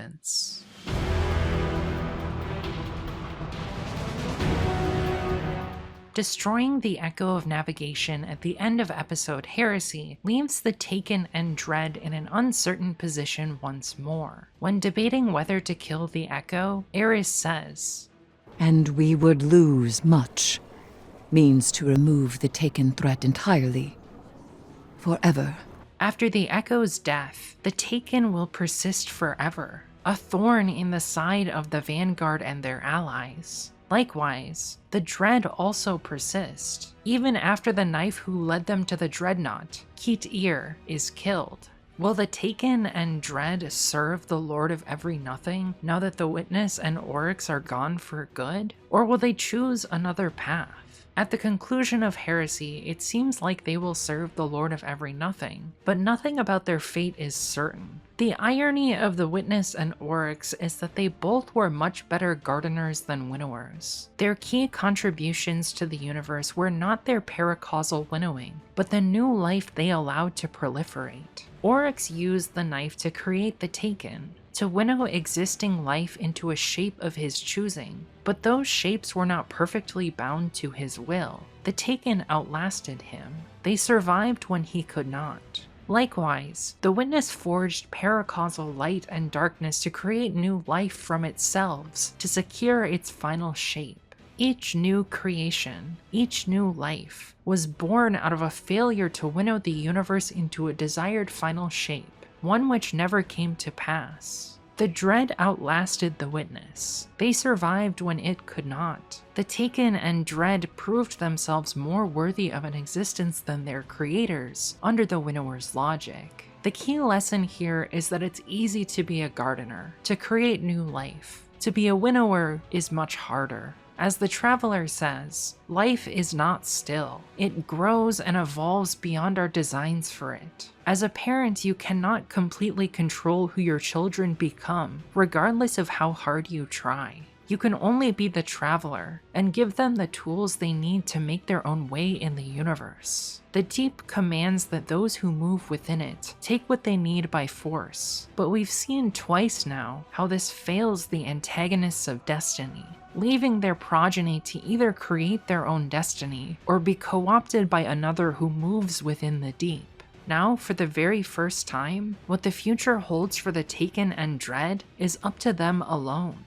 Destroying the Echo of Navigation at the end of episode Heresy leaves the Taken and Dread in an uncertain position once more. When debating whether to kill the Echo, Eris says, "And we would lose much. Means to remove the Taken threat entirely. Forever." After the Echo's death, the Taken will persist forever, a thorn in the side of the Vanguard and their allies. Likewise, the Dread also persist, even after the knife who led them to the Dreadnought, Keat Air, is killed. Will the Taken and Dread serve the Lord of Every-Nothing now that the Witness and Oryx are gone for good? Or will they choose another path? At the conclusion of Heresy, it seems like they will serve the Lord of Every-Nothing, but nothing about their fate is certain. The irony of the Witness and Oryx is that they both were much better gardeners than winnowers. Their key contributions to the universe were not their paracausal winnowing, but the new life they allowed to proliferate. Oryx used the knife to create the Taken, to winnow existing life into a shape of his choosing, but those shapes were not perfectly bound to his will. The Taken outlasted him. They survived when he could not. Likewise, the Witness forged paracausal light and darkness to create new life from itself, to secure its final shape. Each new creation, each new life, was born out of a failure to winnow the universe into a desired final shape, one which never came to pass. The Dread outlasted the Witness. They survived when it could not. The Taken and Dread proved themselves more worthy of an existence than their creators, under the Winnower's logic. The key lesson here is that it's easy to be a gardener, to create new life. To be a Winnower is much harder. As the Traveler says, life is not still. It grows and evolves beyond our designs for it. As a parent, you cannot completely control who your children become, regardless of how hard you try. You can only be the Traveler and give them the tools they need to make their own way in the universe. The Deep commands that those who move within it take what they need by force, but we've seen twice now how this fails the antagonists of destiny, leaving their progeny to either create their own destiny or be co-opted by another who moves within the Deep. Now, for the very first time, what the future holds for the Taken and Dread is up to them alone.